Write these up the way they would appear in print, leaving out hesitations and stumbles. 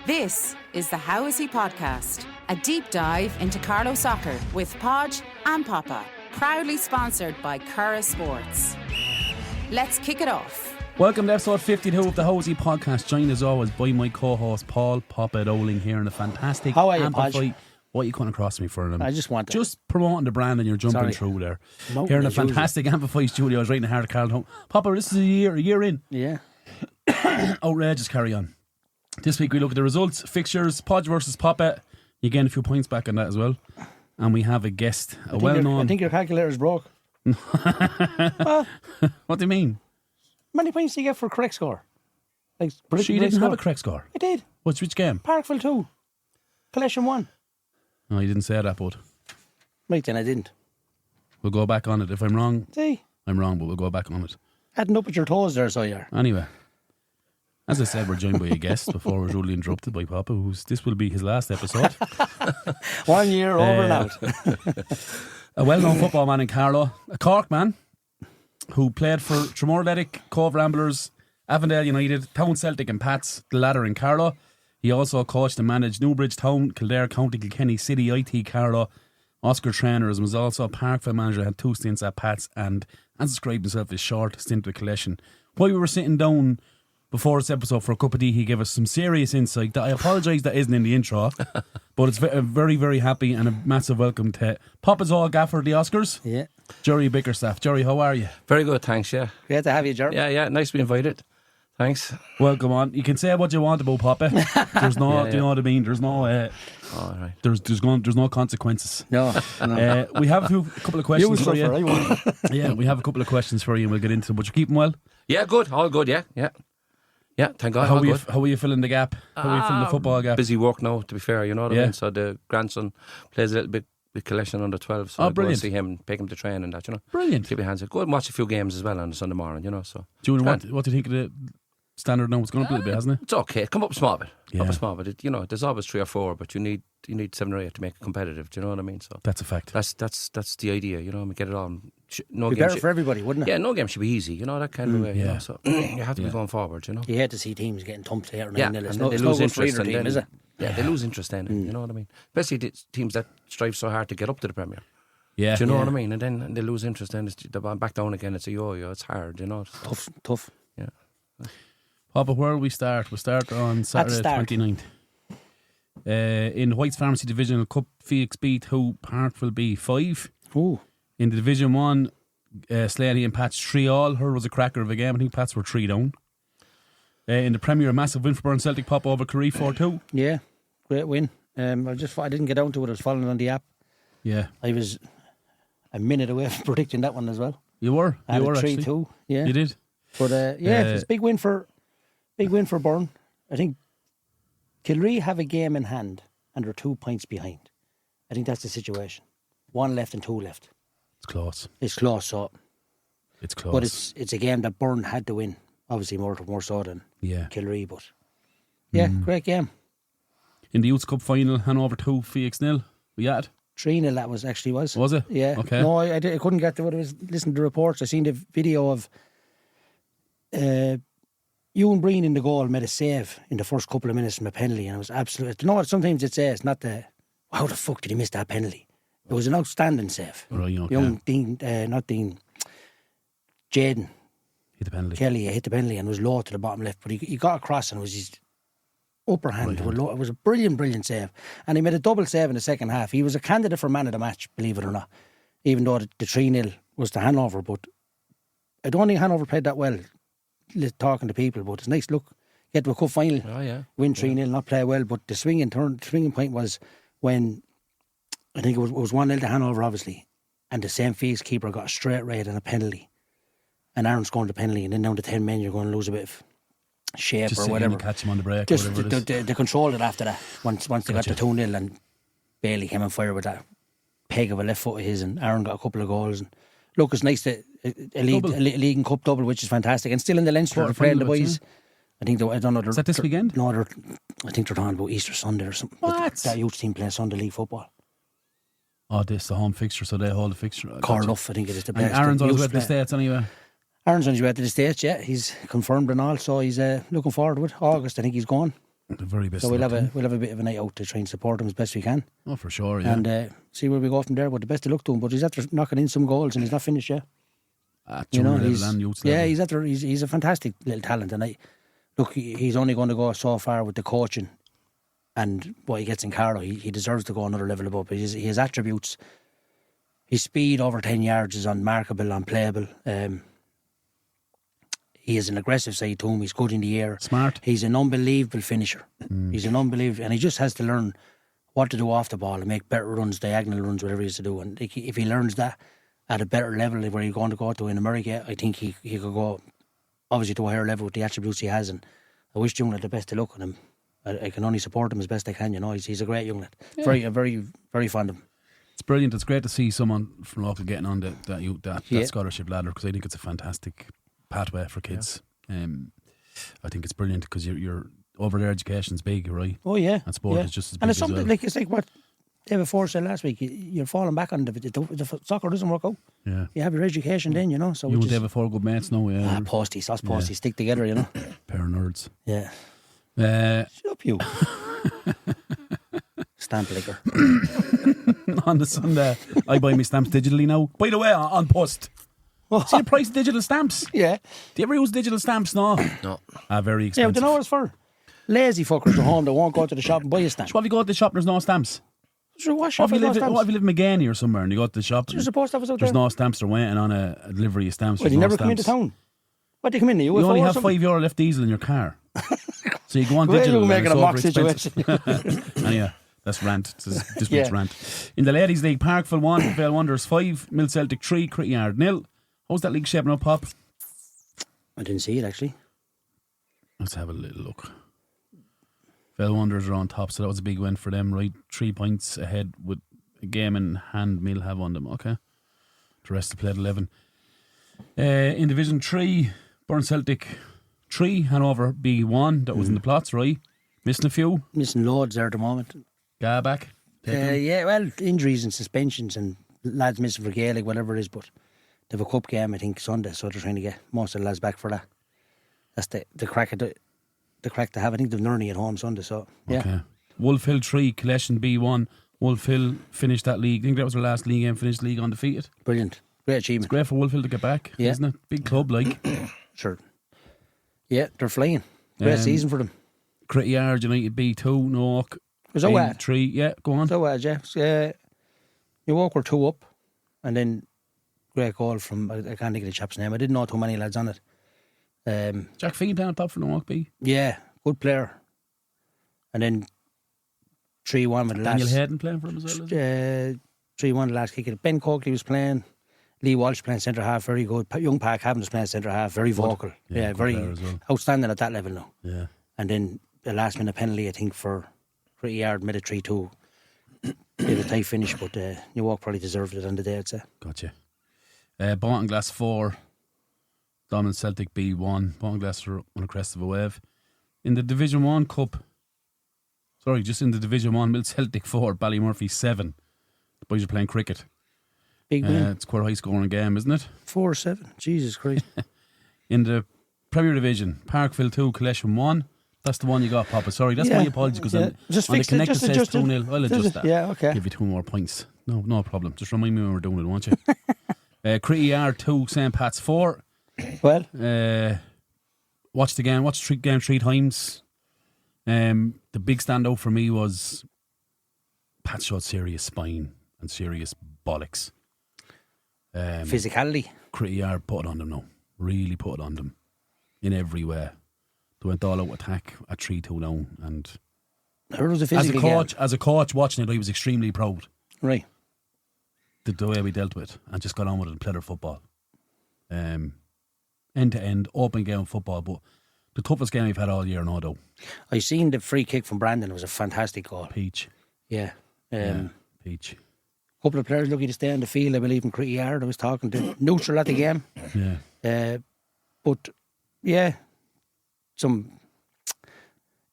This is the How Is He podcast, a deep dive into Carlow soccer with Podge and Papa, proudly sponsored by Curra Sports. Let's kick it off. Welcome to episode 52 of the How Is He podcast, joined as always by my co-host Paul Papa Dowling here in a fantastic How are you, Ampifi. What are you coming across me for? I just want to... Just promoting the brand and you're jumping through there. No, here in a fantastic Ampifi Studio, right in the heart of Carlow. Papa, this is a year in. Yeah. Outrageous, carry on. This week we look at the results, fixtures, Podge versus Papa. You gain a few points back on that as well. And we have a guest, a well-known... I think your calculator's broke. What do you mean? How many points do you get for a correct score? Like, She didn't have a correct score. I did. Which game? Parkville 2. Collection 1. No, you didn't say that, bud. Right then, I didn't. We'll go back on it. If I'm wrong, See? I'm wrong, but we'll go back on it. Adding up at your toes there, so you're... Anyway, as I said, we're joined by a guest before we're rudely interrupted by Papa, this will be his last episode. 1 year over and out. A well-known football man in Carlow, a Cork man who played for Tramore Athletic, Cobh Ramblers, Avondale United, Town Celtic and Pats, the latter in Carlow. He also coached and managed Newbridge Town, Kildare County, Kilkenny City IT, Carlow Oscar Traynor, and was also a Parkville manager, had 2 stints at Pats, and as described himself, his short stint with Collection. While we were sitting down before this episode for a cup of tea, he gave us some serious insight that I apologise that isn't in the intro, but it's very, very happy and a massive welcome to Papa's all gaffer the Oscars. Yeah. Gerry Bickerstaffe. Gerry, how are you? Very good, thanks, yeah. Great to have you, Gerry. Yeah, nice to be invited. Thanks. Welcome on. You can say what you want about Papa. There's no, do you know what I mean? There's no, all right. There's no consequences. No. We have a couple of questions You for you. suffer, Yeah, we have a couple of questions for you and we'll get into them. But you keep them well? Yeah, good, all good, yeah. Yeah, thank God, How all good. are you filling the gap? How are you filling the football gap? Busy work now, to be fair, you know what I Yeah. mean? So the grandson plays a little bit with Collection under 12, so I go brilliant. and see him and take him to train and that, you know. Brilliant. Keep your hands up. Go and watch a few games as well on the Sunday morning, you know, so. Junior, what do you think of the standard now? It's gone up a little bit, hasn't it? It's okay, come up a small bit. Yeah. Up a small bit. You know, there's always 3 or 4, but you need 7 or 8 to make it competitive, do you know what I mean? So That's a fact. That's the idea, you know, get it on. No Be game better for everybody, wouldn't it? Yeah, no game should be easy, you know, that kind of way, you yeah. know, so you have to be going forward, you know. You hate to see teams getting thumped here and Yeah, there. and It's then they no lose good for interest either and team, then, is it? Yeah, they lose interest then, you know what I mean? Especially the teams that strive so hard to get up to the Premier. Yeah. Do you know what I mean? And then they lose interest, then they're back down again. It's a yo-yo. It's hard, you know. Tough. Yeah. Papa, where will we start? We'll start on Saturday the 29th. In the White's Pharmacy Divisional Cup, Phoenix beat who? Parkville B 5. Ooh. In the Division 1, Slaney and Pats 3-all. Her was a cracker of a game. I think Pats were 3 down. In the Premier, a massive win for Burn Celtic, pop over Curry 4-2. Yeah, great win. I didn't get down to it. I was following on the app. Yeah. I was a minute away from predicting that one as well. You were? I had You were 3-2. actually? Yeah. You did? But it's a big win for Burn. I think Kilree have a game in hand and they're 2 points behind. I think that's the situation. 1 left and 2 left. It's close. It's close, so. It's close. But it's a game that Burn had to win. Obviously more so than Kilree, but yeah, great game. In the Youth Cup final, Hanover 2, Phoenix 0. We had 3-0 that was. Was it? Yeah. Okay. No, I couldn't get to what I was listening to reports. I seen the video of Ewan Breen in the goal made a save in the first couple of minutes from a penalty, and it was absolutely. You know what? Sometimes it says not the how the fuck did he miss that penalty? It was an outstanding save. Right, okay. Young Dean, Jaden Hit the penalty. Kelly hit the penalty and was low to the bottom left, but he got across and it was his upper hand. Right. It was a brilliant save, and he made a double save in the second half. He was a candidate for man of the match, believe it or not, even though the 3-0 was to Hanover. But I don't think Hanover played that well. Talking to people, but it's nice. Look, get to a cup final, win 3-0, not play well. But the swinging point was when I think it was 1-0 to Hanover, obviously, and the St. Fees keeper got a straight red and a penalty, and Aaron scored the penalty, and then down to 10 men, you're going to lose a bit of shape just or whatever. Catch him on the break. Just or whatever they controlled it after that. Once they got to 2-0, and Bailey came on fire with that peg of a left foot of his, and Aaron got a couple of goals. And look, it's nice that a league and cup double, which is fantastic, and still in the Leinster they're playing the boys. I think I don't know. Is that this weekend? No, I think they're talking about Easter Sunday or something. What? That youth team playing Sunday league football. Oh, this is the home fixture, so they hold the fixture. Carlow, I think it is the best. And Aaron's on his way to the States anyway. Aaron's on his way to the States, yeah. He's confirmed and all, so he's looking forward to it. August, I think he's gone. The very best. So we'll have a bit of a night out to try and support him as best we can. Oh, for sure, yeah. And see where we go from there. But the best of luck to him. But he's after knocking in some goals and he's not finished yet. He's a fantastic little talent. And he's only going to go so far with the coaching and what he gets in Carlow. He deserves to go another level above. But he has attributes. His speed over 10 yards is unmarkable, unplayable. He has an aggressive side to him. He's good in the air. Smart. He's an unbelievable finisher. He's an unbelievable... And he just has to learn what to do off the ball and make better runs, diagonal runs, whatever he has to do. And if he learns that at a better level where he's going to go to in America, I think he could go, obviously, to a higher level with the attributes he has. And I wish Young Lad the best of luck on him. I can only support him as best I can, you know. He's a great young lad. Yeah. Very, very fond of him. It's brilliant. It's great to see someone from local getting on that scholarship ladder, because I think it's a fantastic pathway for kids. Yeah. I think it's brilliant because you're over there. Education's big, right? Oh yeah, and sport is just as big. And it's something well. It's like what David Ford said last week. You're falling back on the soccer doesn't work out. Yeah, you have your education then, you know. So you and David Ford good mates, no? Yeah, posties, stick together, you know. Pair of nerds. Yeah. Shut up, you. Stamp liquor. On the Sunday, I buy my stamps digitally now. By the way, on post. See the price of digital stamps? Yeah. Do you ever use digital stamps? No. Very expensive. Yeah, but do you know what it's for? Lazy fuckers at home that won't go to the shop and buy a stamp. So if you go to the shop, there's no stamps. Sure, what if you live in McGaney or somewhere and you go to the shop, there's a post office out there. There's no stamps. They're waiting on a delivery of stamps. Well, you never come into town. What do you come in? You only have €5 left diesel in your car. So you go on digital. We're making a mock situation. Anyway, that's rant. This week's rant. In the Ladies League, Parkville 1, Vale Wanderers 5, Mill Celtic 3, Critty Yard 0. How's that league shaping up, Pop? I didn't see it, actually. Let's have a little look. Vale Wanderers are on top, so that was a big win for them, right? 3 points ahead with a game in hand Mill have on them, okay? The rest have played 11. In Division 3, Burn Celtic 3, Hanover B1, that was in the plots, right? Missing a few? Missing loads there at the moment. Back? Yeah, well, injuries and suspensions and lads missing for Gaelic, whatever it is, but they have a cup game, I think, Sunday, so they're trying to get most of the lads back for that. That's the crack to have. I think they've Nurney at home Sunday, so yeah. Okay. Wolf Hill 3, Collection B1. Wolf Hill finished that league. I think that was their last league game, finished the league undefeated. Brilliant. Great achievement. It's great for Wolf Hill to get back, isn't it? Big club, like. Sure. Yeah, they're flying. Great season for them. Critty Yard United B2, Nork. Was that 3, yeah, go on. So you walk were 2 up, and then great goal from, I can't think of the chap's name. I didn't know too many lads on it. Jack Feen playing on top for Nork B. Yeah, good player. And then 3-1 with the last. Daniel Hayden playing for him as well. 3-1 the last kick. Ben Coakley was playing. Lee Walsh playing centre half, very good. Young Park Havens playing centre half, very vocal. Yeah, very outstanding at that level now. Yeah. And then the last minute penalty, I think, for Critty Yard made it 3-2. Did a tight finish, but New Walk probably deserved it on the day, I'd say. Gotcha. Ballinglass 4, Dominant Celtic B1. Ballinglass are on a crest of a wave. In the Division 1 Cup, just in the Division 1, Mill Celtic 4, Ballymurphy 7. The boys are playing cricket. Big win. It's quite a high scoring game, isn't it? 4-7. Jesus Christ. In the Premier Division, Parkville 2, Collection 1. That's the one you got, Papa. Sorry, that's my apologies, because on the connected says 2-0. I'll adjust that. Yeah, okay. Give you 2 more points. No problem. Just remind me when we're doing it, won't you? Critty Yard 2, St. Pat's 4. Well, watched the game. Watched the game 3 times. The big standout for me was Pat showed serious spine and serious bollocks. Physicality. Critty Yard put it on them now. Really put it on them in every way. They went all out attack at 3-2 down, and as a coach watching it, I was extremely proud. Right. The way we dealt with it and just got on with it and played our football. End to end, open game of football, but the toughest game we've had all year, no doubt. I seen the free kick from Brandon. It was a fantastic goal. Peach. Yeah. Peach. A couple of players lucky to stay on the field, I believe, in Critty Yard. I was talking to neutral at the game. Yeah. But yeah,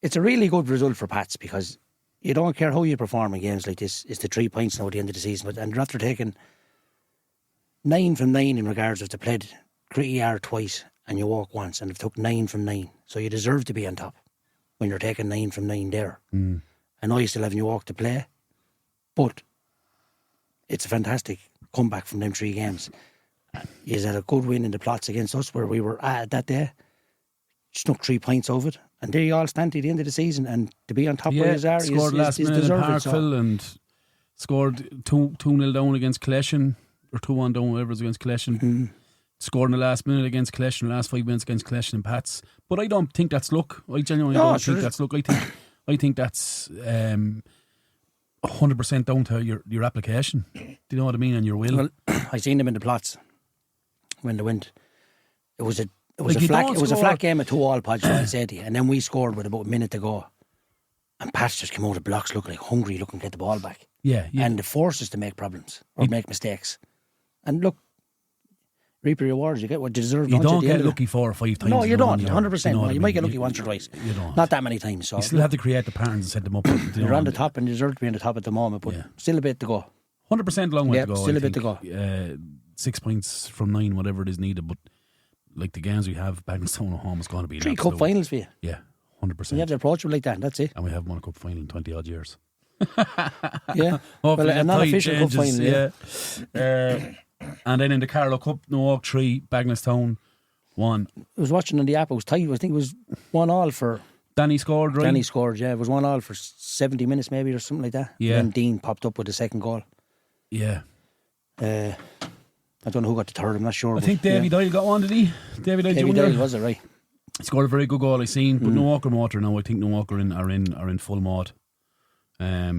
it's a really good result for Pats, because you don't care how you perform in games like this. It's the 3 points now at the end of the season. And after taking 9 from 9 in regards of they played Critty Yard twice and you walk once, and they've took 9 from 9. So you deserve to be on top. when you're taking 9 from 9 there. I know you still have New York to play, but it's a fantastic comeback from them 3 games. He's had a good win in the plots against us where we were at that day. Snuck 3 points over it. And there you all stand at the end of the season, and to be on top where you are scored last minute in Parkville and scored 2-0 down against Kilkenny, or 2-1 down, whatever it was against Kilkenny. Scored in the last minute against Kilkenny, the last 5 minutes against Kilkenny and Pats. But I don't think that's luck. I genuinely don't think that's luck. I think that's 100% down to your application. Do you know what I mean? And your will. Well, I seen them in the plots when they went. It was a flat game at 2-2, Podge, I said to you. And then we scored with about a minute to go. And Pats just came out of blocks looking like hungry, looking to get the ball back. Yeah. And the force us to make problems or make mistakes. And look, reap your rewards. You get what you deserve. You don't get lucky 4 or 5 times. No, you don't. 100%. You might get lucky once or twice. You don't. Not that many times. So you still have to create the patterns and set them up. You're on the top and you deserve to be on the top at the moment, but still a bit to go. 100% long way to go. Still a bit to go. 6 points from 9, whatever it is needed. But like the games we have, Bagnallstown at home is going to be 3 cup finals for you. Yeah, 100%. You have to approach it like that. That's it. And we have won a cup final in 20 odd years. Yeah. Well, a non-official cup final. Yeah. And then in the Carlow Cup, Noak 3, Bagnallstown 1. I was watching on the app. It was tight. I think it was 1-1 for. Danny scored, right? Danny scored. Yeah, it was 1-1 for 70 minutes maybe or something like that. Yeah. And then Dean popped up with the second goal. Yeah. I don't know who got the third. I'm not sure. I think Davy Doyle got one, did he? Davy Doyle Doyle, was it, right? He scored a very good goal I seen, but Noak are motor now. I think Noak are in full mod. I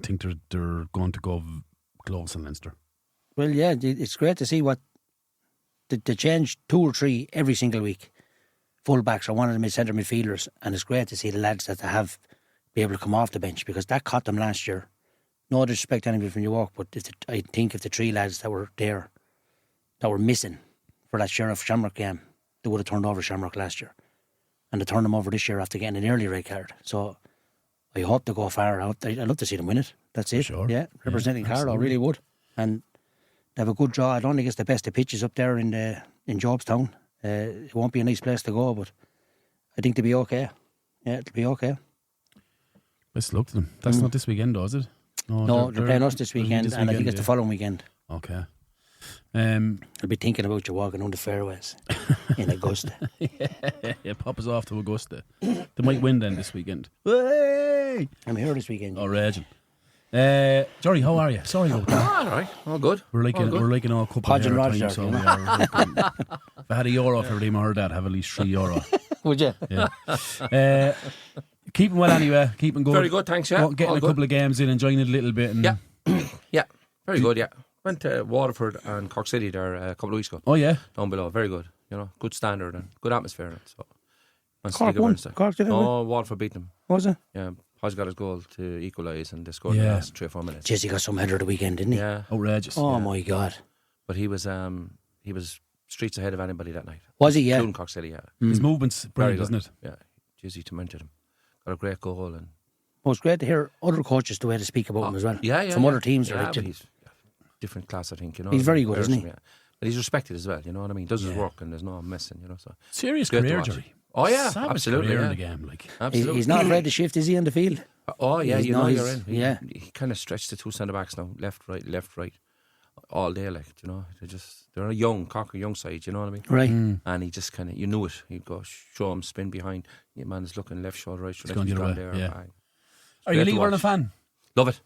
think they're going to go close in Leinster. Well, yeah, it's great to see what they change 2 or 3 every single week. Full-backs are one of the centre midfielders, and it's great to see the lads that they have be able to come off the bench, because that caught them last year. No disrespect to anybody from New York, but I think if the 3 lads that were there, that were missing for that Sheriff Shamrock game, they would have turned over Shamrock last year. And they turned them over this year after getting an early red card. So I hope they go far. I'd love to see them win it. That's it. Sure. Yeah, representing Carlow, I really would. And they have a good draw. I don't think it's the best of pitches up there in Jobstown. It won't be a nice place to go, but I think they'll be okay. Yeah, it'll be okay. Best luck to them. That's not this weekend, though, is it? No, they're playing us this weekend, and I think it's the following weekend. Okay. I'll be thinking about you walking on the fairways in Augusta. Yeah, pop us off to Augusta. They might win then this weekend. Hey! I'm here this weekend. Oh, raging. Jerry, how are you? Sorry about that. All right, all good. We're like an all couple Podge and Roger, time, so we are. If I had €1 for every time I heard that, I'd have at least €3. Would you? Yeah. Keeping well anyway. Keeping good. Very good, thanks. Yeah, getting all a couple of games in, enjoying it a little bit. And yeah, very good. Yeah, went to Waterford and Cork City there a couple of weeks ago. Oh yeah, down below. Very good. You know, good standard and good atmosphere. So Cork won. Cork did it. Oh, Waterford beat them. Was it? Yeah. Hodge got his goal to equalise, and they scored in the last 3 or 4 minutes. Jeez, he got some header of the weekend, didn't he? Yeah, outrageous. Oh my God! But he was streets ahead of anybody that night. Was he? Yeah. Including Cork City. Yeah. His movement's brilliant, isn't it? Yeah. Jeez, he tormented him. Got a great goal, and well, it's great to hear other coaches the way to speak about him as well. Yeah, From other teams. Yeah, but he's different class, I think. You know, he's very good, isn't he? Yeah. But he's respected as well. You know what I mean? Does his work, and there's no messing. You know, so serious career, Jerry. Oh yeah, Savage absolutely. Career yeah. in the game, like absolutely. He's not afraid to shift, is he, on the field? Oh yeah, you know you're in. He kind of stretched the 2 centre backs now, left, right, all day. Like, you know, they're a young Cork, a young side. You know what I mean? Right. And he just kind of, you knew it. He'd go show him, spin behind. Your man is looking left shoulder, right shoulder. He's gone there. Yeah. Are you a League Ireland fan? Love it.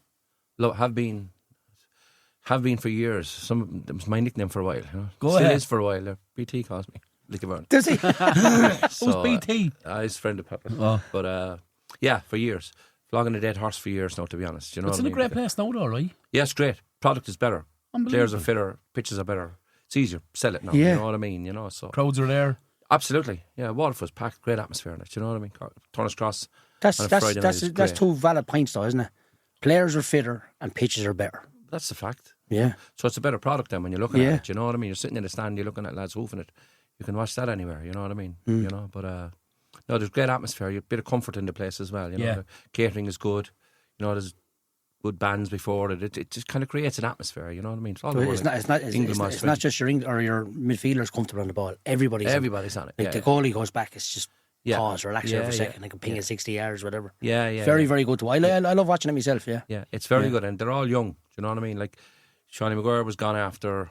Have been for years. It was my nickname for a while. You know? Go ahead. Is for a while. BT calls me League of Ireland. Does he? Who's BT? His friend of Pepper. Oh. But yeah, for years. Flogging a dead horse for years now, to be honest. You know, it's in a great place now, though, right? Yeah, it's great. Product is better. Players are fitter. Pitches are better. It's easier. Sell it now. Yeah. You know what I mean? You know, so crowds are there. Absolutely. Yeah, Waterford's packed. Great atmosphere in it. You know what I mean? Turner's Cross. That's 2 valid points, though, isn't it? Players are fitter and pitches are better. That's the fact. Yeah. So it's a better product then when you're looking at it. You know what I mean? You're sitting in the stand, you're looking at lads hoofing it. You can watch that anywhere. You know what I mean? You know, but no, there's great atmosphere. You a bit of comfort in the place as well. You know, the catering is good. You know, there's good bands before it. It just kind of creates an atmosphere. You know what I mean? It's all not just your midfielders comfortable on the ball. Everybody's on it. Like the goalie goes back. It's just pause, relax there for a second, I can ping at 60 yards, whatever. Very, very good to watch. I love watching it myself, Yeah, it's very good, and they're all young, do you know what I mean? Like, Seanie Maguire was gone after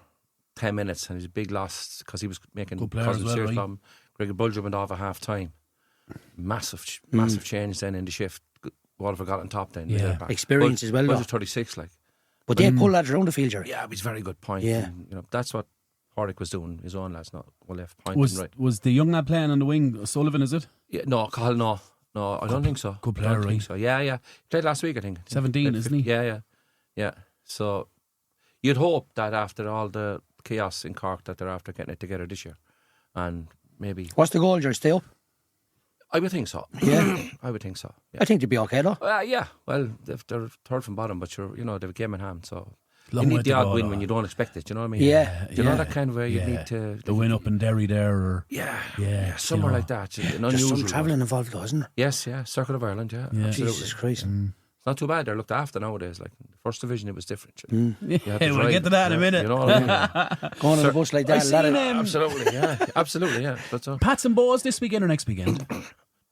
10 minutes, and he's a big loss because he was making causing serious problem. Greg Bulger went off at half time. Massive change then in the shift. Waterford got on top then. Experience as well, though. Was 36, like. But they pull lads around the field, Jerry. Yeah, it was a very good point. Yeah. And, you know, that's what Hordick was doing, his own lads, not left point. Was the young lad playing on the wing, Sullivan, is it? Yeah, no, Cahill, no, I don't think so. Good player, right? So. Yeah. He played last week, I think. 17, isn't he? Yeah. So you'd hope that after all the chaos in Cork that they're after getting it together this year, and maybe. What's the goal, Jerry? Stay up? I would think so. Yeah, I would think so. Yeah. I think they'd be okay though. Yeah. Well, they're third from bottom, but they've a game in hand, so. Long you need the odd win though. when you don't expect it, do you know what I mean? Yeah. Do you know that kind of way you need to... The win up in Derry there, or... Yeah, somewhere like that. An There's unusual some travelling involved though, isn't there? Yes, Circle of Ireland, absolutely. Jesus Christ. It's not too bad, they're looked after nowadays. Like, in the first division it was different. We'll get to that in a minute. You know what I mean? Going on the bus like that. Absolutely, yeah. That's all. Pats and Bows this weekend or next weekend?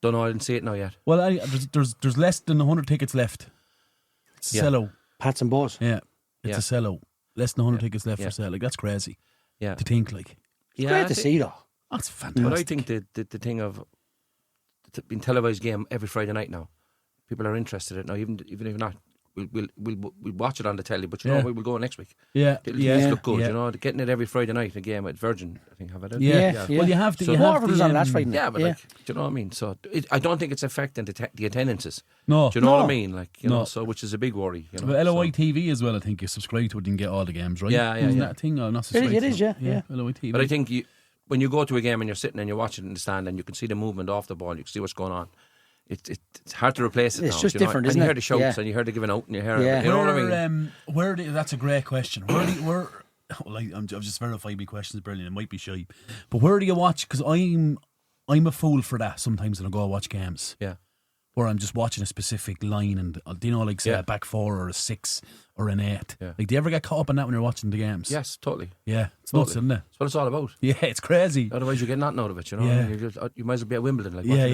Don't know, I didn't see it now yet. Well, there's less than 100 tickets left. It's a sellout. Pats and Bows. Yeah, it's a sellout. Less than 100 tickets left for sale. Like, that's crazy. Yeah. To think, like. It's great to see, though. That's fantastic. But I think the thing of being televised game every Friday night now, people are interested in it now, even if not. We'll watch it on the telly, but we will go next week. It'll look good, you know. Getting it every Friday night, a game at Virgin, I think, have it. Yeah. Well, you have to. So Waterford was on last Friday night. Yeah, but like, do you know what I mean? So I don't think it's affecting the attendances. No, do you know what I mean? Like, you know, so which is a big worry. You know, but LOI TV as well. I think you subscribe to it and get all the games, right? Yeah. Isn't that a thing? Not subscribed. It is, yeah. LOI TV. But I think when you go to a game and you're sitting and you're watching it in the stand and you can see the movement off the ball, you can see what's going on. It's hard to replace it. It's now, just different, and isn't you it? hear the shouts and you hear the giving out and you hear you know what I mean? That's a great question. Well, I've just verified my questions brilliant. It might be shy, but where do you watch? Because I'm a fool for that sometimes when I go watch games. Yeah. Where I'm just watching a specific line and do you know, like say a back four or a 6 or an 8. Yeah. Like, do you ever get caught up in that when you're watching the games? Yes, totally. Yeah, it's nuts, isn't it? That's what it's all about. Yeah, it's crazy. Otherwise, you get nothing out of it. You know, you might as well be at Wimbledon. Like, this week,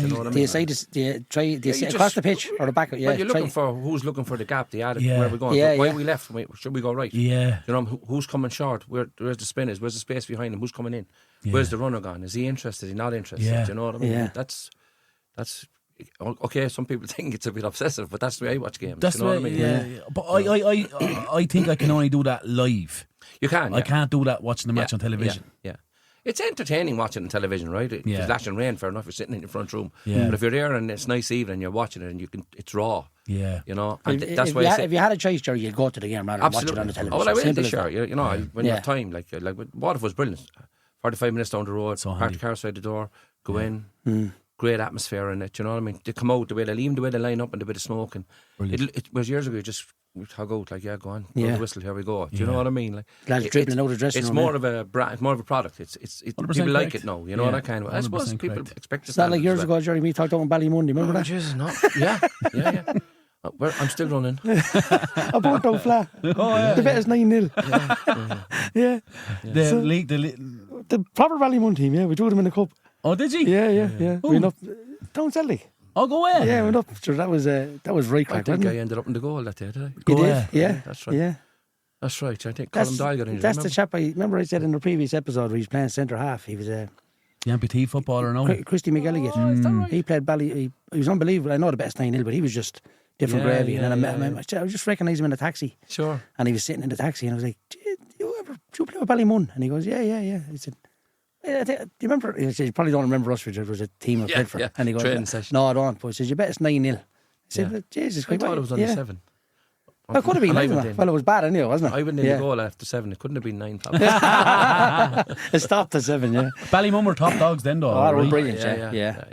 you know what I mean? Do you say this? Do you say across the pitch or the back? Yeah, well, you're looking for who's looking for the gap, the attic, where we're going. Why are we left? Should we go right? Yeah. You know, who's coming short? Where's the spinners? Where's the space behind him? Who's coming in? Where's the runner gone? Is he interested? Is he not interested? Yeah. Do you know what I mean? Yeah. That's okay. Some people think it's a bit obsessive, but that's the way I watch games. That's you know what I mean? Yeah. But I think I can only do that live. You can. I can't do that watching the match on television. Yeah. It's entertaining watching on television, right? If it's lashing rain, fair enough, you're sitting in your front room. Yeah. But if you're there and it's nice evening, you're watching it and it's raw. Yeah. You know, and that's why if you had a choice, Jerry, you'd go to the game rather than watch it on the television. Oh, well, I will this year. You know, when you have time, like Waterford was brilliant. 45 minutes down the road, park the car outside the door, go in. Great atmosphere in it, you know what I mean? They come out, the way they line up and the bit of smoke. And it was years ago, we'd hug out, like, go on, blow the whistle, here we go. Do you know what I mean? Like, lads dribbling out of dressing room. It's more of a brand, it's more of a product. It's people like it now, you know, that kind of. I suppose people expect it's not like years ago, Jerry, we talked about Ballymundy, remember that? Jesus, no. Yeah. I'm still running. I bought down flat. The bet is 9-0. Yeah. The proper Ballymun team, we drew them in the cup. Oh, did you? Yeah. We went up down Celtic. Oh, go away. Yeah, we went up. Sure, that was right crack. I think I ended up in the goal that day, did I? You did? Yeah. That's right. Yeah. That's right. I think Colin Doyle got injured. That's the chap I said in the previous episode where he was playing centre half. He was the Amputee footballer, no? Christy McElligott. Oh, is that right? He played He was unbelievable. I know the best 9-0, but he was just different gravy. And then I was just recognised him in a taxi. Sure. And he was sitting in the taxi and I was like, do you play with Ballymun? And he goes, yeah. He said, do you remember? He said, you probably don't remember us, Richard. It was a team of Bedford. Yeah. And he goes, no, I don't. But he says, you bet it's 9-0. I said, Jesus Christ. I thought it was only 7. Well, it could have been 9. Well, it was bad anyway, wasn't it? I went in the goal after 7. It couldn't have been 9. It stopped at 7, yeah. Ballymun were top dogs then, though. Oh, they were brilliant, yeah.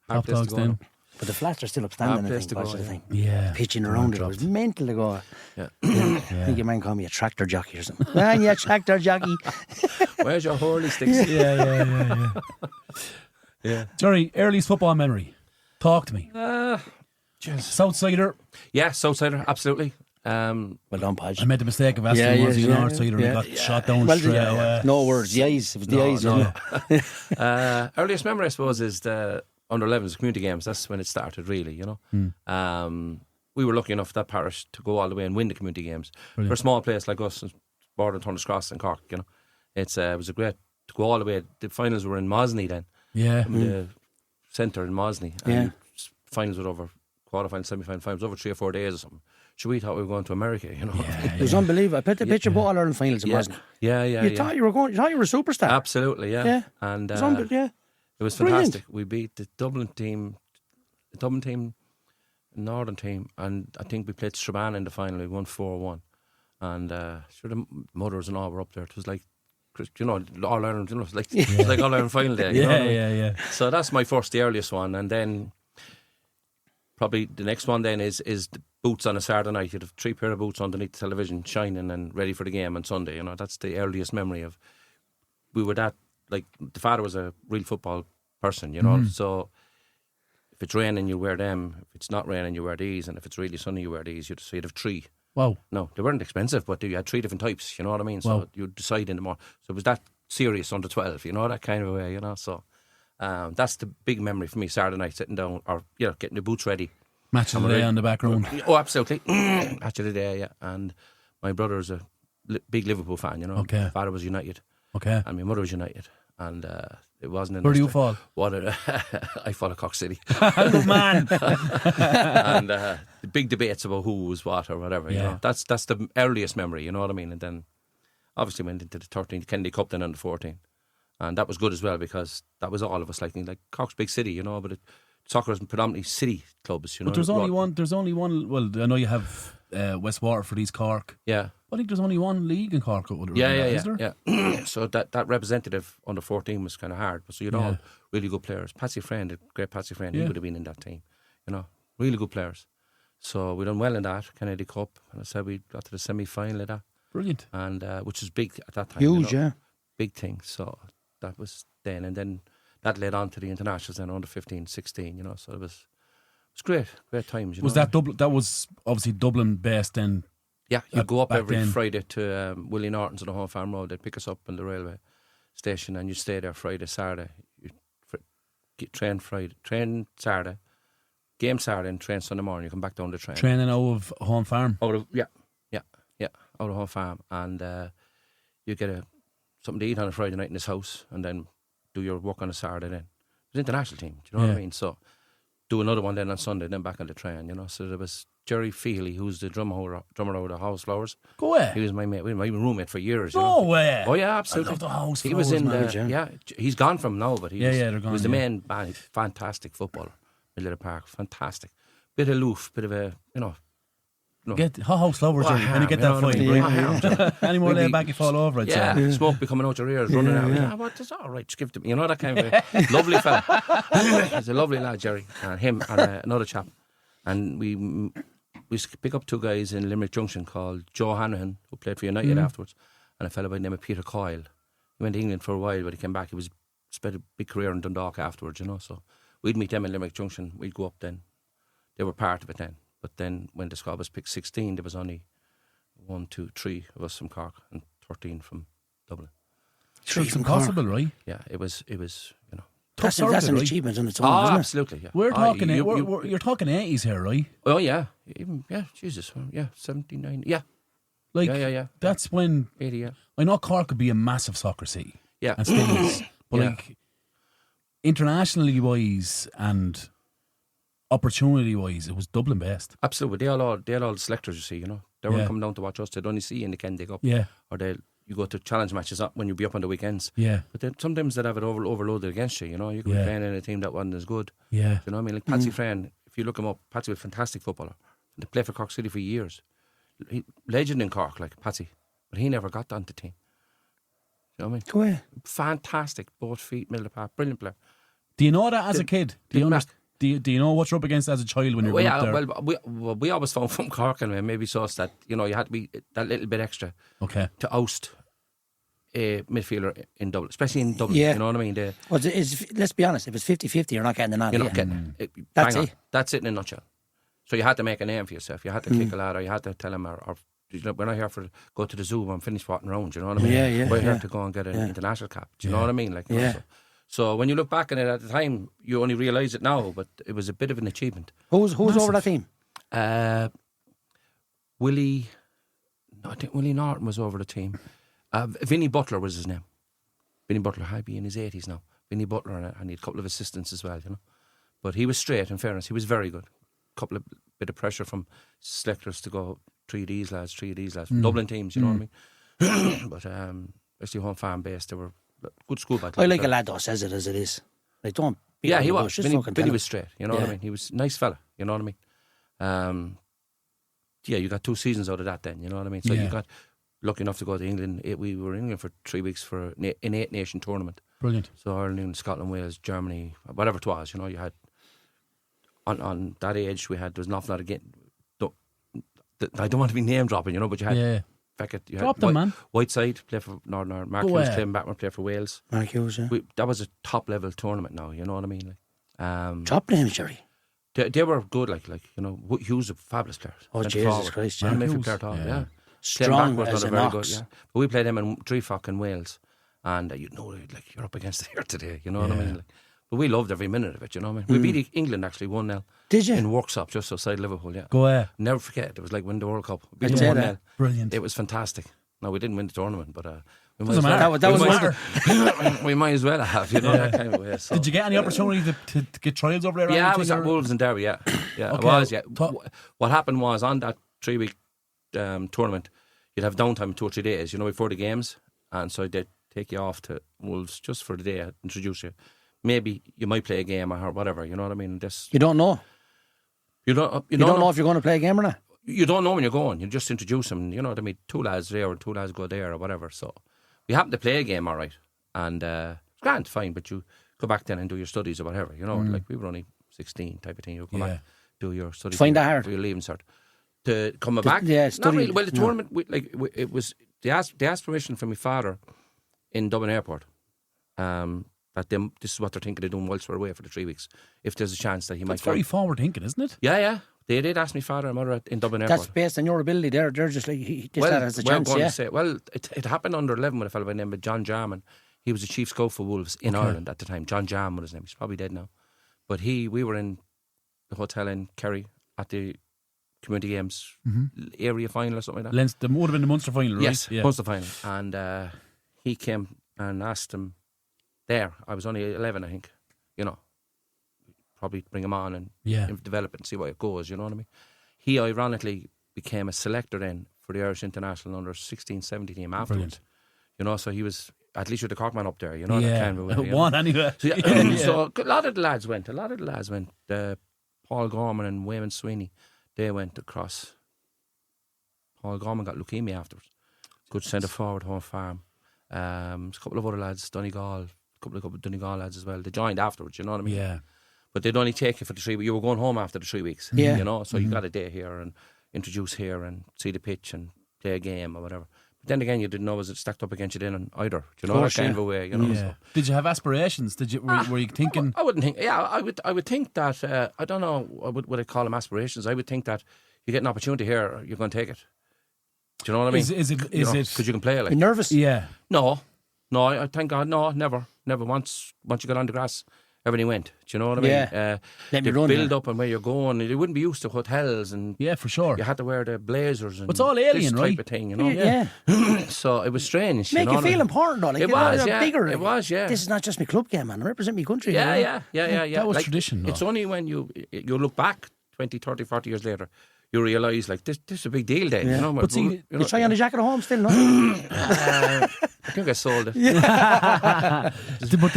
Top dogs then. But the flats are still upstanding, I think. That's the thing. Yeah. Pitching around it was mental to go. Yeah. I think your man called me a tractor jockey or something. Man, you tractor jockey. Where's your hurley sticks? Yeah. Jerry, earliest football memory. Talk to me. Southsider. Yeah, Southsider, absolutely. Well done, Podge. I made the mistake of asking was he a Northsider and he got shot down straight away. No words, the eyes. It was the eyes. Earliest memory, I suppose, is the under 11s, community games. That's when it started, really. You know, we were lucky enough that parish to go all the way and win the community games. Brilliant. For a small place like us, bordering Turner's Cross and Cork, you know, it was a great to go all the way. The finals were in Mosney then. Yeah. The centre in Mosney. And finals were over, quarterfinals, semi-final finals, over 3 or 4 days or something. So we thought we were going to America, you know. It was unbelievable. I put the picture of All Ireland finals in Mosney. You thought you were going. You thought you were a superstar. Absolutely, yeah. And it was fantastic. We beat the Dublin team, Northern team, and I think we played Strabane in the final. We won 4-1, and sure the mothers and all were up there. It was like, you know, All Ireland. You know, it was like All Ireland final day. You know what I mean? Yeah. So that's my first, the earliest one, and then probably the next one then is the boots on a Saturday night. You'd have 3 pair of boots underneath the television, shining and ready for the game on Sunday. You know, that's the earliest memory of. We were that, like, the father was a real football person, you know. So if it's raining, you wear them. If it's not raining, you wear these. And if it's really sunny, you wear these. So you'd have 3. Wow. No, they weren't expensive, but you had 3 different types. You know what I mean? So you'd decide in the morning. So it was that serious under 12. You know, that kind of a way. You know, so that's the big memory for me. Saturday night, sitting down, or getting the boots ready. Match of the day on the back room. Oh, absolutely. Match of the day, yeah. And my brother's a big Liverpool fan, you know. Okay. My father was United. Okay. And my mother was United. And it wasn't in Where do you fall? I fall at Cork City. Good man. And the big debates about who was what or whatever, you know. That's the earliest memory, you know what I mean? And then obviously went into the 13th Kennedy Cup then under 14. And that was good as well, because that was all of us, like Cork's big city, you know, but soccer is predominantly city clubs, you know. But there's only one. Well, I know you have West Waterford, East Cork. Yeah. I think there's only one league in Cork. Yeah. So that representative under 14 was kind of hard. So you'd all really good players. Patsy Friend, a great Patsy Friend, he would have been in that team. You know, really good players. So we done well in that Kennedy Cup, and I said we got to the semi-final of that. Brilliant. And which was big at that time. Huge, you know? Big thing. So that was then, and then that led on to the internationals then under 15, 16. You know, so it was great times. You was know? that Dublin? That was obviously Dublin based then. Yeah, you'd go up every then. Friday to Willie Norton's on the Home Farm Road. They'd pick us up on the railway station, and you'd stay there Friday, Saturday. You'd train Friday, train Saturday, game Saturday, and train Sunday morning. You come back down the train. Training out of Home Farm. Out of out of Home Farm, and you get something to eat on a Friday night in this house, and then do your work on a Saturday. Then it was an international team. Do you know what I mean? So do another one then on Sunday, then back on the train. You know, so there was Gerry Feely, who's the drummer of the House Flowers. Go away. He was my mate. We were my roommate for years. No way. Oh yeah, absolutely. I love the House He was Flowers, in man. the he's gone from now, but they're gone. He was the main band. Fantastic footballer, middle of the park. Fantastic. Bit aloof, bit of a Get House Flowers, Gerry, when you get that fight. Any more laid back, you fall over. Smoke be coming out your ears, running out. What is all right? Just give it to me. You know that kind of lovely fella. He's a lovely lad, Gerry, and him and another chap, and we pick up 2 guys in Limerick Junction called Joe Hanahan, who played for United afterwards, and a fella by the name of Peter Coyle. He went to England for a while, but he came back. He spent a big career in Dundalk afterwards, you know. So we'd meet them in Limerick Junction. We'd go up then. They were part of it then. But then when the squad was picked 16, there was only 1, 2, 3 of us from Cork and 13 from Dublin. Sure, it's impossible, right? Yeah, it was, you know. That's an achievement on its own, Oh, isn't it? absolutely, yeah. We're talking, you're talking 80s here, right? Oh, yeah. Jesus. Yeah, 79. Yeah. Like, yeah. That's when 80, yeah. I know Cork could be a massive soccer city. Yeah. And still is. But like, internationally wise and opportunity wise, it was Dublin based. Absolutely. They had all the selectors, you see, you know. They weren't coming down to watch us. They'd only see you in the Kennedy Cup. Yeah. Or you go to challenge matches up when you be up on the weekends. Yeah. But then sometimes they'd have it overloaded against you, you know. You could be playing in a team that wasn't as good. Yeah. Do you know what I mean? Like Patsy Friend, if you look him up, Patsy was a fantastic footballer. They played for Cork City for years. Legend in Cork, like Patsy. But he never got on the team. You know what I mean? Go ahead. Fantastic, both feet, middle of the park, brilliant player. Do you know that as a kid? Do you know what you're up against as a child when you're up there? Well, we always found from Cork and maybe saw us that, you know, you had to be that little bit extra to oust a midfielder in Dublin, especially in Dublin. You know what I mean? Let's be honest, if it's 50-50, you're not getting the nod. You're not getting it. That's it. That's it in a nutshell. So you had to make a name for yourself. You had to kick a lad, or you had to tell him, or you know, we're not here for go to the zoo and finish 14 rounds. You know what I mean? Yeah. We're here to go and get an international cap. Do you know what I mean? Like, you know, So when you look back on it at the time, you only realise it now, but it was a bit of an achievement. Who's over that team? I think Willie Norton was over the team. Vinnie Butler was his name. Vinnie Butler, I'd be in his 80s now. Vinnie Butler, and he had a couple of assistants as well, you know. But he was straight, in fairness. He was very good. Couple of bit of pressure from selectors to go 3 of these lads, Dublin teams, you know what I mean? But especially home fan base, they were good school back then. I like a lad that says it as it is. Like, don't. Yeah, he was. Vinny was straight, you know what I mean? He was a nice fella, you know what I mean? Yeah, you got 2 seasons out of that then, you know what I mean? So you got lucky enough to go to England. We were in England for 3 weeks for an 8-nation tournament. Brilliant. So Ireland, England, Scotland, Wales, Germany, whatever it was, you know, you had. On that age, there was an awful lot of I don't want to be name dropping, you know, but you had Beckett, you Drop had them, man. Whiteside play for Northern Ireland, Mark Hughes, Clem Backman play for Wales. Mark Hughes, yeah. That was a top level tournament now, you know what I mean? Like, top names, Gerry. They were good, like you know, Hughes was a fabulous player. Oh, Jesus Christ, yeah. Midfield player, yeah. Strong was as not an very ox. good, yeah. But we played them in Trefock in Wales, and you know, like you're up against it here today, you know what I mean? Like, but we loved every minute of it, you know what I mean? We beat England actually 1-0. Did you? In Worksop, just outside Liverpool, yeah. Go ahead. Never forget, it was like winning the World Cup. I'd say that. Brilliant. It was fantastic. No, we didn't win the tournament, but we Doesn't might as well. matter. That was matter. We might as well have, you know, that kind of way. So. Did you get any opportunity to get trials over there? Yeah, I was at Wolves in Derby, yeah. Yeah, Okay. I was, yeah. What happened was, on that 3-week tournament, you'd have downtime 2 or 3 days, you know, before the games. And so they'd take you off to Wolves just for the day, introduce you. Maybe you might play a game or whatever, you know what I mean? You don't know? You don't know if you're going to play a game or not? You don't know when you're going. You just introduce them. You know what I mean? 2 lads there and 2 lads go there or whatever. So we happened to play a game, all right. And it's grand, fine, but you go back then and do your studies or whatever. You know, like we were only 16 type of thing. You come back, do your studies. Find that hard. For your leaving cert. To come back? Yeah, not study. really. Well, the tournament, it was, they asked permission from my father in Dublin Airport. That this is what they're thinking of doing whilst we're away for the 3 weeks. If there's a chance that he might. That's very forward thinking, isn't it? Yeah. They did ask me father and mother in Dublin Airport. That's based on your ability. They're just like, that has a chance, going to say, it happened under 11 with a fellow by the name of John Jarman. He was the chief scout for Wolves in Ireland at the time. John Jarman was his name. He's probably dead now. But we were in the hotel in Kerry at the Community Games area final or something like that. There would have been the Munster final, right? Yes, Munster final. And he came and asked him there. I was only 11, I think. You know, probably bring him on and develop it and see where it goes, you know what I mean? He ironically became a selector then for the Irish International under 16-17 team afterwards. Brilliant. You know, so he was at least with the Cork man up there, you know, that kind of way. One anyway. So, so a lot of the lads went. Paul Gorman and Wayman Sweeney, they went across. Paul Gorman got leukemia afterwards. Good centre forward, home farm. A couple of other lads, Donegal, a couple of Donegal lads as well. They joined afterwards, you know what I mean? Yeah. But they'd only take you for the 3 weeks. You were going home after the 3 weeks. Yeah. You know, so you got a day here and introduce here and see the pitch and play a game or whatever. But then again, you didn't know was it stacked up against you then either. Do you know, that kind of a way, you know. Yeah. So. Did you have aspirations? Were you thinking? I wouldn't think. Yeah, I would think that. I don't know. Would I call them aspirations? I would think that you get an opportunity here, you're going to take it. Do you know what I mean? Is it? Because you can play it. Like. You nervous? Yeah. No. I thank God. No, never. Once you got on the grass, everything went. Do you know what I mean? Yeah. The build up and where you're going, you wouldn't be used to hotels and for sure. you had to wear the blazers and it's all alien, this right? type of thing, you know. Yeah. So it was strange. Make you feel important, though. Like, it was, yeah. Bigger. It was, yeah. This is not just my club game, man. I represent my country. Yeah. That was tradition, though. It's only when you look back 20, 30, 40 years later, you realise like this is a big deal then. Yeah. You know, but see, you try on the jacket at home still, no? I think I sold it. But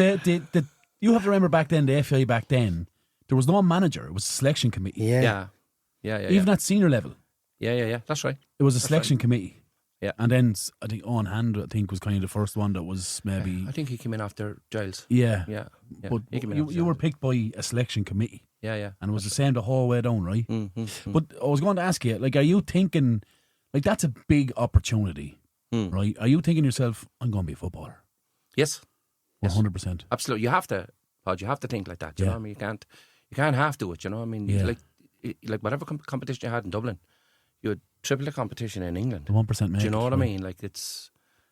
you have to remember back then, the FA back then, there was no manager. It was a selection committee. Yeah. Even at senior level. Yeah. That's right. It was a selection committee. Yeah. And then I think Owen Hand, was kind of the first one that was maybe. I think he came in after Giles. Yeah. But you were picked by a selection committee. Yeah. And it was the same the whole way down, right? Mm-hmm. But I was going to ask you, like, are you thinking, like, that's a big opportunity, right? Are you thinking yourself, I'm going to be a footballer? Yes. 100%. Absolutely. You have to, Pod, you have to think like that. You know what I mean? You can't half do it. You know what I mean? Like whatever competition you had in Dublin, you had triple the competition in England. The 1% make. Do you know what I mean? Like it's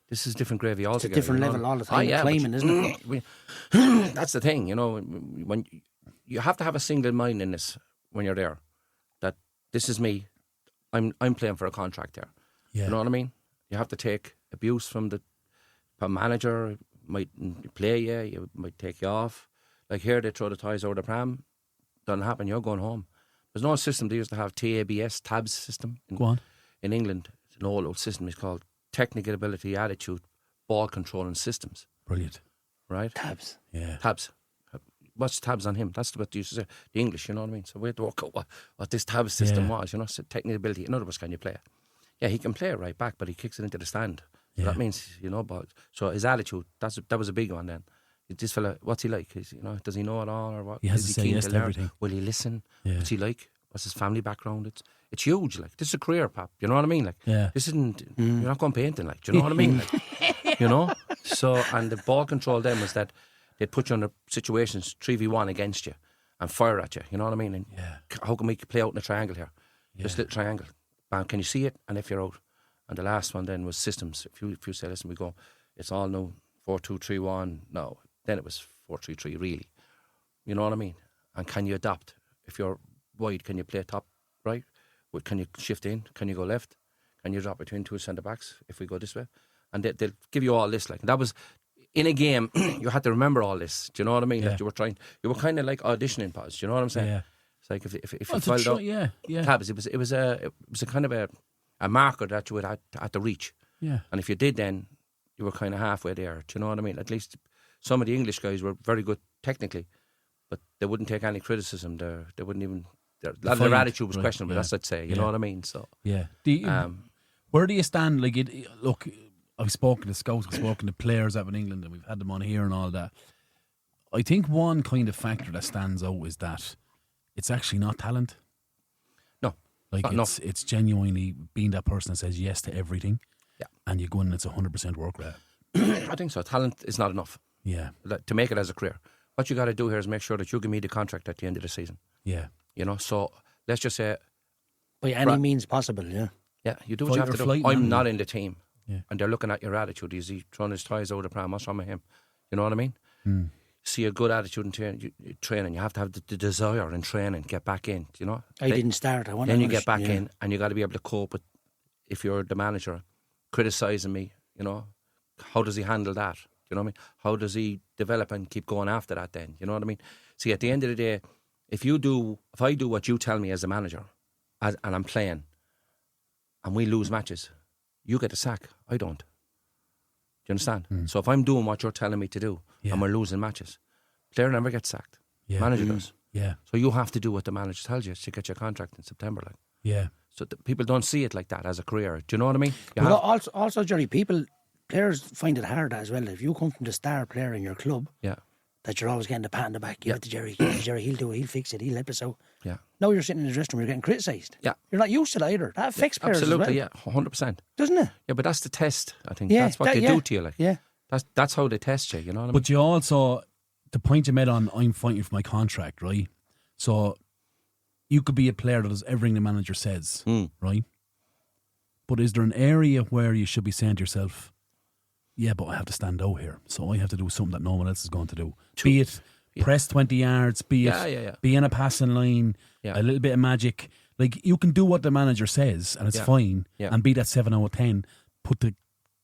This is different gravy altogether. It's a different level all the time. Climbing, isn't it? That's the thing, you know. When you have to have a single mind in this when you're there, that this is me. I'm playing for a contract there. Yeah. You know what I mean? You have to take abuse from the manager. Might play you. You might take you off. Like here, they throw the ties over the pram. Doesn't happen. You're going home. There's no system. They used to have TABS, TABS system. Go on. In England, it's an old system. It's called Technical Ability, Attitude, Ball Control and Systems. Brilliant. Right? Tabs. Yeah. Tabs. What's tabs on him? That's what they used to say. The English, you know what I mean? So we had to work out what this tabs system was, you know. So technical ability. In other words, can you play it? Yeah, he can play it right back, but he kicks it into the stand. So that means, you know, but so his attitude, that was a big one then. This fella, what's he like? You know, does he know it all or what? He has to say yes to everything. Will he listen? Yeah. What's he like? What's his family background? It's huge. Like, this is a career, pap. You know what I mean? Like, this isn't. You're not going painting. Like, do you know what I mean? Like, you know. So, and the ball control then was that they'd put you under situations 3v1 against you and fire at you. You know what I mean? And how can we play out in a triangle here? Just a little triangle. Bam, can you see it? And if you're out. And the last one then was systems. If you say, listen, we go, it's all no 4-2-3-1. No, then it was 4-3-3 really. You know what I mean? And can you adapt? If you're wide, can you play top right? Can you shift in? Can you go left? Can you drop between two centre backs if we go this way? And they'll give you all this. Like, that was in a game. You had to remember all this. Do you know what I mean? Like, you were kind of like auditioning, Paz. Do you know what I'm saying? Yeah. It's like if you filled out tabs, it was a kind of a marker that you would have to reach. Yeah. And if you did, then you were kind of halfway there. Do you know what I mean? At least some of the English guys were very good technically, but they wouldn't take any criticism. They wouldn't even. A lot of their attitude was questionable. That's what I'd say. You know what I mean? So where do you stand? Like, look, I've spoken to scouts, I've spoken to players out in England, and we've had them on here and all that. I think one kind of factor that stands out is that it's actually not talent. No, like it's genuinely being that person that says yes to everything. Yeah, and you go in and it's 100% work rate. I think so. Talent is not enough. Yeah, to make it as a career. What you got to do here is make sure that you give me the contract at the end of the season. Yeah. You know, so let's just say... By any means possible, yeah. Yeah, you do what you have to do. I'm not in the team. Yeah. And they're looking at your attitude. Is he throwing his ties over the pram? What's wrong with him? You know what I mean? See a good attitude in training. You have to have the desire in training. Get back in, you know? I didn't start. Then you get back in and you got to be able to cope with, if you're the manager, criticising me, you know? How does he handle that? You know what I mean? How does he develop and keep going after that then? You know what I mean? See, at the end of the day, if I do what you tell me as a manager, and I'm playing, and we lose matches, you get a sack. I don't. Do you understand? So if I'm doing what you're telling me to do, and we're losing matches, player never gets sacked. Manager does. Yeah. So you have to do what the manager tells you to get your contract in September. Like. Yeah. So people don't see it like that as a career. Do you know what I mean? Also, Gerry, players find it hard as well. If you come from the star player in your club, that you're always getting the pat on the back. Give it to Gerry. He'll do it. He'll fix it. He'll help us out. Yeah. Now you're sitting in the dressing room, you're getting criticised. Yeah. You're not used to that either. That affects players absolutely, as well. 100%. Doesn't it? Yeah, but that's the test, I think. That's what they do to you. Like. Yeah. That's how they test you, you know what I mean? But you also, the point you made on, I'm fighting for my contract, right? So you could be a player that does everything the manager says, right? But is there an area where you should be saying to yourself, yeah, but I have to stand out here, so I have to do something that no one else is going to do. Be it press 20 yards, be it be in a passing line, a little bit of magic. Like, you can do what the manager says, and it's fine, and be that 7 out of 10.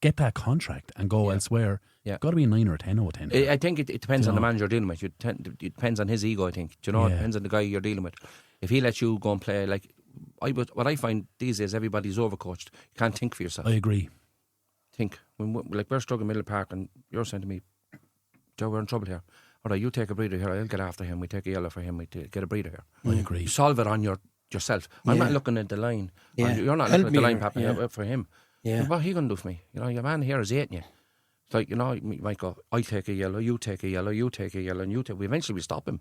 Get that contract and go elsewhere. It's got to be a 9 or a 10 out of 10. I think it depends on the manager you're dealing with. It depends on his ego, I think. Do you know? It depends on the guy you're dealing with. If he lets you go and play, like, what I find these days, everybody's overcoached. You can't think for yourself. I agree. Think like we're struggling Middle Park, and you're saying to me, Joe, we're in trouble here. All right, you take a breather here. I'll get after him. We take a yellow for him. We get a breather here. I agree. You solve it on yourself. I'm not looking at the line. You're not looking at the line, Papa, for him. Yeah. What are he going to do for me? You know, your man here is hating you. It's like, you know, you might go, I take a yellow, you take a yellow, you take a yellow, and you take. We eventually stop him.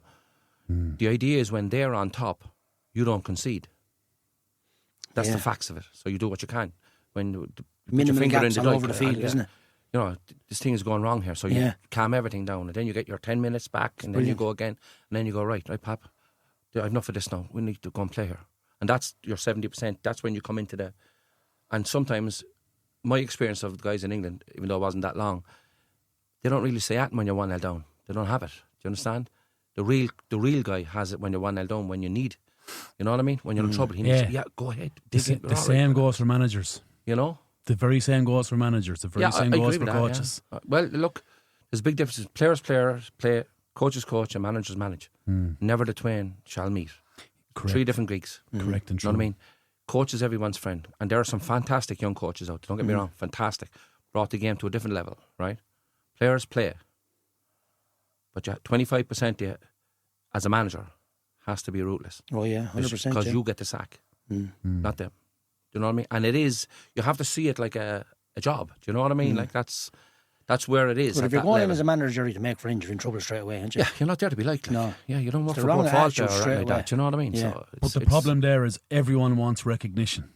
The idea is when they're on top, you don't concede. That's the facts of it. So you do what you can. When you put your finger in the all over the field, isn't it? You know, this thing is going wrong here. So you calm everything down, and then you get your 10 minutes back, and then you go again, and then you go, right, Pap, I've enough of this now. We need to go and play here. And that's your 70%. That's when you come into and sometimes my experience of the guys in England, even though it wasn't that long, they don't really say that when you're 1-0 down. They don't have it. Do you understand? The real guy has it when you're 1-0 down, when you need. You know what I mean? When you're in trouble, he needs to, go ahead. The same goes for managers. You know? The very same goes for managers. The very same goes for coaches. Yeah. Well, look, there's big differences. Players play, coaches coach, and managers manage. Never the twain shall meet. Correct. 3 different Greeks. Correct and true. You know what I mean? Coach is everyone's friend. And there are some fantastic young coaches out there. Don't get me wrong. Fantastic. Brought the game to a different level, right? Players play. But 25% of you, as a manager, has to be ruthless. Oh, yeah, 100%. Because you get the sack, not them. Do you know what I mean? And it is, you have to see it like a job. Do you know what I mean? Like that's where it is. But if you're going in as a manager, Jerry, to make friends, you're in trouble straight away, aren't you? Yeah, you're not there to be liked. No. Yeah, you don't work It's for the wrong Port Falter or attitude anything like straight that. Do you know what I mean? Yeah. So But the problem there is everyone wants recognition.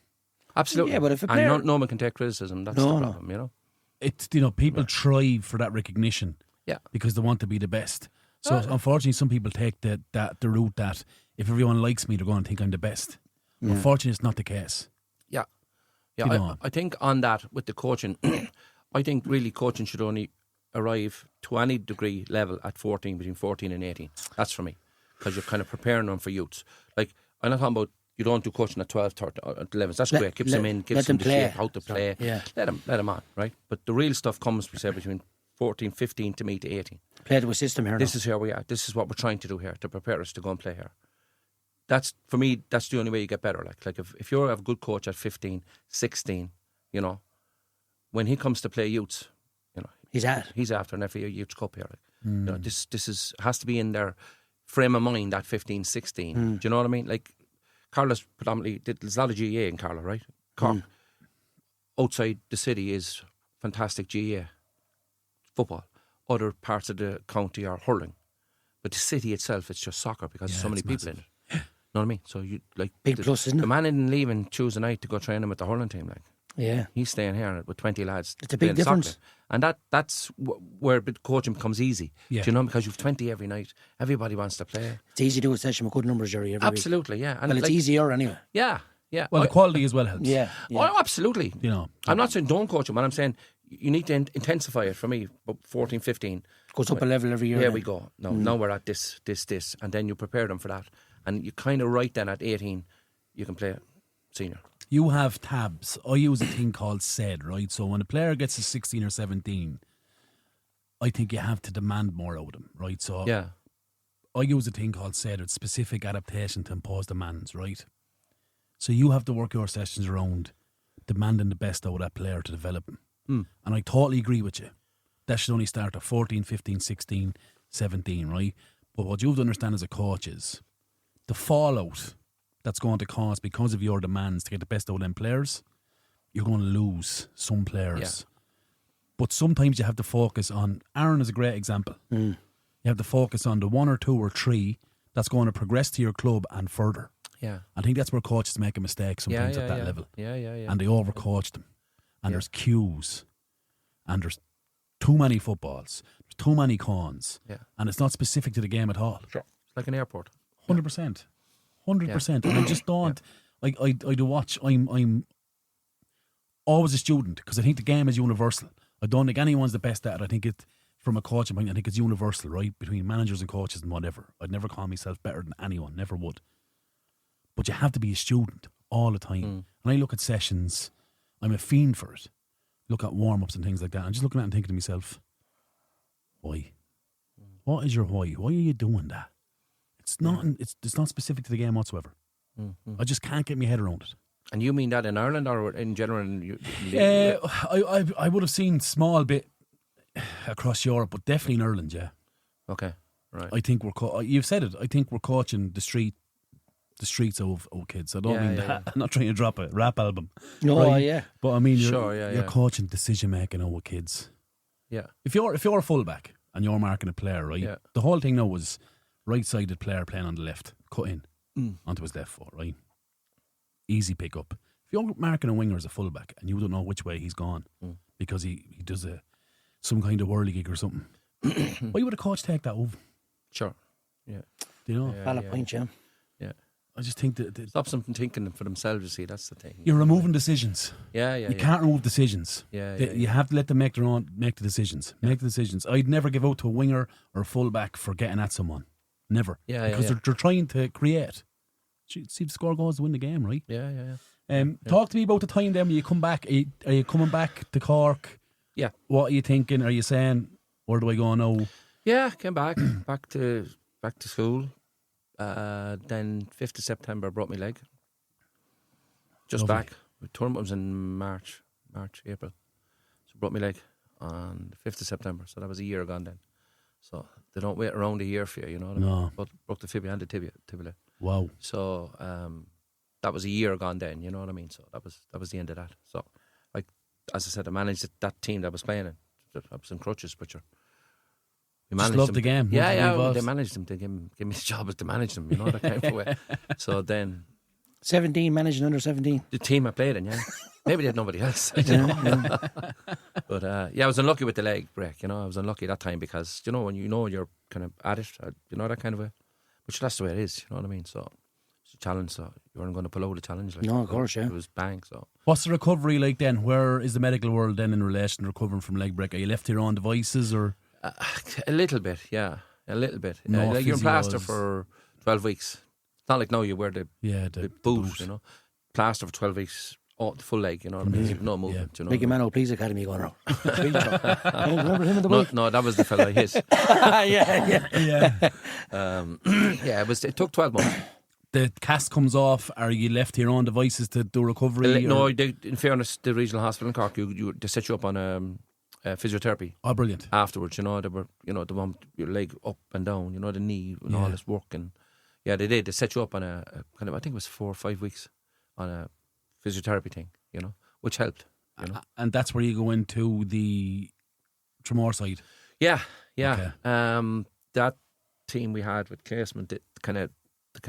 Absolutely. Yeah, but if a player... And no one can take criticism. That's the problem, you know? It's, people thrive for that recognition. Yeah. Because they want to be the best. So unfortunately, some people take the route that if everyone likes me, they're going to think I'm the best. Unfortunately, it's not the case. Yeah. Yeah, I think on that, with the coaching, I think really coaching should only arrive to any degree level at between 14 and 18. That's for me. Because you're kind of preparing them for youths. Like, I'm not talking about you don't do coaching at 12, 13, or 11. That's great. Keeps them in, gives them the shape, how to play. Yeah. Let them on, right? But the real stuff comes, we say, between 14, 15 to me to 18. Play to a system here. This is where we are. This is what we're trying to do here, to prepare us to go and play here. That's, for me, that's the only way you get better. Like if you have a good coach at 15, 16, you know, when he comes to play youths, you know, he's after an FA Youth Cup here. Like, you know, this has to be in their frame of mind at 15, 16. Do you know what I mean? Like, Carlow's predominantly, there's a lot of GA in Carlow, right? Cork, outside the city, is fantastic GA football. Other parts of the county are hurling. But the city itself, it's just soccer because there's so many people in it. You know what I mean? So you like big plus, isn't it? The man isn't leaving Tuesday night to go train him with the hurling team. Like, yeah, he's staying here with 20 lads. It's a big difference, soccer. And that's where coaching becomes easy. Yeah. Do you know? Because you've 20 every night. Everybody wants to play. It's easy to do a session with good numbers, Jerry. Absolutely, yeah. And well, it's easier anyway. Yeah, yeah. Well, the quality as well helps. Yeah. Oh, absolutely. You know, I'm not saying don't coach him, but I'm saying you need to intensify it. For me, about 14, 15. Goes up a level every year. There we go. Now we're at this, and then you prepare them for that. And you kind of right then at 18, you can play senior. You have tabs. I use a thing called SED, right? So when a player gets to 16 or 17, I think you have to demand more out of them, right? So yeah, I use a thing called SED. It's specific adaptation to impose demands, right? So you have to work your sessions around demanding the best out of that player to develop him. And I totally agree with you. That should only start at 14, 15, 16, 17, right? But what you have to understand as a coach is the fallout that's going to cause because of your demands to get the best out of them players, you're going to lose some players. Yeah. But sometimes you have to focus on, Aaron is a great example. You have to focus on the 1 or 2 or 3 that's going to progress to your club and further. Yeah, I think that's where coaches make a mistake sometimes at that level. Yeah. And they overcoach them. And there's cues. And there's too many footballs. There's too many cons. Yeah. And it's not specific to the game at all. Sure. It's like an airport. 100%. 100%. And I just don't... I do watch... I'm always a student because I think the game is universal. I don't think anyone's the best at it. I think it... From a coaching point, I think it's universal, right? Between managers and coaches and whatever. I'd never call myself better than anyone. Never would. But you have to be a student all the time. And I look at sessions... I'm a fiend for it. Look at warm-ups and things like that. I'm just looking at it and thinking to myself, why? What is your why? Why are you doing that? It's not specific to the game whatsoever. I just can't get my head around it. And you mean that in Ireland or in general? I would have seen small bit across Europe, but definitely in Ireland, yeah. Okay, right. I think you've said it. I think we're coaching the streets of kids. I don't mean that. I'm not trying to drop a rap album. No, right? yeah. But I mean, you're coaching decision making over kids. Yeah. If you're a fullback and you're marking a player, right? Yeah. The whole thing now was right-sided player playing on the left, cut in onto his left foot, right? Easy pick up. If you're marking a winger as a fullback and you don't know which way he's gone because he does some kind of whirly gig or something, why would a coach take that over? Sure. Yeah. Do you know? Valid point, yeah. Yeah. I just think that Stop them thinking for themselves, you see, that's the thing. you're removing decisions. You Can't remove decisions. You have to let them make the decisions. Make the decisions. I'd never give out to a winger or a fullback for getting at someone. Never. Because they're trying to create. See the score goals to win the game, right? Talk to me about the time then when you come back. Are you coming back to Cork? Yeah. What are you thinking? Are you saying, where do I go now? Yeah, came back to school. Then 5th of September, broke my leg. Just Lovely. back. The tournament was in March, April. So broke my leg on the 5th of September. So that was a year gone then. So they don't wait around a year for you, you know what I mean? But broke the fibula and the tibia. Wow. So that was a year gone then, you know what I mean? So that was the end of that. So, like, as I said, I managed that team that I was playing in. I was in crutches, but we managed Just loved them. the game. They managed them. They gave me the job as to manage them, you know, that kind of way. So then 17, managing under 17. the team I played in, maybe they had nobody else. I don't know. But I was unlucky with the leg break, you know. I was unlucky that time because, you know, when you know you're kind of at it, you know, that kind of way. Which that's the way it is, you know what I mean? So it's a challenge, so you weren't going to pull out the challenge. Like, No, of course, yeah. It was bang, so. What's the recovery like then? Where is the medical world then in relation to recovering from leg break? Are you left to your own devices or? A little bit, yeah. A little bit. No like you're in plaster physios. for 12 weeks. It's not like now you wear the boot, you know. Plaster for 12 weeks, the full leg, you know what I mean? No movement, you know. Big Man Please Academy going around. Remember him in the book? No, that was the fella I hit. It took 12 months. The cast comes off. Are you left to your own devices to do recovery? No, in fairness, the regional hospital in Cork, they set you up on physiotherapy. Oh, brilliant. Afterwards, you know, they were, you know, they want your leg up and down, you know, the knee and all this work. And they did. They set you up on a kind of, I think it was 4 or 5 weeks on a physiotherapy thing, you know, which helped, you know. And that's where you go into the Tramore side. Yeah. Okay. That team we had with Claesman, they kind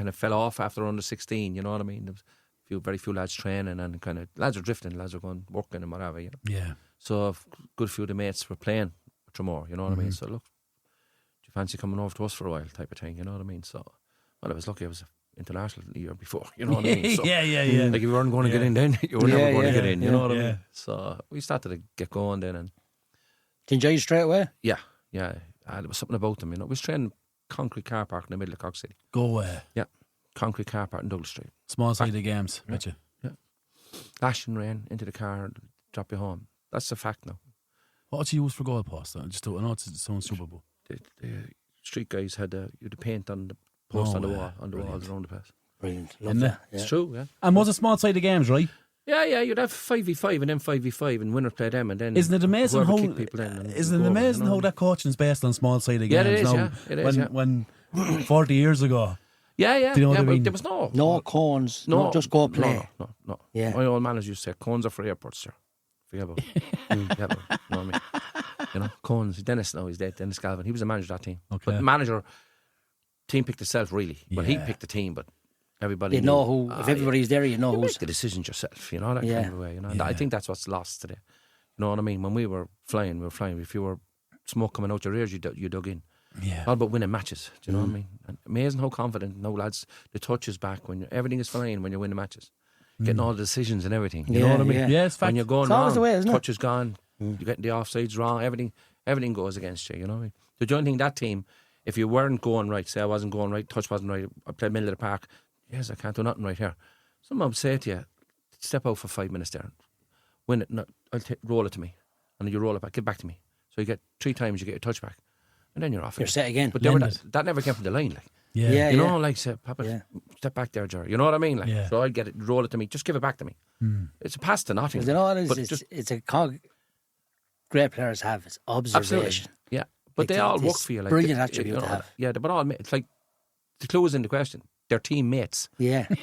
of fell off after under 16, you know what I mean? There was very few lads training and kind of lads are drifting, lads are going working and whatever, you know. Yeah. So a good few of the mates were playing with Tramore, you know what I mean? So look, do you fancy coming over to us for a while type of thing, you know what I mean? So, well, I was lucky I was international the year before, you know what I mean? So, yeah. Like if you weren't going to get in then, you were never going to get in, you know what I Yeah. mean? So we started to get going then and... Did you enjoy it straight away? Yeah. There was something about them, you know. We was training concrete car park in the middle of Cork City. Go away. Yeah. Concrete car park in Douglas Street. Small sided games. Yeah. Betcha. Yeah. Lashing rain into the car, drop you home. That's a fact now. What do you use for goalposts? I know it sounds super, but The street guys had the paint on the post on the wall, on the walls around the place. Brilliant. Isn't Love it? that. Yeah. It's true, yeah. And was it small sided games, right? Yeah, you'd have 5v5 and then 5v5 and winners play them and then Isn't it amazing whoever how kick people in and isn't it go over, amazing you know? how that coaching is based on small sided Yeah, games it is, now? It is, when 40 years ago. Yeah. Do you know what I mean? There was No cones. No, just go play. No. Yeah. My old manager used to say, cones are for airports, sir. Forget about it. Yeah, but, you know what I mean? You know, cones. Dennis now, he's dead. Dennis Galvin. He was the manager of that team. Okay. But the manager, team picked itself, really. Well, he Yeah. picked the team, but everybody You knew. know who, if everybody's there, you know You who's. make the decisions yourself, you know, that Yeah. kind of way. You know, Yeah. I think that's what's lost today. You know what I mean? When we were flying. If you were smoke coming out your ears, you dug in. Yeah. All about winning matches. Do you know what I mean? And amazing how confident no lads. The touch is back when everything is flying when you're winning matches, getting all the decisions and everything. You know what I mean? Yeah, it's fact. When you're going It's always wrong, the way, isn't it? touch is gone. You're getting the offsides wrong. Everything goes against you. You know what I mean? The only thing that team, if you weren't going right, say I wasn't going right, touch wasn't right, I played middle of the park. Yes, I can't do nothing right here. Someone would say to you, step out for 5 minutes there, win it. No, roll it to me, and then you roll it back. Give it back to me. So you get 3 times, you get your touch back, and then you're off. You're set again. But Blended. that never came from the line, like. Yeah. You know, like, say, Papa, Yeah. step back there, Jerry. You know what I mean? Like, Yeah. so I'd get it, roll it to me, just give it back to me. It's a pass to nothing. You know what it is? But It's, just, it's a cog great players have. It's observation. absolutely. Yeah. But Like they all this work for you. Like, brilliant they- attribute you to know, have. Yeah, but all, it's like, the clue is in the question. They're teammates. Yeah. know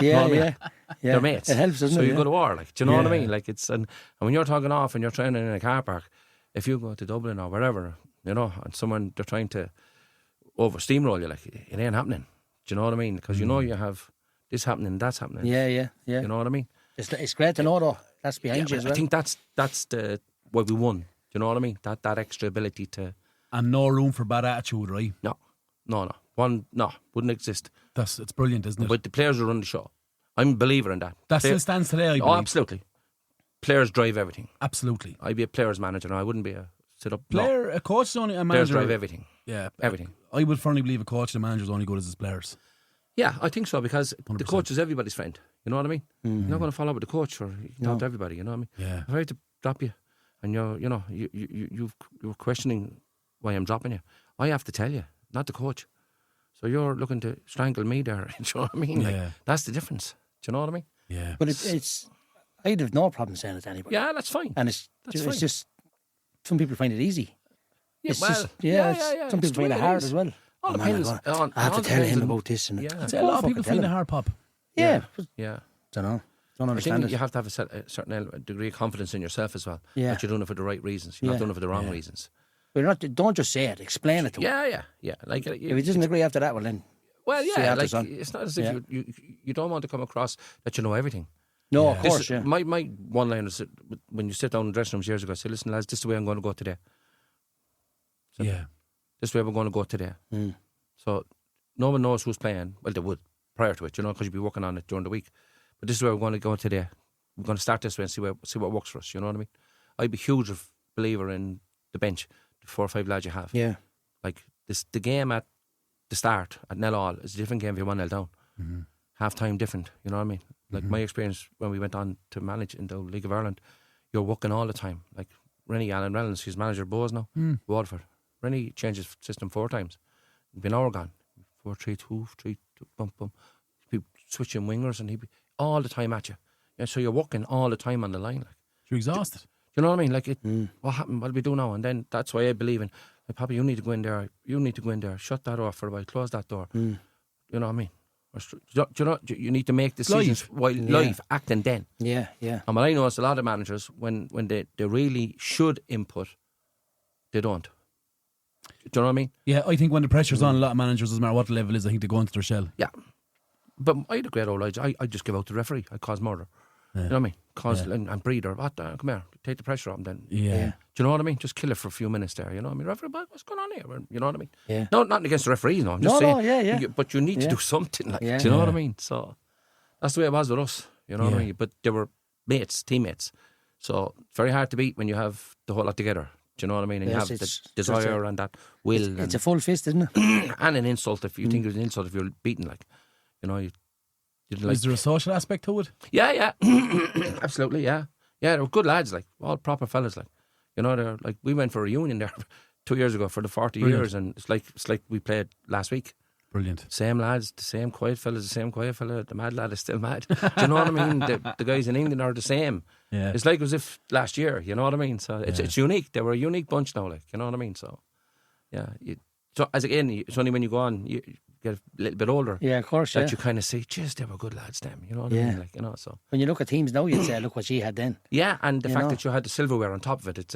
Yeah, what I mean? yeah. They're mates. It helps, doesn't so it? you go to war, like, do you know what I Yeah. mean? Like, it's, and when you're talking off and you're training in a car park, if you go to Dublin or wherever, you know, and someone, they're trying to steamroll you, like, it ain't happening. Do you know what I mean? Because you know you have this happening, that's happening. Yeah. You know what I mean? It's great to know, though. That's behind you as well. I think that's the why we won. Do you know what I mean? That extra ability to And no room for bad attitude, right? no, wouldn't exist. It's brilliant, isn't it? But the players will run the show. I'm a believer in that. That still stands today, I believe. Oh, absolutely. Players drive everything. Absolutely. I'd be a players manager now. I wouldn't be a sit-up. A coach is only a Players manager. drive everything. Yeah. Everything. I would firmly believe a coach and a manager is only good as his players. Yeah, I think so, because 100%. the coach is everybody's friend. You know what I mean? You're not going to follow with the coach or talk to everybody. You know what I mean? Yeah. If I had to drop you, and you're questioning why I'm dropping you, I have to tell you, not the coach. So you're looking to strangle me there. Do you know what I mean? Yeah. Like, that's the difference. Do you know what I mean? Yeah. But it's I'd have no problem saying it to anybody. Yeah, that's fine. And it's just some people find it easy. Yeah, It's well, just, yeah. some It's people the find way it it hard is. as well. All Oh, man, depends on- I have to all tell depends him on- about this. And Yeah. I'd say a lot of people find it hard, Pop. Yeah. Yeah. Don't know. Don't I understand think it. you have to have a certain degree of confidence in yourself as well. Yeah. That you're doing it for the right reasons. You're not Yeah. doing it for the wrong reasons. But don't just say it. Explain it to him. Yeah. Like, If he doesn't agree after that, well then. well, see yeah. after Like, son. it's not as if Yeah. you don't want to come across that you know everything. No, Yeah. of This course, is- yeah. My one line is when you sit down in dressing rooms years ago, I say, listen, lads, this is the way I'm going to go today. Yeah. This is the way we're going to go today. So no one knows who's playing. Well, they would prior to it, because you'd be working on it during the week. But this is where we're going to go today. We're going to start this way and see what works for us. You know what I mean? I'd be a huge believer in the bench, the 4 or 5 lads you have. Yeah. Like the game at the start at nil all is a different game if you're 1-0 down. Half time different. You know what I mean? Like my experience when we went on to manage in the League of Ireland, you're working all the time. Like Alan Reynolds, he's manager of Bowes now, Waterford. Rennie changed his system 4 times. Been Oregon, 4-3-2, 3-2, bum bum. He'd be switching wingers and he'd be all the time at you. Yeah, so you're working all the time on the line. Like, You're exhausted. you know what I mean? Like, what happened? What do we do now? And then that's why I believe in, like, Papa, you need to go in there. You need to go in there. Shut that off for a while. Close that door. You know what I mean? You need to make decisions while live, acting then. Yeah, yeah. And what I know is a lot of managers, when they really should input, they don't. Do you know what I mean? Yeah, I think when the pressure's on a lot of managers, doesn't matter what the level is, I think they go into their shell. Yeah. But I had a great old age. I just give out to the referee. I cause murder. You know what I mean? Cause and breeder. What? Come here. Take the pressure off him then. Yeah. Do you know what I mean? Just kill it for a few minutes there. You know what I mean? Referee, what's going on here? You know what I mean? Yeah. No, not against the referees, no. I'm just No, saying. yeah. But you need to do something. Like, Yeah. do you know what I mean? So that's the way it was with us. You know what I Yeah. mean? But they were mates, teammates. So it's very hard to beat when you have the whole lot together. Do you know what I mean? And Yes, you have the it's desire and that will. It's a full fist, isn't it? and an insult if you think it was an insult if you're beaten. Like, you know, you didn't like. Is there a social aspect to it? Yeah. Absolutely, yeah. Yeah, they were good lads, like, all proper fellas, like. You know, they're like, we went for a reunion there 2 years ago for the 40 Brilliant. years, and it's like we played last week. Brilliant. Same lads, the same quiet fellas, the same quiet fella, the mad lad is still mad. Do you know what I mean? The guys in England are the same. Yeah. It's like as if last year, you know what I mean? So it's unique. They were a unique bunch now, like, you know what I mean? So, yeah. So, as again, it's only when you go on, you get a little bit older. Yeah, of course, That yeah. you kind of say, geez, they were good lads, them. You know what I mean? Like, you know, so. When you look at teams now, you'd say, look what she had then. Yeah, and the You fact know. that you had the silverware on top of it, it's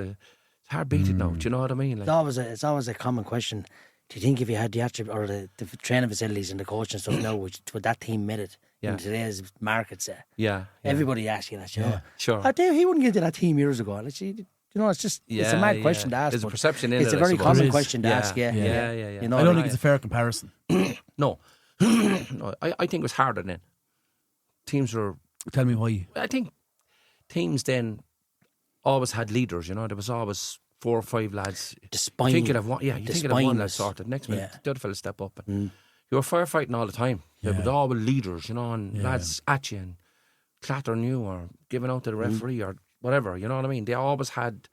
hard beaten now. Do you know what I mean? Like, It's always a common question. Do you think if you had the attribute or the training facilities and the coach and stuff now, would that team made it Yeah. in today's market? Say, yeah. everybody asks you that, you know. Sure. I tell you, he wouldn't get into that team years ago. Like, you know, it's just it's a mad question to ask. There's a but perception in it's it. a very I suppose. common There is. question to ask. Yeah. Yeah. You know, I don't like- think it's a fair comparison. No. No, I think it was harder then. Teams were. Tell me why. I think teams then always had leaders. You know, there was always 4 or 5 lads. the spine. You think you'd have one. Yeah, you the think you'd have one spine lad was- sorted. Next minute, yeah. the other fella step up. And you were firefighting all the time. There was always leaders. You know, and lads at you and clattering you or giving out to the referee or whatever. You know what I mean? They always had.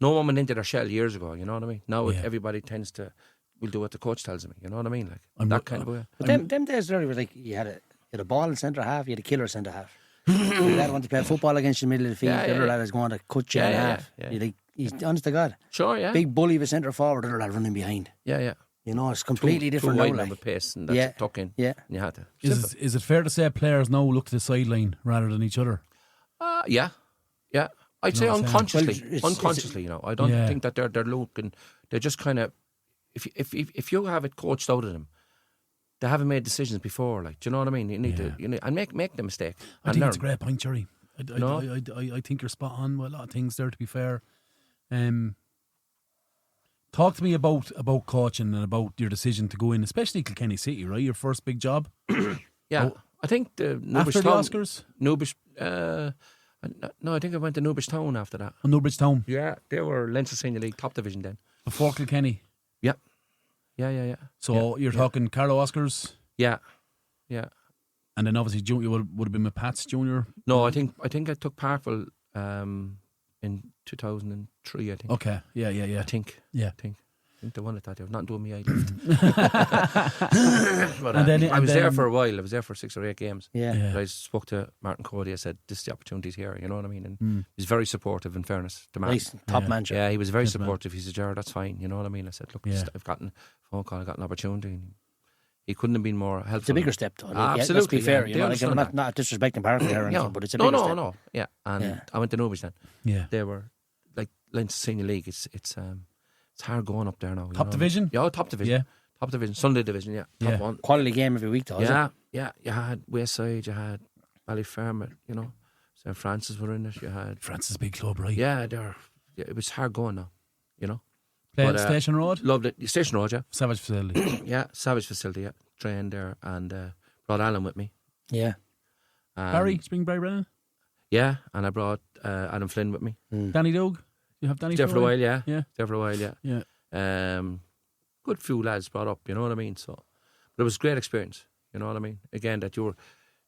No one went into their shell years ago. You know what I mean? Now everybody tends to. We'll do what the coach tells me. You know what I mean? Like that kind of way. But them days there was like you had a ball in centre half, you had a killer centre half. The lad wanted to play football against you in the middle of the field. The other lad was going to cut you in half. yeah. You like, he's honest to God, Sure, yeah. big bully of a centre forward, the other lad running behind. Yeah. You know, it's completely different Too now. wide Like. of a pace and that's tuck in. Yeah. And you had to. Is it fair to say players now look to the sideline rather than each other? Yeah. I'd say know what I'm unconsciously. saying? Well, Unconsciously, you know. I don't think that they're looking. They're just kind of. If you have it coached out of them, they haven't made decisions before. Like, do you know what I mean? You need to and make the mistake. I and think learn. it's a great point, Gerry. I think you're spot on with a lot of things there, to be fair. Talk to me about coaching and about your decision to go in, especially Kilkenny City, right? Your first big job. Yeah, I think the Newbridge after the Town, Oscars. Newbridge. No, I think I went to Newbridge Town after that. Oh, Newbridge Town. Yeah, they were Leinster Senior League top division then. Before Kilkenny. Yeah. So you're talking Carlow Oscars. Yeah. And then obviously junior would have been with Pat's junior. No, I think I took Parkville in 2003. I think. Okay. Yeah. I think they won it that year. Not doing me, I left. But, I was there for a while. I was there for 6 or 8 games. Yeah. But I spoke to Martin Cody. I said, "This is the opportunity's here." You know what I mean? And he's very supportive. In fairness to Martin, Nice, top manager. Yeah, he was very Yes, supportive. He said, "Jared, that's fine." You know what I mean? I said, "Look, I've gotten a phone call. I got an opportunity." And he couldn't have been more helpful. It's a bigger step, though. Absolutely. Let's be fair. Yeah, You know, like, I'm not disrespecting Parkville or anything, but it's a bigger step. No. Yeah, and I went to Newbridge then. Yeah. They were like Leinster Senior League. It's hard going up there now. Top division? Yeah, top division. Yeah. Top division. Sunday division, yeah. Top one. Quality game every week, though, is it? Yeah. You had Wayside, you had Ballyfermot, you know. St. Francis were in it. You had Francis big club, right? Yeah, it was hard going now, you know. Played Station Road? Loved it. Station Road, yeah. Savage facility. Yeah, Savage facility, yeah. Trained there and brought Alan with me. Yeah. Barry, Springbury Brennan? Yeah, and I brought Adam Flynn with me. Danny Doug? You have Danny there for a while, yeah. Yeah. There for a while, yeah. Yeah. Good few lads brought up, you know what I mean? So, but it was a great experience, you know what I mean? Again, the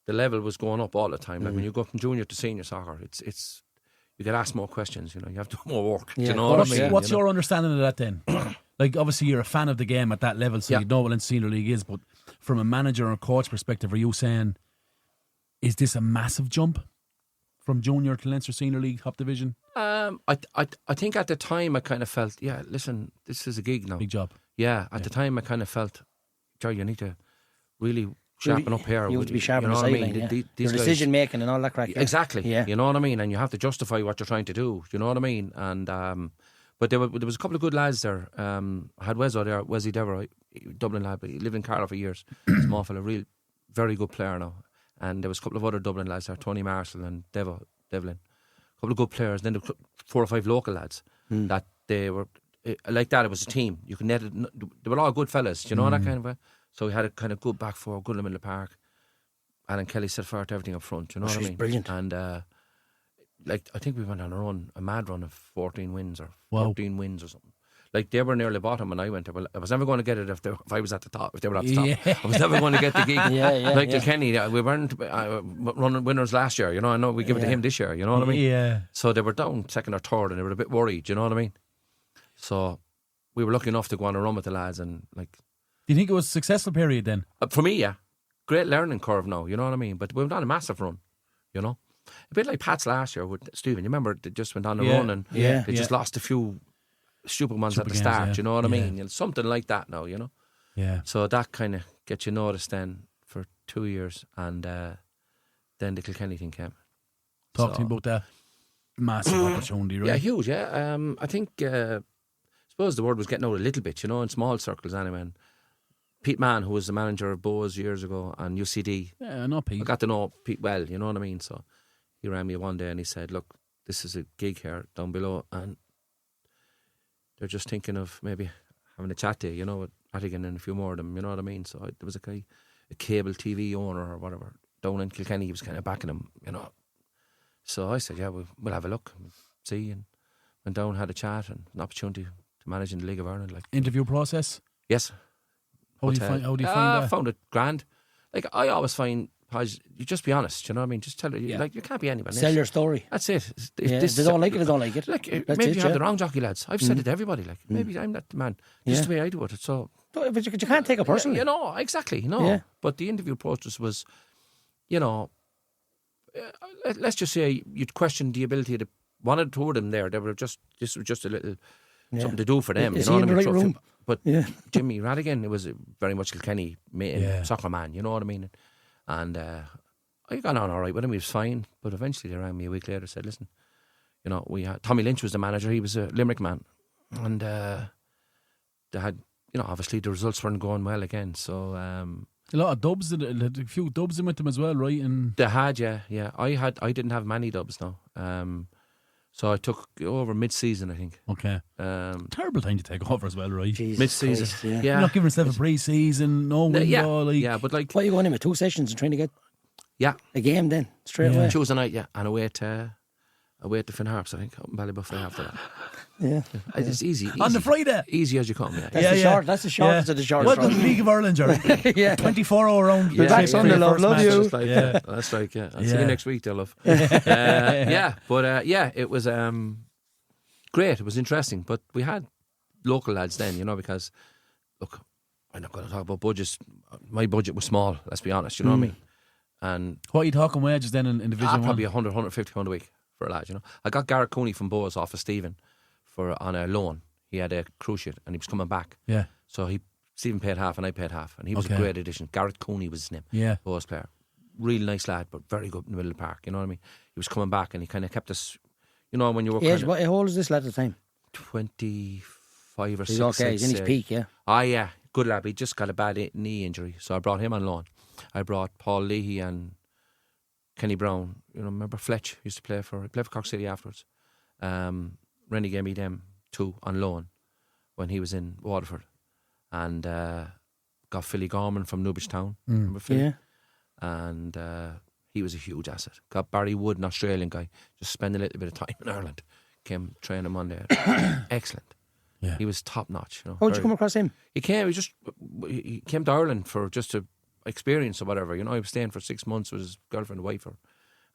level was going up all the time. Like when you go from junior to senior soccer, it's you get asked more questions, you know, you have to do more work. Yeah. Do you know what I mean? What's your understanding of that then? Like, obviously, you're a fan of the game at that level, so you know what Leinster Senior League is, but from a manager or coach perspective, are you saying, is this a massive jump from junior to Leinster Senior League top division? I think at the time I kind of felt, listen, this is a gig now. Big job. Yeah, at the time I kind of felt, Jerry, you need to really sharpen up here. You have to be sharp you know on what the I mean? sideline, These your guys, decision making and all that crack. Exactly. Yeah. You know what I mean? And you have to justify what you're trying to do. You know what I mean? And but there was a couple of good lads there. I had Wezzo there, Wesley Dever, Dublin lad, but he lived in Carlow for years. Small fella, real very good player now. And there was a couple of other Dublin lads there, Tony Marshall and Devlin. A couple of good players. Then there were 4 or 5 local lads that they were like that. It was a team. You could net it. They were all good fellas. Do you know that kind of way? So we had a kind of good back four, good in the middle of the park. Alan Kelly set fire to everything up front. You know what I mean? Brilliant. And like I think we went on a mad run of 14 wins or 14 wins or something. Like they were nearly bottom when I went there. Well, I was never going to get it if I was at the top. If they were at the top, I was never going to get the gig. Like Kilkenny, we weren't running winners last year. You know, I know we give it to him this year. You know what I mean? Yeah. So they were down second or third, and they were a bit worried. You know what I mean? So we were lucky enough to go on a run with the lads, and like. Do you think it was a successful period then? For me, yeah, great learning curve now. You know what I mean? But we went on a massive run. You know, a bit like Pat's last year with Stephen. You remember they just went on a run and they just lost a few stupid ones at the start, you know what I mean? You know, something like that now, you know? Yeah. So that kind of gets you noticed then for 2 years, and then the Kilkenny thing came. Talk to me about that massive opportunity, right? Yeah, huge, yeah. I think, I suppose the word was getting out a little bit, you know, in small circles anyway. And Pete Mann, who was the manager of Bowes years ago, and UCD. Yeah, I know Pete. I got to know Pete well, you know what I mean? So he rang me one day and he said, look, this is a gig here down below, and they're just thinking of maybe having a chat to you, you know, with Rattigan and a few more of them, you know what I mean? So there was a guy, a cable TV owner or whatever, down in Kilkenny, he was kind of backing him, you know. So I said, yeah, we'll have a look, see, and went down, had a chat, and an opportunity to manage in the League of Ireland. Like interview process? Yes. How do you find that? I found it grand. Like I always find, you just be honest, you know what I mean? Just tell it, like you can't be anyone. Sell your story. That's it. If they don't like it, they don't like it. Like maybe you have the wrong jockey, lads. I've said it to everybody. Like maybe I'm not the man. Just the way I do it. So, but you can't take it personally. You know, exactly. No, Yeah. But the interview process was, you know, let's just say you'd question the ability to one or two of them there. They were just this was just a little something to do for them. Is you know he what in I the mean? right room? But Jimmy Rattigan, it was very much Kilkenny soccer man. You know what I mean? And I got on all right with him. He was fine. But eventually they rang me a week later and said, listen, you know, we had Tommy Lynch was the manager. He was a Limerick man. And they had, you know, obviously the results weren't going well again. So a lot of dubs, a few dubs in with them as well, right? And they had, yeah. I didn't have many dubs now. So I took over mid-season, I think. Okay. Terrible time to take over as well, right? Jesus Mid-season. Christ, yeah. You're not giving yourself a pre-season, no window. Yeah, but like... What are you going in with 2 sessions and trying to get Yeah. a game then, straight away? Tuesday night, yeah. And away to Finn Harps, I think, up in Ballybuffet after that. Yeah. It's easy. On the Friday? Easy as you come, yeah. That's the shortest of the short. Welcome to the League of Ireland, Jerry. 24-hour round. Yeah. Back Sunday, love you. That's like, I'll see you next week, dear love. But it was great. It was interesting. But we had local lads then, because, look, I'm not going to talk about budgets. My budget was small, let's be honest, you know what I mean? And what are you talking wages then in Division 1? Probably 100, 150 pound a week for a lad, I got Garrett Cooney from Boas off of Stephen on a loan. He had a cruise ship and he was coming back. Yeah. So Stephen paid half and I paid half, and he was a great addition. Garrett Cooney was his name. Yeah. Boas player. Really nice lad, but very good in the middle of the park, you know what I mean? He was coming back and he kind of kept us, when you were What old is this lad at the time? 25 or 6. He's okay, he's in his peak, yeah. Yeah, good lad. He just got a bad knee injury, so I brought him on loan. I brought Paul Leahy and Kenny Brown. Remember Fletch used to play for Cork City afterwards. Rennie gave me them 2 on loan when he was in Waterford, and got Philly Gorman from Newbridge Town. Remember Philly? Yeah. And he was a huge asset. Got Barry Wood, an Australian guy, just spend a little bit of time in Ireland. Came train him on there. Excellent. Yeah. He was top notch. How did you come across him? He came to Ireland for just to experience or whatever. He was staying for 6 months with his girlfriend and wife, and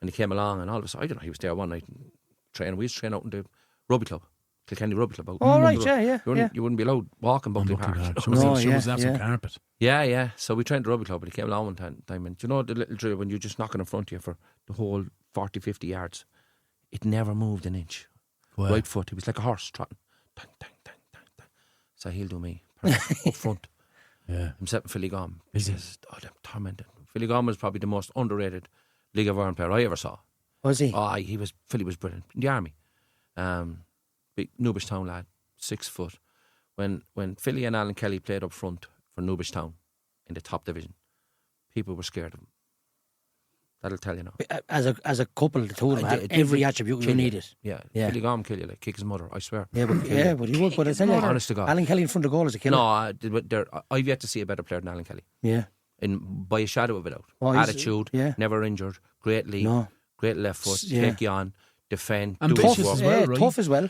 he came along, and all of a sudden, I don't know, he was there one night and training. We used to train out in the rugby club, Kilkenny Rugby Club. You wouldn't be allowed walking Buckley Park. She was have some carpet. Yeah. So we trained the rugby club, but he came along one time, and the little drill when you're just knocking in front of you for the whole 40, 50 yards, it never moved an inch. Wow. Right foot, he was like a horse trotting. Dang, dang, dang, dang, dang. So he'll do me up front. Yeah. Himself and Philly Gom. Is he? They're tormented. Philly Gom was probably the most underrated League of Ireland player I ever saw. Was he? Philly was brilliant. In the army. Big Newbridge Town lad, 6 foot. When Philly and Alan Kelly played up front for Newbridge Town in the top division, people were scared of him. That'll tell you now. As a couple, the two of them had every attribute you needed. Yeah. Philly Gom kill you, like kick his mother, I swear. Yeah, but he would. But I tell you, honest to God, Alan Kelly in front of goal is a killer. No, I've yet to see a better player than Alan Kelly. Yeah. By a shadow of a doubt. Attitude, never injured, great lead, great left foot, take you on, defend, ambitious as well, right? Tough as well.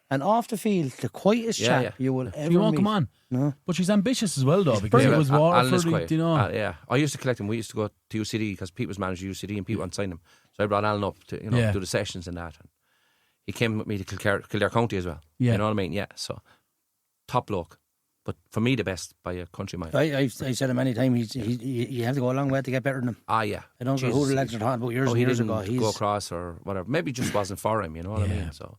And off the field, the quietest chap you will ever meet. She won't come on. No. But she's ambitious as well, though, because it was Waterford, yeah. I used to collect him. We used to go to UCD because Pete was manager of UCD and Pete wanted to sign him. So I brought Alan up to do the sessions and that. And he came with me to Kildare County as well. Yeah. You know what I mean? Yeah. So top bloke. But for me, the best by a country mile. I've said him many times. You have to go a long way to get better than him. Yeah. I don't know who the lads are talking about years and years ago. He didn't go across or whatever. Maybe it just wasn't for him. You know what I mean? So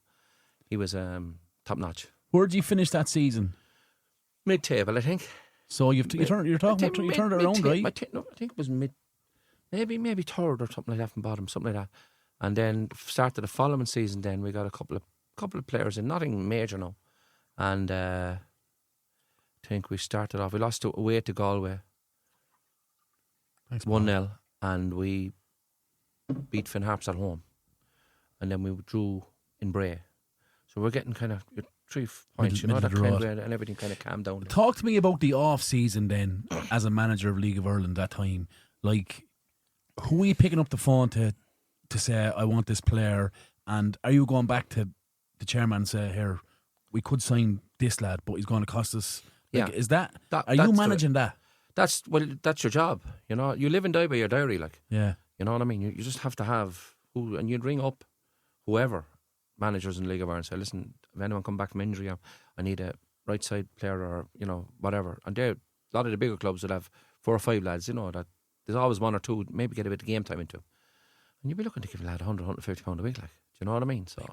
he was top notch. Where did you finish that season? Mid-table, I think. So you turned it around, right? I think it was maybe third or something like that from bottom, something like that. And then started the following season. Then we got a couple of players in, nothing major now. And I think we started off. We lost away to Galway, 1-0, and we beat Finn Harps at home, and then we drew in Bray. So we're getting kind of 3 points, that kind of way, and everything kind of calmed down. Talk to me about the off season then, as a manager of League of Ireland that time. Like, who are you picking up the phone to say, I want this player? And are you going back to the chairman and say, here, we could sign this lad, but he's going to cost us? Like, is that are you managing that? That's your job. You live and die by your diary. Like, yeah, you know what I mean. You just have to have and you'd ring up whoever. Managers in the League of Ireland say, listen, if anyone come back from injury, I need a right side player or whatever. And a lot of the bigger clubs would have 4 or 5 lads, that there's always 1 or 2 maybe get a bit of game time into. And you'd be looking to give a lad 100, 150 pound a week, like, do you know what I mean? So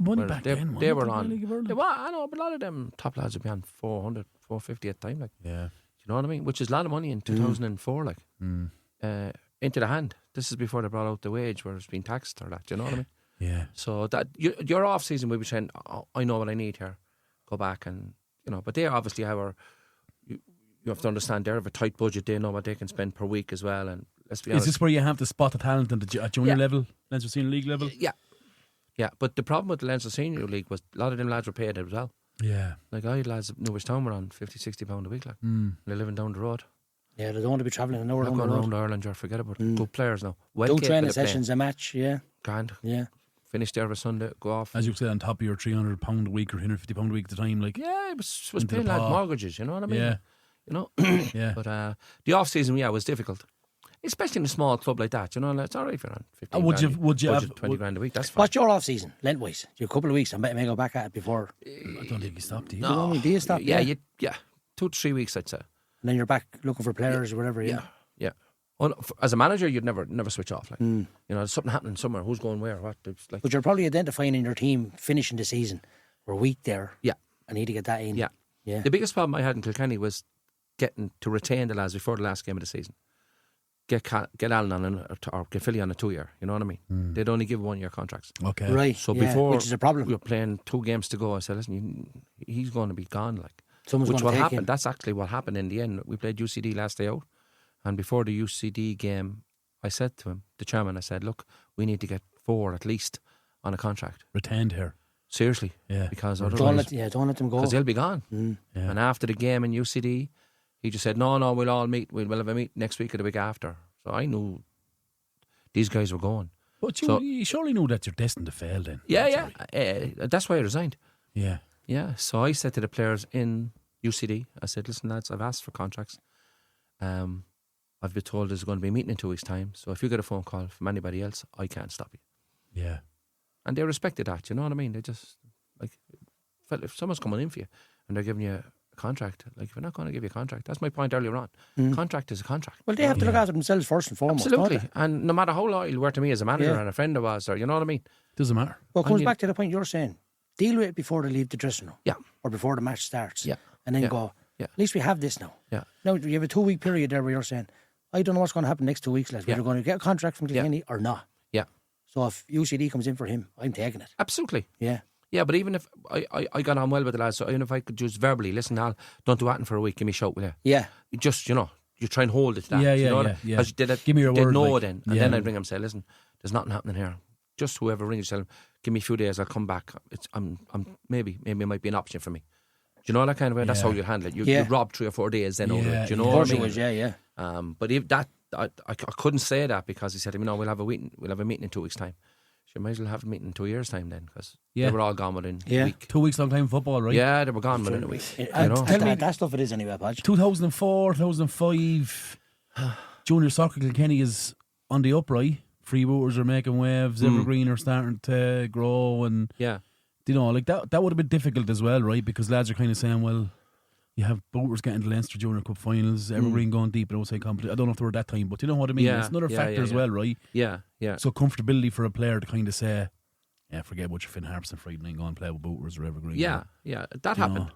they were on. I know, but a lot of them top lads would be on 400, 450 at the time, like. Yeah. Do you know what I mean? Which is a lot of money in 2004, like. Into the hand. This is before they brought out the wage where it's been taxed or that. Do you know what I mean? Yeah. So that your off season we'll be saying, I know what I need here. Go back and but they obviously have you have to understand they have a tight budget. They know what they can spend per week as well. And let's be honest. Is this where you have to spot the talent at junior level, Leinster Senior League level? Yeah. Yeah, but the problem with the Leinster Senior League was a lot of them lads were paid as well. Yeah. Like I had lads at Newbridge Town were on £50-60 a week, like they're living down the road. Yeah, they don't want to be travelling an hour Not down the going road. around Ireland, forget about it. Good players now. Well Do capable training of playing. sessions a match, yeah. Grand. Yeah. Finish there every Sunday, go off. As you said, on top of your £300 a week or £150 a week at the time, like Yeah, it was into paying the lads pot. mortgages, you know what I mean? Yeah. You know? Yeah. But the off season, was difficult. Especially in a small club like that, you know, it's all right if you're on 15 Would you budget have 20 grand a week, that's fine. What's your off season, lengthwise? You a couple of weeks. I may go back at it before. I don't think you stopped, do you? You know what I mean? Do you stop? Yeah, 2 to 3 weeks, I'd say. And then you're back looking for players or whatever. Yeah. Well, as a manager, you'd never switch off. Like, you know, there's something happening somewhere. Who's going where? What? It's like, But you're probably identifying in your team finishing the season. We're weak there. yeah, I need to get that in. yeah. Yeah. The biggest problem I had in Kilkenny was getting to retain the lads before the last game of the season. Get Alan on or get Philly on a 2-year. You know what I mean? They'd only give 1-year contracts. Okay. Right. So yeah, before which is a problem. we were playing 2 games to go, I said, listen, he's going to be gone. Like, Someone's which going what to take happened. him. That's actually what happened in the end. We played UCD last day out, and before the UCD game, I said to him, the chairman, I said, look, we need to get 4 at least on a contract. Retained here. Seriously. Yeah. Because Don't otherwise, let them go. because they'll be gone. Yeah. And after the game in UCD, he just said, no, we'll all meet. We'll have a meet next week or the week after. So I knew these guys were going. But you surely knew that you're destined to fail then. Yeah. That's why I resigned. Yeah. Yeah. So I said to the players in UCD, I said, listen, lads, I've asked for contracts. I've been told there's going to be a meeting in 2 weeks' time. So if you get a phone call from anybody else, I can't stop you. Yeah. And they respected that, you know what I mean? They just, like, felt if someone's coming in for you and they're giving you a contract, like, if they're not going to give you a contract, that's my point earlier on. Contract is a contract. Well, they have to look after themselves first and foremost. Absolutely. Don't they? And no matter how loyal you were to me as a manager and a friend I was, or you know what I mean? Doesn't matter. Well, it comes And back to the point you're saying. Deal with it before they leave the dressing room. Yeah. Or before the match starts. Yeah. And then Yeah. go, Yeah. at least we have this now. Yeah. Now, you have a 2-week period there where you're saying, I don't know what's going to happen next 2 weeks, lads. Whether we're going to get a contract from Kilkenny or not. Yeah. So if UCD comes in for him, I'm taking it. Absolutely. Yeah. Yeah, but even if I got on well with the lads, so even if I could just verbally, listen, Al, don't do anything for a week, give me a shout, will you? Yeah. You just, you know, you try and hold it to that. Yeah, you know yeah, what yeah. Because you did it, Give me your did word, no like, then. And yeah. then I'd ring him and say, listen, there's nothing happening here. Just whoever rings, tell him, give me a few days, I'll come back. I'm maybe it might be an option for me. Do you know that kind of way? That's how you handle it. You rob 3 or 4 days then over it. Do you know Of what course I mean? it was, yeah. But if that, I couldn't say that because he said, you know, we'll have a meeting in 2 weeks' time. So you might as well have a meeting in 2 years' time then, because they were all gone within a week. 2 weeks long time in football, right? Yeah, they were gone within a week. You know? Tell me that stuff it is anyway, Podge. 2004, 2005, junior soccer Kilkenny is on the upright. Freebooters are making waves, Evergreen are starting to grow, and Yeah. you know, like that would have been difficult as well, right? Because lads are kind of saying, well, you have Booters getting to Leinster Junior Cup finals, Evergreen going deep in outside competition. I don't know if they were at that time, but you know what I mean? Yeah, It's another yeah, factor yeah, as well, right? Yeah. So comfortability for a player to kind of say, yeah, forget about your Finn Harpson Friday night, go and play with Booters or Evergreen. Yeah. That happened.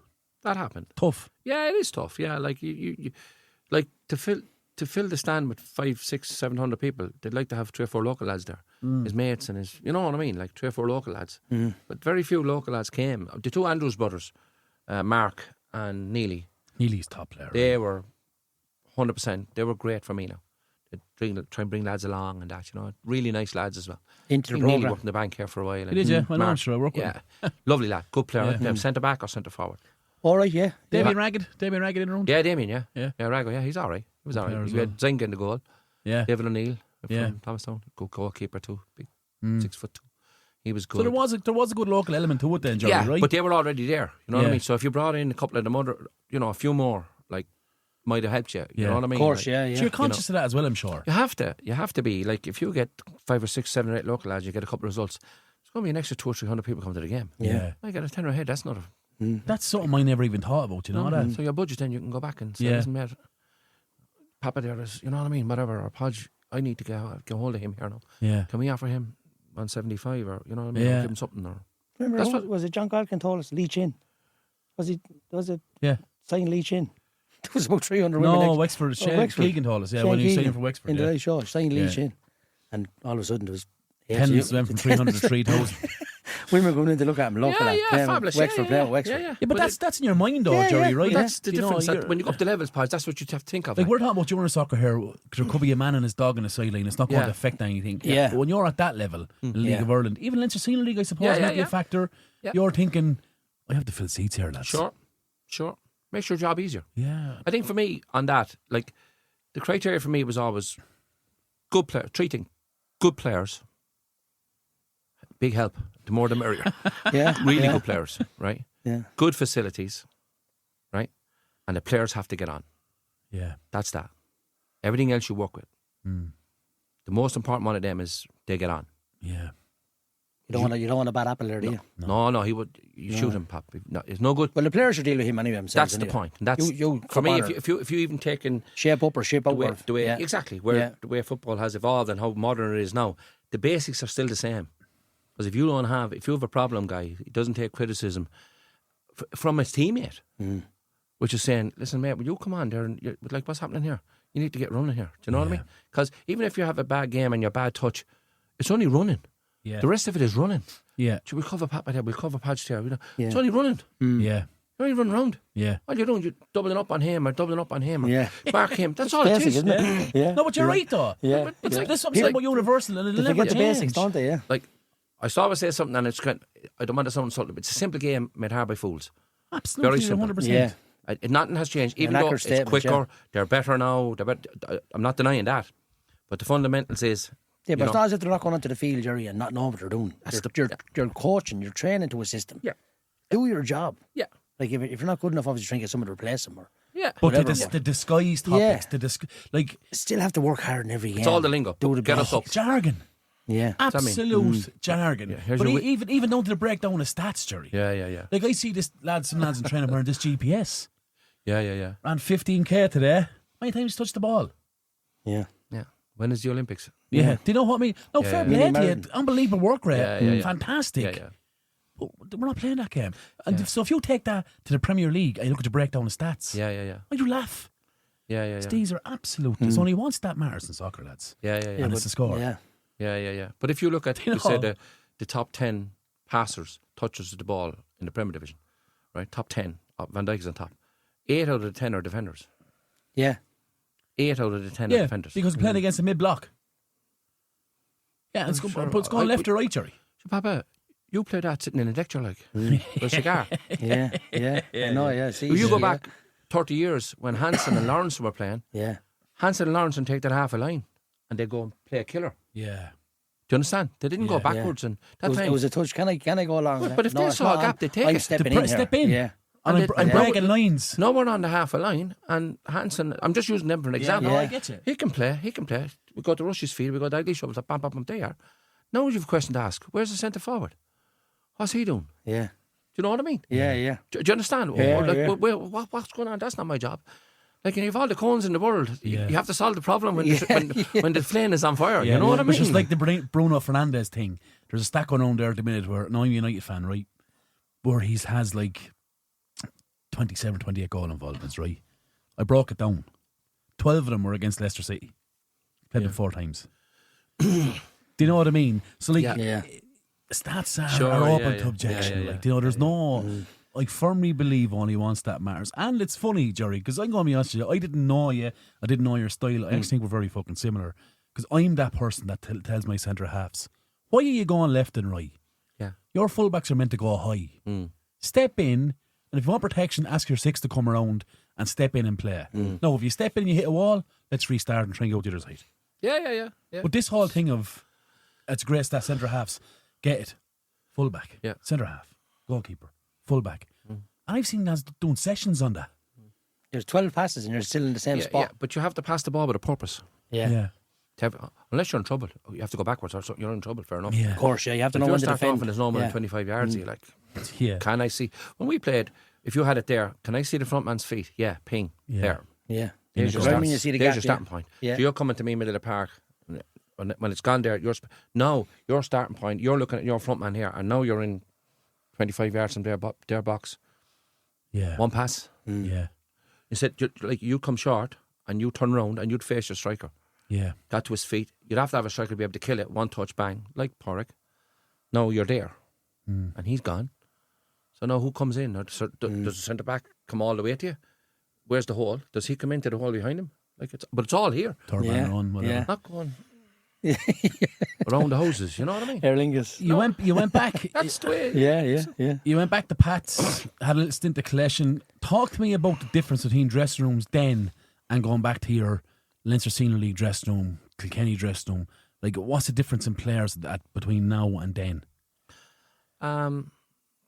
That happened. Tough. Yeah, it is tough. Yeah, like you like to fill the stand with 500, 600, 700 people. They'd like to have 3 or 4 local lads there, his mates and his, you know what I mean, like 3 or 4 local lads. But very few local lads came. The 2 Andrews brothers, Mark and Neely. Neely's top player. They were 100%. They were great for me now. They try and bring lads along and that, you know, really nice lads as well. Into the Neely programme. worked in the bank here for a while. He did, yeah. Well, I'm sure I work with Yeah, lovely lad, good player. Yeah. Centre back or centre forward. All right, yeah. Damien Ragged in the room. Yeah, Damien, yeah. Yeah. Yeah, Rago, yeah, he's all right. He was all Player right. as We had Zenga in the goal. Yeah. David O'Neill Yeah. from Thomastown. Good goalkeeper too. Big 6'2". He was good. So there was a good local element to it then, Johnny, yeah, right? but they were already there. You know what I Yeah. mean? So if you brought in a couple of them other, you know, a few more, like, might have helped you. You know what I mean? Of course, like, yeah. So you're conscious of that as well, I'm sure. You have to be. Like, if you get 5 or 6, 7 or 8 local lads, you get a couple of results. There's going to be an extra 200 or 300 people come to the game. Yeah. I got a tenner ahead. That's not a... That's something I never even thought about, you know that? So your budget, then you can go back and say, Yeah. listen, mate, Papa there is, you know what I mean, whatever, or Podge, I need to get hold of him here now. Yeah. Can we offer him 175 or, you know what I mean, Yeah. or give him something? Or Remember, That's was it John Galkin told us, Leach in? Was it Yeah. sign Leach in? There was about 300 women. No, Wexford. Shane Keegan told us, when he was signing for Wexford. In the Yeah. late show, sign Leach Yeah. in. And all of a sudden there was... Tens went from 300 to 3,000. We were going in to look at him, local fabulous. Wexford playing Wexford. Yeah, but that's in your mind though, Gerry, right? That's the difference. When you go up the levels, Podge, that's what you have to think of. Like we're talking about junior soccer here, there could be a man and his dog on the sideline. It's not going to affect anything. Yeah. But when you're at that level, in the League of Ireland, even Leinster Senior League, I suppose, might be a factor. Yeah. You're thinking, I have to fill seats here, lads. Sure. Makes your job easier. Yeah. I think for me, on that, like, the criteria for me was always good player, treating good players, big help, the more the merrier. Really good players, right? Yeah. Good facilities, right? And the players have to get on. Yeah. That's that. Everything else you work with. Mm. The most important one of them is they get on. Yeah. You don't want a bad apple there, do you? No, he would. You shoot him, Pop. No, it's no good. Well, the players should deal with him anyway themselves. That's the point. And that's for me. If you even taken shape up or shape out, the way exactly where the way football has evolved and how modern it is now, the basics are still the same. Because if you have a problem, guy, he doesn't take criticism from his teammate, which is saying, "Listen, mate, will you come on there and like what's happening here? You need to get running here." Do you know what I mean? Because even if you have a bad game and you're bad touch, it's only running. Yeah. The rest of it is running. Yeah. We'll cover Pat there, we'll cover Patch there. It's only running. Yeah. You're only running around. Yeah. All you're doing, you're doubling up on him or Yeah. mark him. That's all it is. Isn't it? Yeah. No, but you're right though. Yeah. It's like this something about universal and it'll They never forget the basics, change. don't they? Yeah. Like, I saw say something and it's kind of, I don't want to sound insulting, but it's a simple game made hard by fools. Absolutely, Very simple. 100%. Yeah. Nothing has changed. Even An though accurate it's statement, quicker, they're better now. I'm not denying that. But the fundamentals is... Yeah, but it's not as if they're not going onto the field, Gerry, and not knowing what they're doing. You're coaching, you're training to a system. Yeah. Do your job. Yeah. Like, if you're not good enough, obviously, try and get someone to replace them. Yeah. But the disguised topics, like... Still have to work hard in every game. It's all the lingo. Do the Get best. us up. Jargon. Yeah. Absolute jargon. Yeah, but even down to the breakdown of stats, Gerry. Yeah. Like I see some lads in training wearing this GPS. Yeah. Ran 15k today. How many times touched the ball? Yeah. When is the Olympics? Yeah. Do you know what I mean? No, fair play to you. Unbelievable work rate. Yeah. Fantastic. Yeah. But we're not playing that game. And so if you take that to the Premier League and you look at the breakdown of stats, Yeah. I do laugh. Yeah. These are absolute. There's only one stat matters in soccer, lads. Yeah. And it's the score. Yeah. But if you look at, say, the top 10 passers, touchers of the ball in the Premier Division, right? Top 10, Van Dijk is on top. 8 out of the 10 are defenders. Yeah. 8 out of the 10 are defenders. Because we're playing against a mid-block. Yeah, but it's going left or right, Gerry. So, Papa, you play that sitting in a lecture like with a cigar. Yeah. I know, yeah. See, You go back 30 years when Hansen and Lawrence were playing. Yeah. Hansen and Lawrence would take that half a line and they'd go and play a killer. Yeah. Do you understand? They didn't go backwards. And that It was a touch. Can I go along? But if they saw a gap, they take I'm it. stepping in here. Step in. Yeah. And I'm breaking lines. No, we're on the half a line, and Hansen. I'm just using them for an example. No, I get you. He can play. We go to Rush's field. We go to Ugly Shovels. Bam, there. Now you've a question to ask. Where's the centre forward? What's he doing? Yeah. Do you know what I mean? Yeah. Do you understand? Yeah. What's going on? That's not my job. Like, you have all the cones in the world. Yeah. You have to solve the problem when the flame is on fire. You know what I mean? It's just like the Bruno Fernandes thing. There's a stat going on there at the minute where, I'm a United fan, right? Where he has like 27, 28 goal involvements, right? I broke it down. 12 of them were against Leicester City. Played them 4 times. Do you know what I mean? So, like, stats are open to objection. Like, you know, there's no... I firmly believe only one stat matters. And it's funny, Gerry, because I'm going to be honest with you, I didn't know you. I didn't know your style. I actually think we're very fucking similar. Because I'm that person that tells my centre halves, why are you going left and right? Yeah. Your fullbacks are meant to go high. Step in, and if you want protection, ask your 6 to come around and step in and play. No, if you step in and you hit a wall, let's restart and try and go to the other side. Yeah. But this whole thing of, it's great stat centre halves, get it. Fullback, centre half, goalkeeper, fullback. And I've seen guys doing sessions on that. There's 12 passes and you're still in the same spot. Yeah, but you have to pass the ball with a purpose. Yeah. Unless you're in trouble, you have to go backwards or you're in trouble, fair enough. Of course, you have to know when to defend. Off and there's no more than 25 yards, you're like, can I see? When we played, if you had it there, can I see the front man's feet? Yeah, ping, there. Yeah. There's your starting point. Yeah. So you're coming to me middle of the park, when it's gone there, now your starting point, you're looking at your front man here, and now you're in 25 yards from their box. Yeah. One pass. Yeah. You said, you come short, and you turn around, and you'd face your striker. Yeah. Got to his feet. You'd have to have a striker to be able to kill it. One touch, bang, like Porrick. No, you're there. and he's gone. So now who comes in? Or does the centre back come all the way to you? Where's the hole? Does he come into the hole behind him? But it's all here. Turban run, whatever. Yeah. Not going around the houses. You know what I mean? Aer Lingus. You went back. That's the way. Yeah. You went back to Pat's, had a little stint of collection. Talk to me about the difference between dressing rooms then and going back to your Leinster Senior League dressing room, Kilkenny dressing room. Like, what's the difference in players between now and then?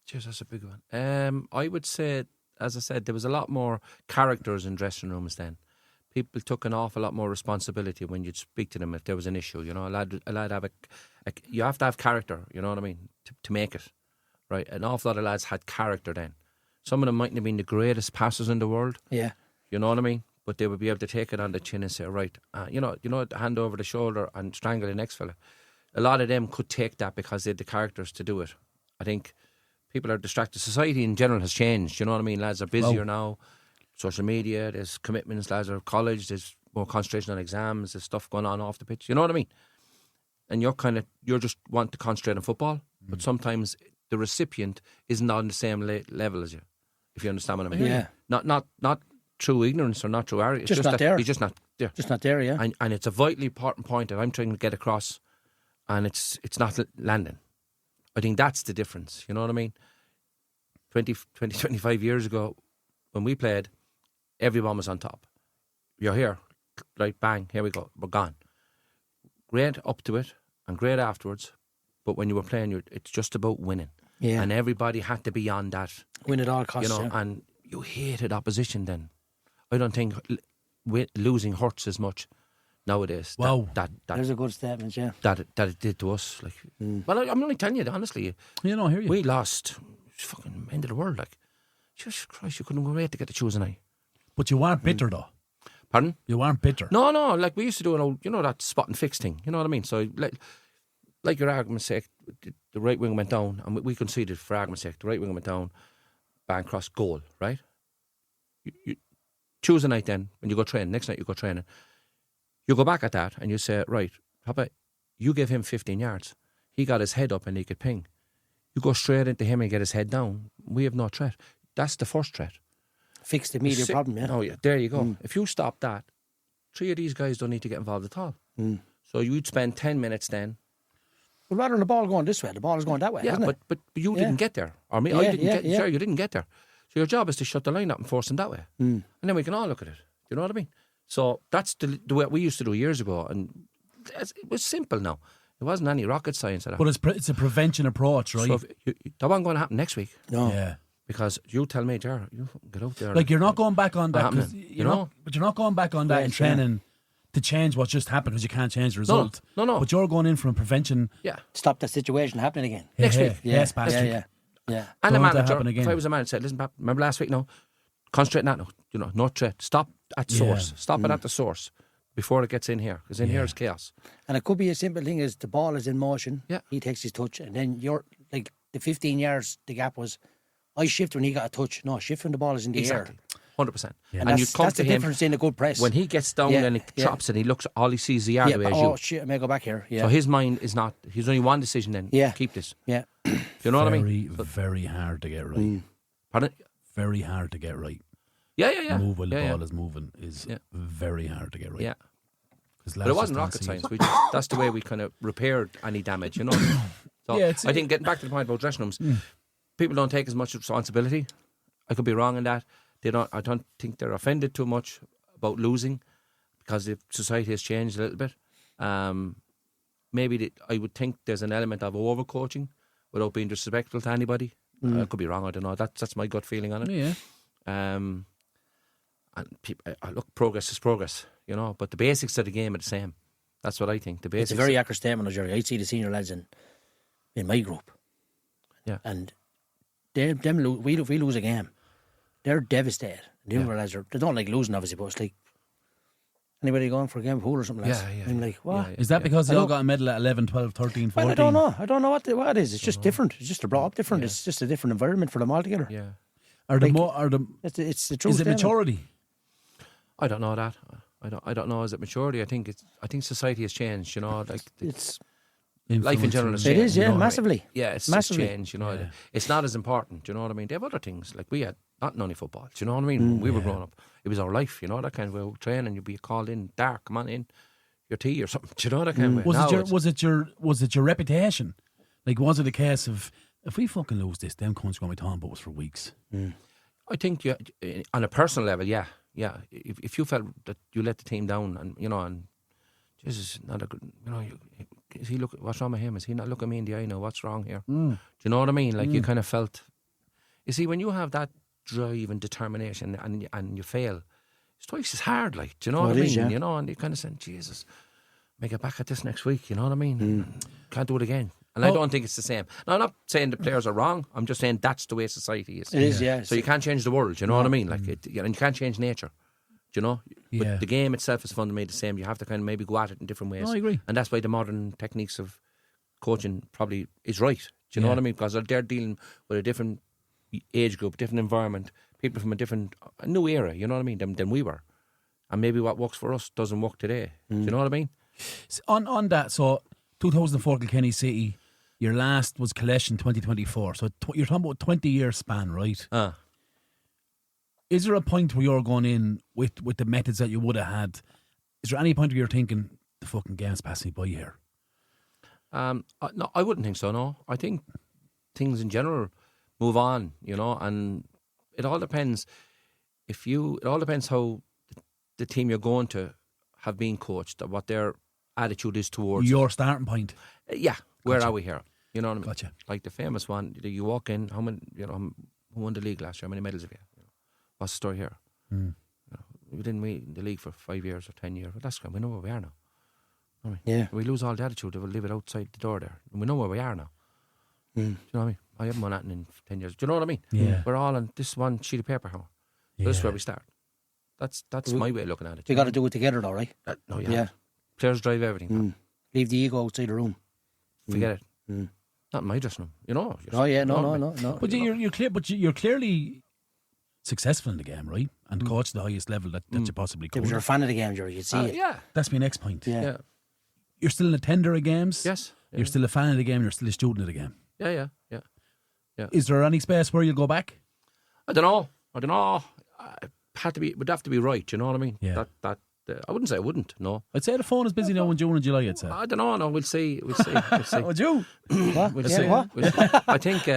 Cheers, that's a big one. I would say, as I said, there was a lot more characters in dressing rooms then. People took an awful lot more responsibility when you'd speak to them if there was an issue. You know, a lad have you have to have character. You know what I mean, to make it right. An awful lot of lads had character then. Some of them mightn't have been the greatest passers in the world. Yeah, you know what I mean. But they would be able to take it on the chin and say, right, you know, hand over the shoulder and strangle the next fella. A lot of them could take that because they had the characters to do it. I think people are distracted. Society in general has changed. You know what I mean. Lads are busier now. Social media, there's commitments, lads are at college, there's more concentration on exams, there's stuff going on off the pitch, you know what I mean? And you're just want to concentrate on football, but sometimes the recipient isn't on the same level as you, if you understand what I mean. Yeah. Not through ignorance or not through arrogance. Just not there. You're just not there. Just not there, yeah. And it's a vitally important point that I'm trying to get across, and it's not landing. I think that's the difference, you know what I mean? 25 years ago, when we played, everyone was on top. You're here, right, bang, here we go, we're gone. Great up to it and great afterwards, but when you were playing, it's just about winning. Yeah. And everybody had to be on that. Win at all costs, you know, and you hated opposition then. I don't think losing hurts as much nowadays. Wow. There's a good statement, yeah. That it did to us. Like, well, I'm only telling you, honestly. You know, I hear you. We lost, fucking end of the world, like. Jesus Christ, you couldn't wait to get the Tuesday night. But you weren't bitter, though. Pardon? You weren't bitter. No, like we used to do an old, you know, that spot and fix thing. You know what I mean? So, like your argument's sake, the right wing went down, and we conceded for argument's sake. The right wing went down, bang, cross, goal, right? You Tuesday night then, when you go training, next night you go training, you go back at that and you say, right, Papa, you give him 15 yards. He got his head up and he could ping. You go straight into him and get his head down. We have no threat. That's the first threat. Fix the immediate problem, yeah. Oh, yeah, there you go. If you stop that, 3 of these guys don't need to get involved at all. So you'd spend 10 minutes then. But rather than the ball going this way, the ball is going that way, isn't it? But you didn't get there. Or me, I didn't get there. Sure, you didn't get there. So your job is to shut the line up and force them that way. And then we can all look at it. You know what I mean? So that's the way we used to do years ago. And it was simple now. It wasn't any rocket science at that. But it's a prevention approach, right? So that wasn't going to happen next week. No. Yeah. Because you tell me, Jar, you get out there. Like, you're not going back on that, you know? but you're not going back on that in training to change what's just happened because you can't change the result. No. But you're going in from prevention. Yeah. Stop that situation happening again. Next week. Yes, Patrick. Yeah. And the Don't let that manager, happen again. if I was a manager, said, listen, Pap, remember last week now? Concentrate on that now. You know, no threat. Stop at source. Stop it at the source before it gets in here. Because in here is chaos. And it could be a simple thing as the ball is in motion. Yeah. He takes his touch, and then you're like the 15 yards. The gap was, I shift when he got a touch. No, shift when the ball is in the air. 100%. And And you come that's to the him difference in a good press. when he gets down and he drops and he looks. All he sees the yard away as oh you. shit, I may go back here. Yeah. So his mind is not. He's only one decision. Then keep this. Yeah. You know what I mean? Very hard to get right. Pardon? Very hard to get right. Yeah. Move while the ball is moving is very hard to get right. Yeah. But it lads wasn't just rocket don't see science. That's the way we kind of repaired any damage, you know. So I think getting back to the point about dressing rooms, people don't take as much responsibility. I could be wrong in that. I don't think they're offended too much about losing because the society has changed a little bit. Maybe I would think there's an element of overcoaching without being disrespectful to anybody. I could be wrong. I don't know. That's my gut feeling on it. Yeah. And people, look, progress is progress, you know. But the basics of the game are the same. That's what I think. The basics. It's a very accurate statement, Gerry. I'd see the senior lads in my group. Yeah. And we lose a game. They're devastated. The younger lads they don't like losing, obviously, but it's like anybody going for a game of pool or something like that. I'm like, what? Is that because they all got a medal at 11, 12, 13, 14? Well, I don't know what it is. It's just different. It's just brought up different. It's just a different environment for them altogether. Yeah. It's the truth. Is it maturity? I don't know that. I don't know. Is it maturity? I think society has changed. You know, like life in general has It changed. is, yeah, you know what I mean? massively. Yeah, it's Massively. changed, you know. It's not as important, you know what I mean? They have other things. Like we had not only football, do you know what I mean? When we were growing up, it was our life, you know, that kind of way. Training, you'd be called in, dark, come on in, your tea or something, do you know, that kind of way. Was it your reputation? Like, was it a case of, if we fucking lose this, them cunts going to be talking about us for weeks? I think on a personal level, yeah. If you felt that you let the team down, and you know, and Jesus, not a good, you know, is he look? What's wrong with him? Is he not looking me in the eye now? What's wrong here? Do you know what I mean? Like you kind of felt. You see, when you have that drive and determination, and you fail, it's twice as hard. Like, do you know what I mean? Yeah. You know, and you kind of say, Jesus, may get back at this next week. You know what I mean? Can't do it again. And I don't think it's the same. Now, I'm not saying the players are wrong. I'm just saying that's the way society is. It is, yeah. So you can't change the world, you know what I mean? Like, and you can't change nature, do you know? Yeah. But the game itself is fundamentally the same. You have to kind of maybe go at it in different ways. No, I agree. And that's why the modern techniques of coaching probably is right. Do you know what I mean? Because they're dealing with a different age group, different environment, people from a new era, you know what I mean, than we were. And maybe what works for us doesn't work today. Do you know what I mean? On that, so 2004 Kilkenny City, your last was Collection 2024. So you're talking about a 20-year span, right? Is there a point where you're going in with the methods that you would have had? Is there any point where you're thinking, the fucking game's passing me by here? No, I wouldn't think so, no. I think things in general move on, you know, and it all depends. It all depends how the team you're going to have been coached, what their attitude is towards your starting point. Yeah, where are we here? You know what I mean? Gotcha. Like the famous one, you walk in, how many, you know, who won the league last year? How many medals have you? You know, what's the story here? You know, we didn't win the league for 5 years or 10 years, but that's good. We know where we are now. I mean, if we lose all the attitude, we'll leave it outside the door there. And we know where we are now. Do you know what I mean? I haven't won that in 10 years. Do you know what I mean? Yeah. We're all on this one sheet of paper now. So this is where we start. That's my way of looking at it. You got to do it together, though, right? No, yeah. Players drive everything. Leave the ego outside the room. Forget it. Not in my dressing room, you know. Oh yeah, no. But you're clear. But you're clearly successful in the game, right? And coach the highest level that you possibly Yeah, could. but you're a fan of the game, Gerry. You see it. Yeah. That's my next point. Yeah. You're still an attender of games. Yes. You're still a fan of the game. You're still a student of the game. Yeah. Is there any space where you'll go back? I don't know. It would have to be right. You know what I mean? Yeah. I wouldn't say I wouldn't. No. I'd say the phone is busy now in June and July. I'd say. I don't know. No, we'll see. We'll see. Would you? What? We'll Yeah, see. what? We'll see. I think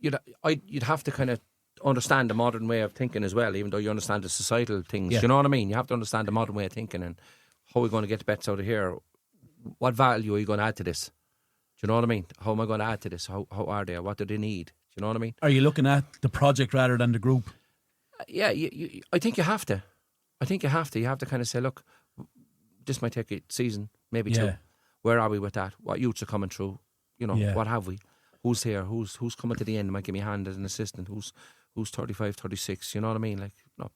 you'd have to kind of understand the modern way of thinking as well, even though you understand the societal things. Yeah. You know what I mean? You have to understand the modern way of thinking and how we're going to get the bets out of here. What value are you going to add to this? Do you know what I mean? How am I going to add to this? How are they? What do they need? Do you know what I mean? Are you looking at the project rather than the group? Yeah, I think you have to. You have to kind of say, look, this might take a season, maybe two. Where are we with that? What youths are coming through? You know, what have we? Who's here? Who's coming to the end? Might give me a hand as an assistant. Who's 35, 36? You know what I mean? Like,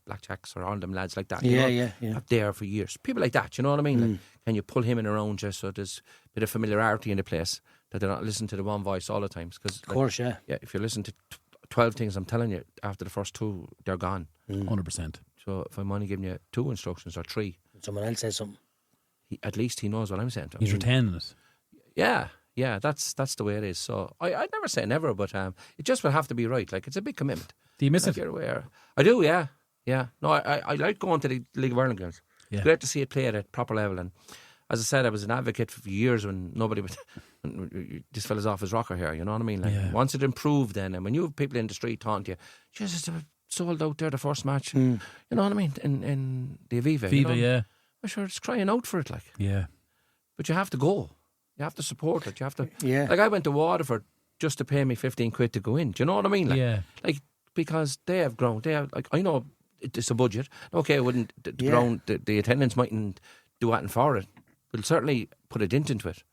Blackjacks or all them lads like that. Yeah. Up there for years. People like that. You know what I mean? Like, can you pull him in around just so there's a bit of familiarity in the place that they're not listening to the one voice all the time? Because, of course, yeah. Yeah, if you listen to 12 things, I'm telling you, after the first two, they're gone. 100%. So if I'm only giving you 2 instructions or 3, Someone else says something. at least he knows what I'm saying to him. He's retaining it. Yeah, that's the way it is. So I'd never say never, but it just will have to be right. Like, it's a big commitment. Do you miss Like, it? you're aware. I do, yeah. No, I like going to the League of Ireland games. Yeah. Great to see it played at proper level. And as I said, I was an advocate for years when nobody would. This fella's off his rocker here. You know what I mean? Like, once it improved, then, and when you have people in the street talking to you, Jesus, they were sold out there the first match. You know what I mean? In the Aviva. You know? yeah. I'm sure it's crying out for it, like. Yeah. But you have to go. You have to support it. You have to. Yeah. Like, I went to Waterford just to pay me 15 quid to go in. Do you know what I mean? Like, like, because they have grown. They have, like, I know it's a budget. Okay, I wouldn't. The attendance mightn't do anything for it. But it'll certainly put a dent into it.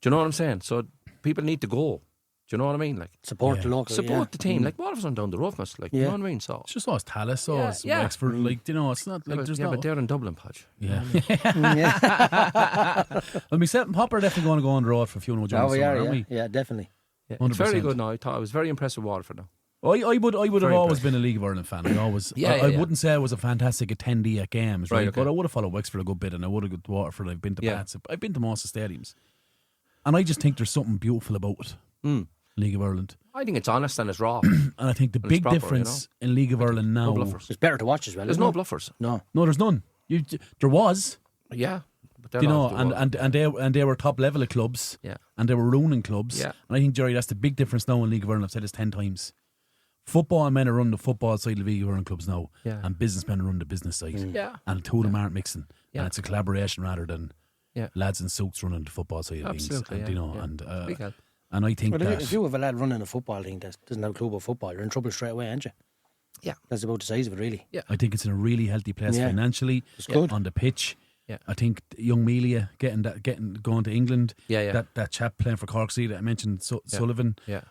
Do you know what I'm saying? So people need to go. Do you know what I mean? Like, Support the local. support the team. Like, Waterford's on down the road from us. Like, you know what I mean? So It's just us Talis, us Yeah. Wexford. Like, you know, it's not like there's no. but they're in Dublin, Podge. Yeah. Yeah. Well, myself and Popper are definitely going to go on the road for a few more Oh, Jones we somewhere, are, aren't we? yeah, definitely. Yeah. It's very 100%. good now. I was very impressed with Waterford now. I would have Very always impressive. been a League of Ireland fan. I always, Yeah, I yeah. wouldn't say I was a fantastic attendee at games, right? Right, okay. But I would have followed Wexford a good bit, and I would have gone to Waterford. I've been to Yeah. Pats. I've been to most of the stadiums, and I just think there's something beautiful about it. League of Ireland, I think it's honest and it's raw. and I think the And it's big proper, difference in League of Ireland No now, bluffers. It's better to watch as well. There's isn't no it? bluffers. No. no, there's none. There was, Yeah. But they're you not know, the world. and they were top level of clubs, Yeah. and they were ruining clubs. Yeah. And I think, Jerry, that's the big difference now in League of Ireland. I've said this 10 times. Football men are running the football side of League of Ireland clubs now, Yeah. and businessmen are running the business side. Yeah. And the two of them aren't mixing. Yeah. And it's a collaboration rather than Yeah. lads in suits running the football side of Absolutely, things. yeah, And, you know, yeah. Big help. and I think Well, that if you have a lad running a football team that doesn't have a club of football, you're in trouble straight away, aren't you? Yeah. That's about the size of it, really. Yeah. I think it's in a really healthy place Yeah. financially, It's good. on the pitch. Yeah. I think young Melia going to England. Yeah, yeah. That chap playing for Cork City that I mentioned, Sullivan. Yeah.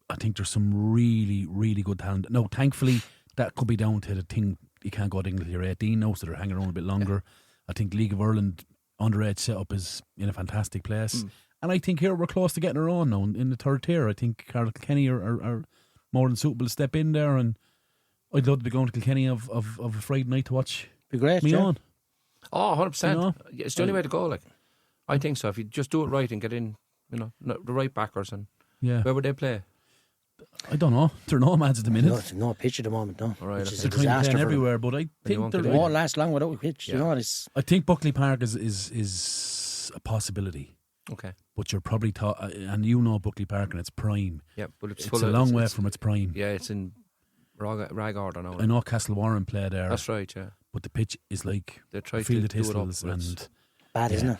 I think there's some really, really good talent. No, thankfully, that could be down to the thing. You can't go to England till you're 18 now, so they're hanging around a bit longer. I think League of Ireland underage setup is in a fantastic place. And I think here we're close to getting our own now in the third tier. I think Carlow Kilkenny are more than suitable to step in there. And I'd love to be going to Kilkenny of a Friday night to watch Be great, me yeah. on. Oh, 100%. You know? It's the only way to go. Like, I think so. If you just do it right and get in, you know, the right backers, and Yeah. where would they play? I don't know. They're nomads at the minute. No, it's no pitch at the moment, no. All right, Which okay. is They're a trying to disaster play for them. everywhere, but I you think won't they're get It in. won't last long without a pitch, you Yeah. know. It's I think Buckley Park is a possibility, Okay. but you're probably and you know Buckley Park and its prime. Yeah, but it's It's full a of, long way it's- from its prime. Yeah, it's in rag order now. I know Castle Warren play there, That's right. Yeah, but the pitch is like they try a field to of do it up. thistles, but it's- and bad, isn't it?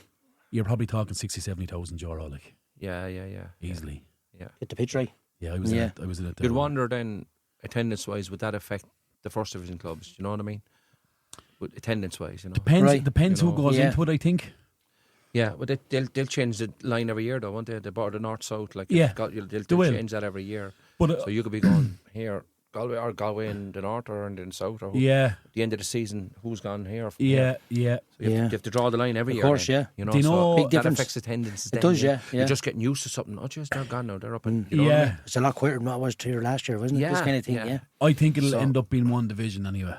you're probably talking 60,000-70,000 euro, like Yeah, yeah. easily. Yeah. Get the pitch right. Yeah, I was Yeah. in it. You'd wonder then, attendance-wise, would that affect the first division clubs? Do you know what I mean? With attendance-wise, you know. Depends You who know. goes Yeah. into it. I think. Yeah, but they'll change the line every year, though, won't they? The border north-south, like Yeah, they'll they will. change that every year. But So you could be going here, Galway in the north or in the south, or yeah, at the end of the season, who's gone here? yeah. So you have to draw the line every Of year. course, then, yeah. You know, Do you know- so Big that difference. affects attendance. It then, does, yeah. You're just getting used to something. Oh, jeez, they're gone now. They're up and Yeah. It's a lot quieter than what it was here last year, wasn't it? Yeah, This kind of thing, yeah. yeah. I think it'll So- end up being one division anyway.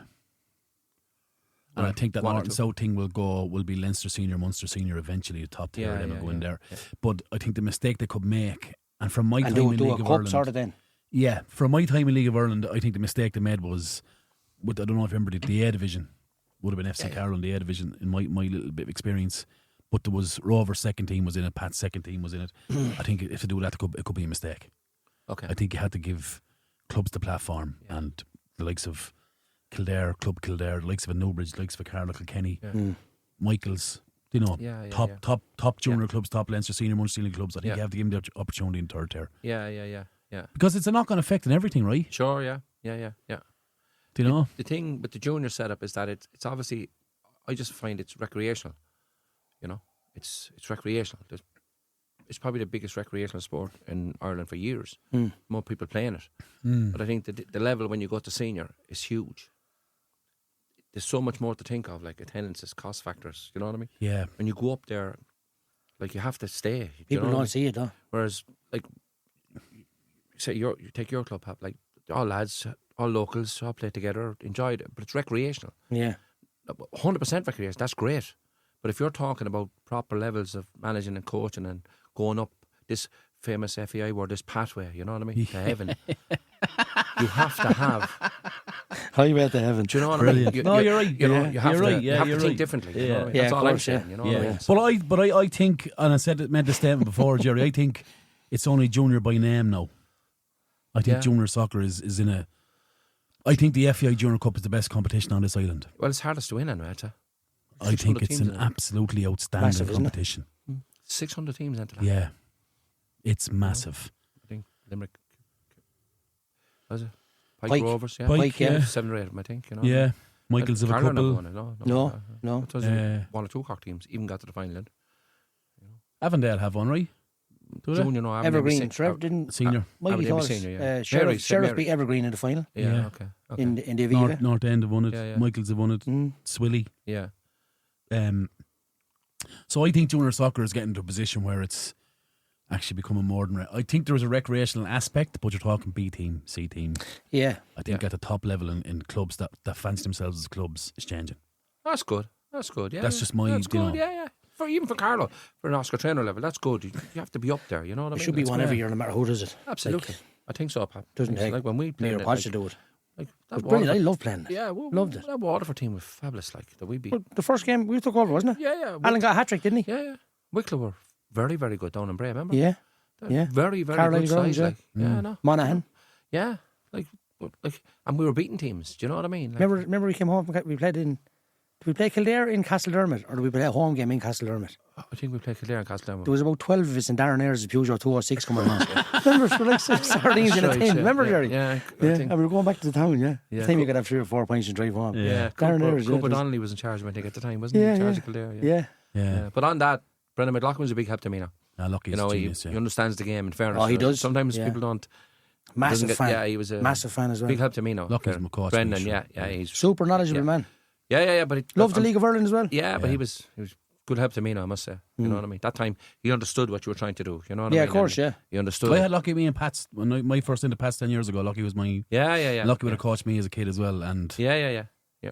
And I Right. think that One or North and two. South thing will be Leinster Senior, Munster Senior eventually, the top tier, Yeah, then yeah, will go in yeah, there. yeah. But I think the mistake they could make, and from my And time do in a League of cup Ireland, sort of then. yeah, from my time in League of Ireland, I think the mistake they made was, I don't know if you remember the A division, would have been FC Carlow in the A division in my little bit of experience. But there was Rover's second team was in it, Pat's second team was in it. I think if they do that, it could be a mistake. Okay. I think you had to give clubs the platform, and the likes of Kildare, Club Kildare, the likes of a Newbridge, the likes of a Carlow Kilkenny, Michaels, you know, Yeah, yeah, top yeah. top junior clubs, top Leinster Senior, Munster Senior clubs. I think Yeah. you have to give them the opportunity in third tier Yeah. because it's a knock-on effect in everything, right? Sure, yeah. Do you know? The thing with the junior setup is that it's obviously, I just find it's recreational. You know, it's recreational. It's probably the biggest recreational sport in Ireland for years. More people playing it. But I think the level when you go to senior is huge. There's so much more to think of, like attendances, cost factors. You know what I mean? Yeah. When you go up there, like you have to stay. you People know what I don't mean? see it, though. Whereas, like, say you take your club, like all lads, all locals, all play together, enjoyed it, but it's recreational. Yeah. 100% recreation. That's great. But if you're talking about proper levels of managing and coaching and going up this famous FEI word, this pathway, you know what I mean, to heaven, you have to have. Highway to heaven. Do you know what Brilliant. I mean? No, you're right. You know, Yeah. you have You're to. right. Yeah, you have you're to think right. differently. You Yeah. know what I mean? Yeah, That's of all I'm course, saying. yeah. You know what I Yeah. mean? But I think, and I made the statement before, Jerry. I think it's only junior by name now. I think Yeah. junior soccer is in a. I think the FEI Junior Cup is the best competition on this island. Well, it's hardest to win, anyway. I think 600 it's teams an in it. absolutely outstanding Massive, isn't it? competition. 600 teams into that. Yeah, it's massive. I think Limerick. Was it? Pike Pike. Rovers, yeah. Pike, yeah. 7 or 8 of them, I think. You know? Yeah, Michael's have a Carlow never couple. won it, no. No. It was one or two Cork teams even got to the final. Avondale have one, right? Do they? Junior, no. Evergreen. Trevor didn't. Senior. Mikey Aberdeen thought senior, yeah. Sheriff Mary. beat Evergreen in the final Yeah, Yeah. okay. in the Aviva. North End have won it. Yeah, yeah. Michael's have won it. Mm. Swilly. Yeah. So I think junior soccer is getting to a position where it's actually becoming more than... I think there is a recreational aspect, but you're talking B team, C team. Yeah. I think at the top level in clubs that fancy themselves as clubs is changing. That's good. Yeah. That's just my... That's good, yeah. Even for Carlow, for an Oscar Traynor level, that's good. You have to be up there, you know what I mean? It should be one every year, no matter who does it. Absolutely. I think so, Pat. Doesn't take like when we played near to do it. Like It's brilliant. I love playing it. Yeah, loved it. That Waterford team was fabulous, like, that we beat. Well, the first game we took over, wasn't it? Yeah. Alan got a hat-trick, didn't he? Yeah. Wicklow were very, very good down in Bray, remember? Yeah. They're very, very Carlow good size, like. Yeah, no. Monaghan. Yeah, like, and we were beating teams. Do you know what I mean? Like, Remember we came home, we played in... Did we play Kildare in Castledermot, or did we play a home game in Castledermot? I think we played Kildare and Castledermot. There was about 12 of us in Darren Ayres' Peugeot 206 coming along. Remember, we were like sardines in a tin. Remember, Gerry? Yeah. And we were going back to the town, yeah. The time you could have 3 or 4 points and drive home. Yeah. Darren Ayres, Cobh Donnelly was in charge, I think, at the time, wasn't he? In charge of Kildare, Yeah. But on that, Brendan McLaughlin's a big help to me now. Lucky, you know, genius, he understands the game, in fairness. Oh, he does. Sometimes people don't. Massive fan. Yeah, he was a massive fan as well. big help to me now. Lucky's my coach. Brendan, yeah, he's super knowledgeable man. Yeah, but he loved the League of Ireland as well. Yeah, but he was good help to me now, I must say. You know what I mean? That time he understood what you were trying to do. You know what I mean? Yeah, of course, and he understood. I had Lucky me and Pat's when my first into Pat's 10 years ago. Lucky was my Lucky would have coached me as a kid as well. And yeah.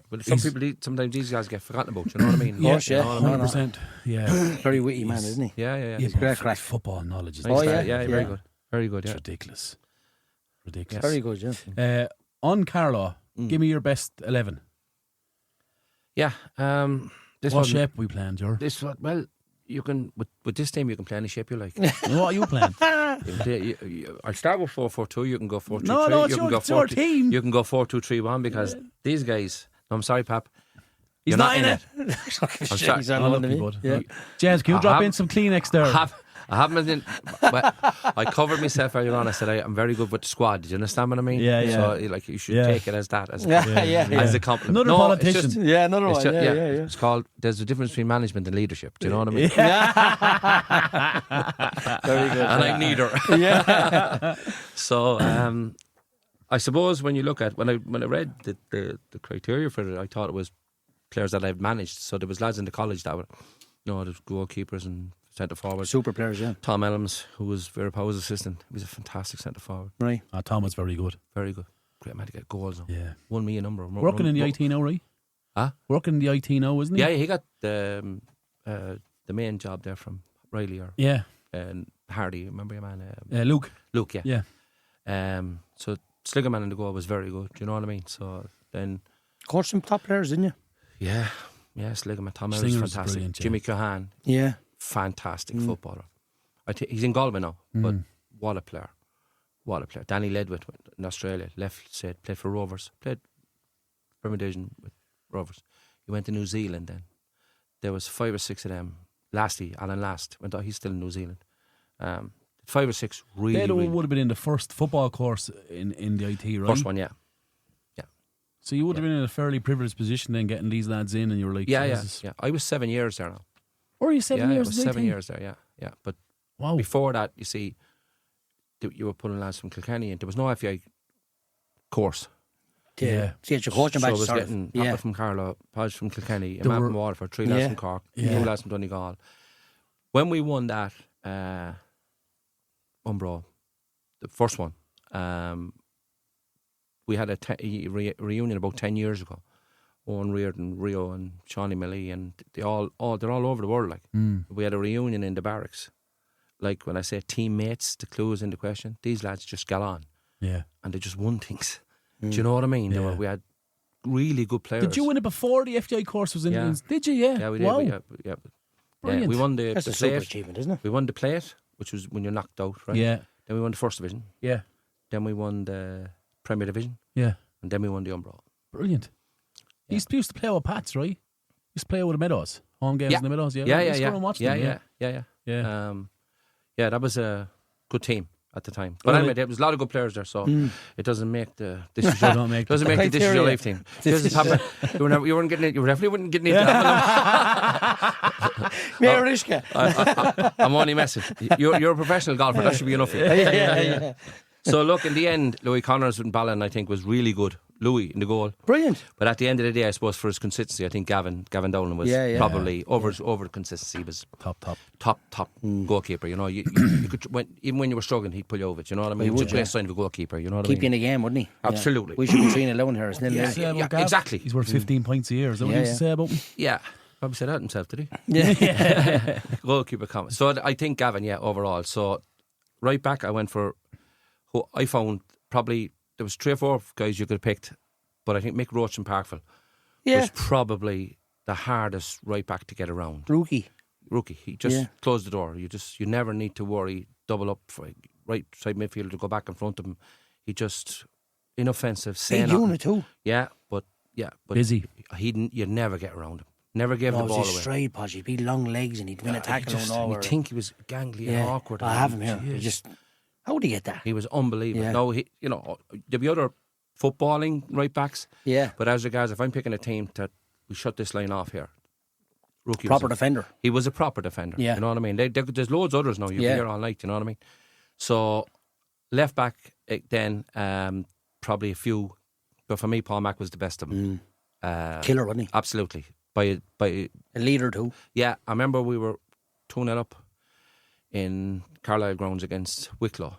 But sometimes these guys get forgotten about. You know what I mean? Of course, yeah, 100%. Yeah, very witty man, isn't he? Yeah. He's great crack. Football knowledge is very good. Very good. Yeah, it's ridiculous. Very good. Yeah. On Carlow, give me your best 11. Yeah. What shape we playing, Ger? Well, you can with this team you can play any shape you like. What are you playing? I'll start with 4-4-2. You can go 4-2-3. No, it's your team. You can go 4-2-3-1 because these guys. No, I'm sorry, Pap. He's You're not in it. I'm sorry. He's on one of me. Yeah. James, can you drop in some Kleenex there? I haven't been. I covered myself earlier on. I said I'm very good with the squad. Do you understand what I mean? Yeah. So you should take it as that as a compliment. Another politician. Another one. It's called. There's a difference between management and leadership. Do you know what I mean? Very good. And I'm neither. Yeah. So I suppose when you look at when I read the criteria for it, I thought it was players that I've managed. So there was lads in the college that were, there's goalkeepers and centre forward. Super players, yeah. Tom Elms, who was Vera Powell's assistant, he was a fantastic centre forward. Right. Tom was very good. Very good. Great man to get goals on. Yeah. Won me a number. Working in the IT now, right? Huh? Working in the IT now, isn't he? Yeah, he got the main job there from Riley or Hardy. Remember your man? Luke. Luke, yeah. So Sligerman in the goal was very good. Do you know what I mean? So then Coached some top players, didn't you? Yeah, Sligerman. Tom Ellis was fantastic. Jimmy Cohan. Yeah. Fantastic footballer. He's in Galway now, but what a player. Danny Ledwith in Australia, left side, played for Rovers, played Premier Division with Rovers. He went to New Zealand then. There was 5 or 6 of them. Alan Last, he's still in New Zealand. 5 or 6 really. They would have been in the first football course in the IT, right? First one, yeah. So you would have been in a fairly privileged position then getting these lads in and you were like, yeah. I was 7 years there now. Or you 7 years? I was 7 years there, yeah. But before that, you see, you were pulling lads from Kilkenny and there was no FEI course. Yeah. See, it's your coaching so badge. I was getting Papa from Carlow, Podge from Kilkenny, a man from Waterford, 3 lads from Cork, 2 lads from Donegal. When we won that Umbro, the first one, we had a reunion about 10 years ago. Owen Reardon, Rio and Shawnee Millie, and they're all over the world. Like we had a reunion in the barracks. Like when I say teammates, the clue is in the question. These lads just got on, and they just won things. Do you know what I mean? Yeah. We had really good players. Did you win it before the FDI course was in? Yeah. Did you? Yeah. Yeah, we did. Wow. Yeah. Brilliant. We won the That's a plate. super achievement, isn't it? We won the plate, which was when you're knocked out, right? Yeah. Then we won the first division. Yeah. Then we won the Premier Division. Yeah. And then we won the Umbro. Brilliant. You used to play with Pats, right? Used to play with the Meadows. Home games in the Meadows, yeah. Yeah. That was a good team at the time. But anyway, there was a lot of good players there, so it doesn't make the This Is Your Life team. You weren't getting it. You definitely wouldn't get it. I'm only messing. You're a professional golfer. That should be enough for you. Yeah. So look, in the end, Louis Connors and Ballin, I think, was really good. Louis in the goal. Brilliant. But at the end of the day, I suppose for his consistency, I think Gavin Dolan was probably over the consistency. He was top goalkeeper. You know, you could even when you were struggling, he'd pull you over it. You know what I mean? Which is a great sign of a goalkeeper. You know what I mean? Keep you in the game, wouldn't he? Absolutely. We should be 3-0 alone here. Exactly. He's worth 15 points a year. Is that what you say about him? Yeah. Probably said that himself, did he? Yeah. Goalkeeper comment. So I think Gavin, overall. So right back, I went for who I found probably there was 3 or 4 guys you could have picked, but I think Mick Roach and Parkville was probably the hardest right back to get around. Rookie. He just closed the door. You never need to worry. Double up for right side midfielder to go back in front of him. He just inoffensive. Big unit too. But busy. You'd never get around him. Never gave the ball away. Stride, Podge. He'd be long legs and he'd win a tackle and all. You think he was gangly and awkward. I have him here. How would he get that? He was unbelievable. Yeah. No, there'd be other footballing right backs. Yeah. But as regards, if I'm picking a team that we shut this line off here, Rookie proper defender. He was a proper defender. Yeah. You know what I mean? There's loads of others now. You'll be here all night. You know what I mean? So left back then, probably a few. But for me, Paul Mack was the best of them. Killer, wasn't he? Absolutely. By a leader too. Yeah, I remember we were 2-0 up in Carlisle grounds against Wicklow,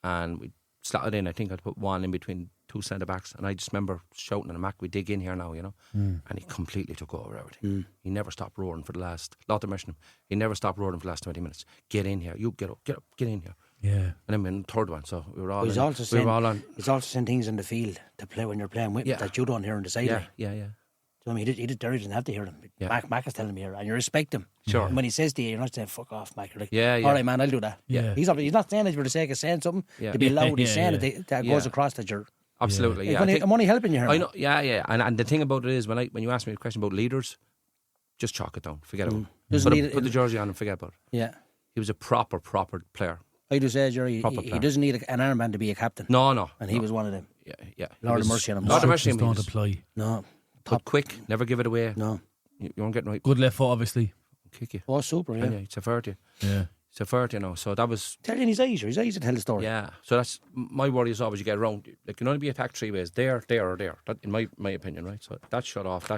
and we slotted in. I think I'd put one in between 2 centre backs, and I just remember shouting at Mac, "We dig in here now," you know. And he completely took over everything. He never stopped roaring for the last. Lot to mention him. He never stopped roaring for the last 20 minutes. Get in here, you get up, get in here. Yeah. And then in the third one, so we were all. He's all on. He's also saying things in the field to play when you're playing with that you don't hear in the sideline. Yeah. So, I mean, he didn't have to hear them. Yeah. Mac is telling me here, and you respect him. Sure. And when he says to you, you're not saying "fuck off, Mac." You're like, all right, man, I'll do that. Yeah. He's not saying it for the sake of saying something to be loud. He's saying it that goes across that you're absolutely. I'm only helping you here. I know. Yeah. And the thing about it is, when you ask me a question about leaders, just chalk it down. Forget about it. Put the jersey on and forget about it. Yeah. He was a proper player. I do say, Gerry, he doesn't need an armband to be a captain. No. And he was one of them. Yeah. Lord of mercy on him. Lord of mercy don't apply. No. Top quick, never give it away. No. You weren't getting right. Good left foot, obviously. Kick you. Oh, super, yeah. It's a fair you. Yeah. It's a fair you know. So that was. Tell you his eyes to tell the story. Yeah. So that's my worry is always you get around. Like, you can only be attacked 3 ways. There, or there. That, in my opinion, right? So that shut off.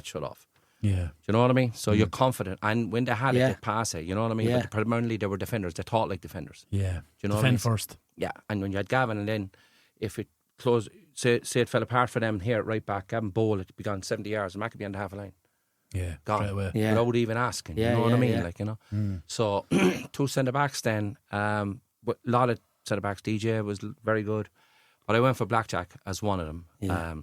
Yeah. Do you know what I mean? So you're confident. And when they had it, they'd pass it. You know what I mean? Yeah. But primarily they were defenders. They thought like defenders. Yeah. Do you know Defend what I mean? first. Yeah. And when you had Gavin, and then if it closed, say it fell apart for them here, right back, Gavin Bowl, it'd be gone 70 yards, and Mac could be on the half a line. Yeah. Gone. Straight away. Yeah. Without even asking. Yeah, you know what I mean? yeah. Like, you know. So 2 centre backs then. A lot of centre backs. DJ was very good. But I went for Blackjack as one of them. Yeah.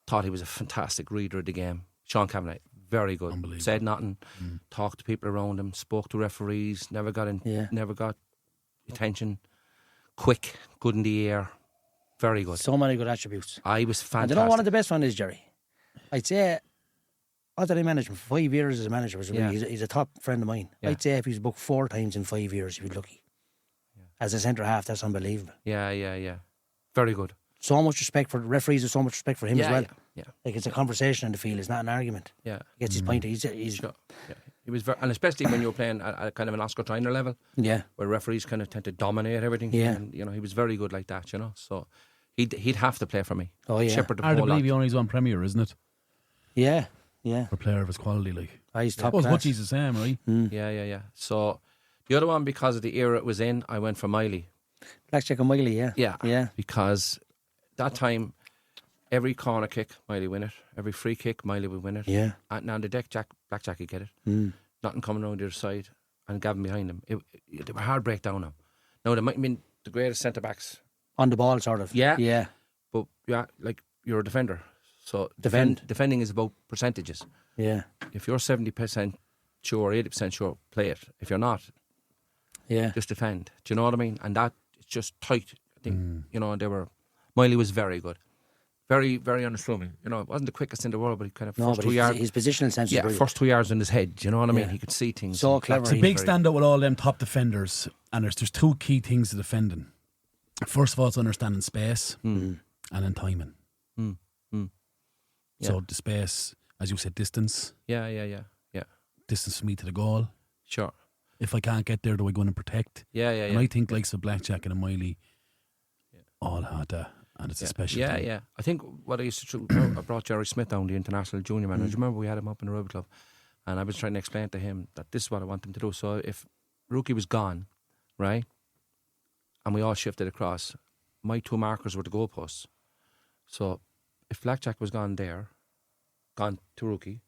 Thought he was a fantastic reader of the game. Sean Kavanagh, very good. Unbelievable. Said nothing. Talked to people around him. Spoke to referees. Never got attention. Quick. Good in the air. Very good. So many good attributes. I was fantastic. And you know one of the best one is Gerry. I'd say, what did I manage him for 5 years as a manager? He's a top friend of mine. Yeah. I'd say if he's booked 4 times in 5 years, he'd be lucky. As a centre half, that's unbelievable. Yeah. Very good. So much respect for the referees, there's so much respect for him as well. Yeah. Like, it's a conversation in the field, it's not an argument. Yeah. He gets his point. He's Sure. Yeah. He was and especially when you were playing at kind of an Oscar Traynor level, where referees kind of tend to dominate everything. Yeah. And, you know, he was very good like that, you know. So he'd have to play for me. Oh, yeah. Shepherd the Hard to whole believe he lot. only on Premier, isn't it? Yeah. For a player of his quality, like. He's top Well, class. what he's the same, right? Yeah. So the other one, because of the era it was in, I went for Miley. Blackjack and Miley, yeah. Because that time, every corner kick, Miley win it. Every free kick, Miley would win it. Yeah. And on the deck, Blackjack would get it. Nothing coming around the other side, and Gavin behind him. They were hard break down now. Now, they might have been the greatest centre backs. On the ball, sort of. Yeah. But like, you're a defender. So defending is about percentages. Yeah. If you're 70% sure, 80% sure, play it. If you're not, just defend. Do you know what I mean? And that it's just tight. I think you know, Miley was very good, very, very unassuming. You know, it wasn't the quickest in the world, but he kind of first 2 yards. His positional sense. Yeah, first 2 yards in his head. Do you know what I mean? He could see things. So clever. It's a big standout with all them top defenders, and there's 2 key things to defending. First of all, it's understanding space and then timing. So the space, as you said, distance. Yeah. Distance from me to the goal. Sure. If I can't get there, do I go in and protect? Yeah. And I think likes of Blackjack and a Miley all had that. And it's a special Yeah, thing. yeah. I think what I used to do, I brought Gerry Smith down, the international junior manager. Do you remember we had him up in the rugby club? And I was trying to explain to him that this is what I want him to do. So if Rookie was gone, right, and we all shifted across, my 2 markers were the goalposts. So if Blackjack was gone to Rookie,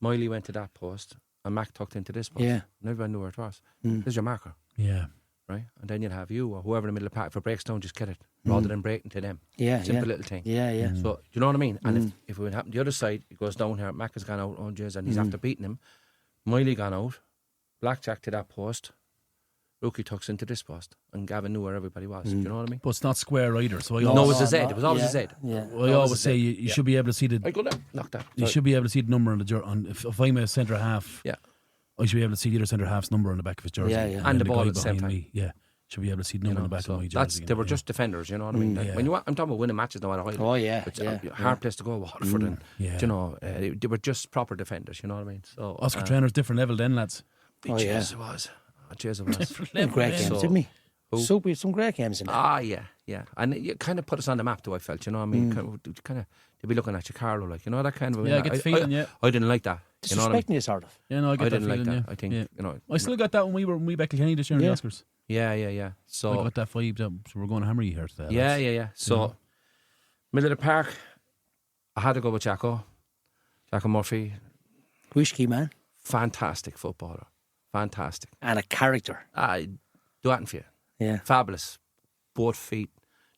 Miley went to that post, and Mac tucked into this post. Yeah. And everyone knew where it was. This is your marker. Yeah. Right? And then you'll have you or whoever in the middle of the pack. If it breaks down, just get it, rather than breaking to them. Yeah, Simple little thing. Yeah, yeah. So, do you know what I mean? And if it would happen the other side, it goes down here, Mac has gone out, oh jeez, and he's after beating him. Miley gone out, Blackjack to that post, Rookie tucks into this post, and Gavin knew where everybody was. Do you know what I mean? But it's not square either. So No, it was a Z. It was always a Z. Yeah. I always say you should be able to see I go there, knock that. you should be able to see the number on the if I'm a centre half. Yeah. I should be able to see the other centre half's number on the back of his jersey. Yeah, yeah. And the guy ball at the same behind time. me, yeah, should be able to see the number on the back of my jersey. They were just defenders, you know what I mean? Like, when I'm talking about winning matches now at a high level. Oh, yeah, It's yeah, a hard place to go, Waterford. And, Yeah. you know, they were just proper defenders, you know what I mean? So Oscar Traynor's different level then, lads. Oh, yeah. Jeez, it was. Oh, jeez, it was. Some great games, So- didn't we? Who? Super, some great games in there. Yeah. And it kind of put us on the map, though, I felt, you know what I mean? Kind of, they'd be looking at you, Carlow, like, you know, that kind of... Yeah, I get the feeling, yeah. I didn't like that. You know what I mean? Disrespecting you, sort of. Yeah, no, I get I that didn't like feeling, that. yeah. I think, Yeah. you know... I still got that when we back to Kilkenny this year in the Oscars. Yeah. I So... got that vibe. So we're going to hammer you here today. Yeah, lads. yeah. So, middle of the park, I had to go with Jacko Murphy. Whisky, man. Fantastic footballer. Fantastic. And a character. Do anything for you. Yeah. Fabulous. Both feet,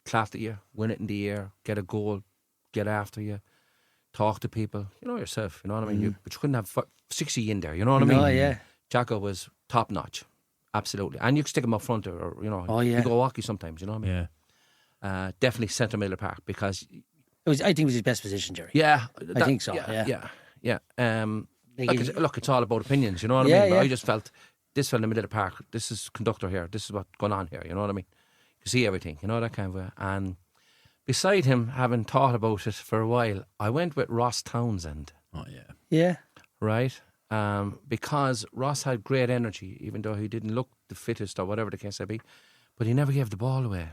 clap at you, win it in the air, get a goal, get after you, talk to people. You know yourself, you know what I mean? But you couldn't have 60 in there, you know what I mean? No, yeah. Jacko was top notch. Absolutely. And you could stick him up front or you know, Oh, yeah. you go walkie sometimes, you know what I mean? Yeah. Definitely centre middle of the park because, I think it was his best position, Gerry. yeah. I think so, Yeah. Like Look, it's all about opinions, you know what I Yeah, mean? But yeah. I just felt this fell in the middle of the park. This is conductor here. This is what's going on here, you know what I mean? You see everything, you know, that kind of way. And beside him, having thought about it for a while, I went with Ross Townsend, Oh, yeah. Yeah. right? Because Ross had great energy, even though he didn't look the fittest or whatever the case may be, but he never gave the ball away.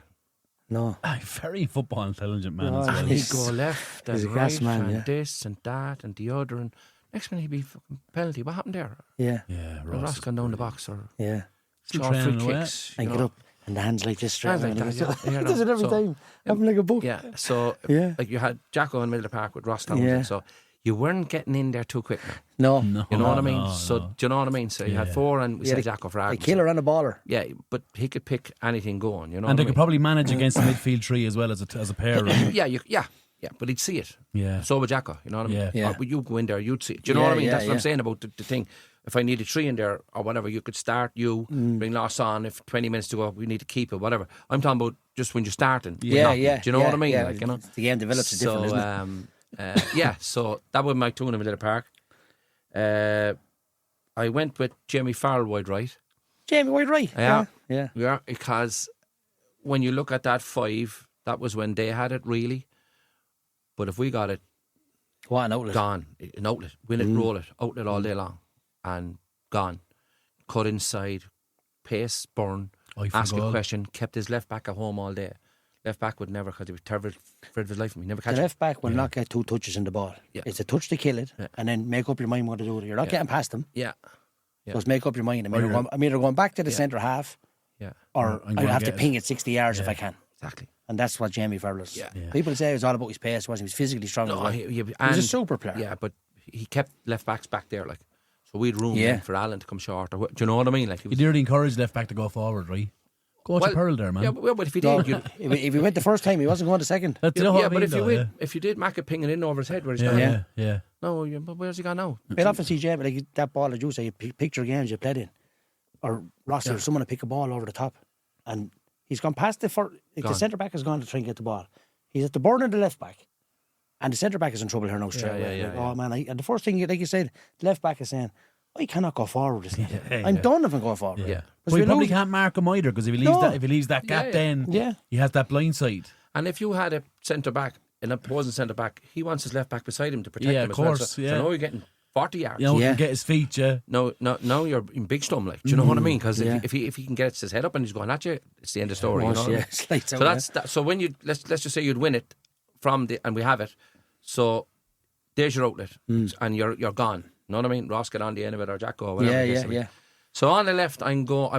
No. Very football intelligent man Oh, as well. And he'd go left and he's a right gas man, and yeah. this and that and the other. And next minute he'd be fucking penalty. What happened there? Yeah. Yeah, And Ross is gone down the brilliant. box or Yeah. Still short free training away. kicks. And you get know. up and the hands like this straight Hands like away. that, yeah. He does it every So, time. Having like a book. Yeah, so Yeah. like you had Jacko in the middle of the park with Ross Townsend, Yeah. so you weren't getting in there too quick now. No. You know what I mean? no, So no. do you know what I mean? So you had Yeah. four and we Yeah, said Jacko for A argument's killer sake. and a baller. Yeah, but he could pick anything going, you know And what they I could mean? probably manage against the midfield three as well as a pair. Right? Yeah, but he'd see it. Yeah. So would Jacko, you know what I mean? Yeah. Yeah. Or you go in there, you'd see it. Do you know Yeah, what I mean? yeah, That's what I'm yeah. saying about the thing. If I needed three in there or whatever, you could start, bring loss on. If 20 minutes to go, we need to keep it, whatever. I'm talking about just when you're starting. Yeah, Not- yeah. Do you know yeah, what I mean? Yeah. Like, you know? The game develops a different, isn't it? Yeah, so that was my two in the middle of the park. I went with Jamie Farrell wide right. Jamie White, right? Yeah. Yeah. Yeah, because when you look at that five, that was when they had it really. But if we got it What an outlet. gone, an outlet, win it, roll it, outlet all day long, and gone. Cut inside, pace, burn, Eye for ask a goal. question, kept his left back at home all day. Left back would never, because he was terrible, afraid of his life. He never catch The it. left back will not get two touches in the ball. Yeah. It's a touch to kill it, and then make up your mind what to do with it. You're not getting past them. Yeah, Just make up your mind. I'm either going back to the centre half, yeah, or I'm I gonna have to get it. ping it 60 yards if I can. exactly. And that's what Jamie Farrell is. Yeah. Yeah. People say it was all about his pace. He was physically strong. as well. He was a super player. Yeah, but he kept left backs back there, like, so we'd room Yeah. then for Alan to come short. Or, do you know what I mean? Like, he You was, nearly encouraged left back to go forward, right? Go to Pearl there, man. Yeah, but if he No, did, if he went the first time, he wasn't going the second. You know what I but mean, if you though, win, if you did Mac it pinging in over his head, where's he yeah, gone? yeah. No, but where's he gone now? Quite often see Jamie, like that ball that you say, you picture games you played in, or Rossi or someone to pick a ball over the top, and he's gone past the centre back has gone to try and get the ball. He's at the burn of the left back, and the centre back is in trouble here now straight away. yeah, Like, yeah. Oh man! And the first thing, like you said, the left back is saying, "I cannot go forward." I'm done if I go forward. Yeah. But he probably can't mark him either because if he leaves that gap, Yeah, yeah. then Yeah. he has that blind side. And if you had a centre back, an opposing centre back, he wants his left back beside him to protect Yeah, him of as well. course, So yeah. now you're getting 40 yards. You know, Yeah. can get his feet, yeah. Now you're in big storm, like. Do you know what I mean? Because Yeah. if he can get his head up and he's going at you, it's the end of the story. You know what I mean? It's lights out, So that's that. So when you let's just say you'd win it and we have it. So there's your outlet, and you're gone. You know what I mean? Ross get on the end of it, or Jacko, or whatever. Yeah. So on the left, I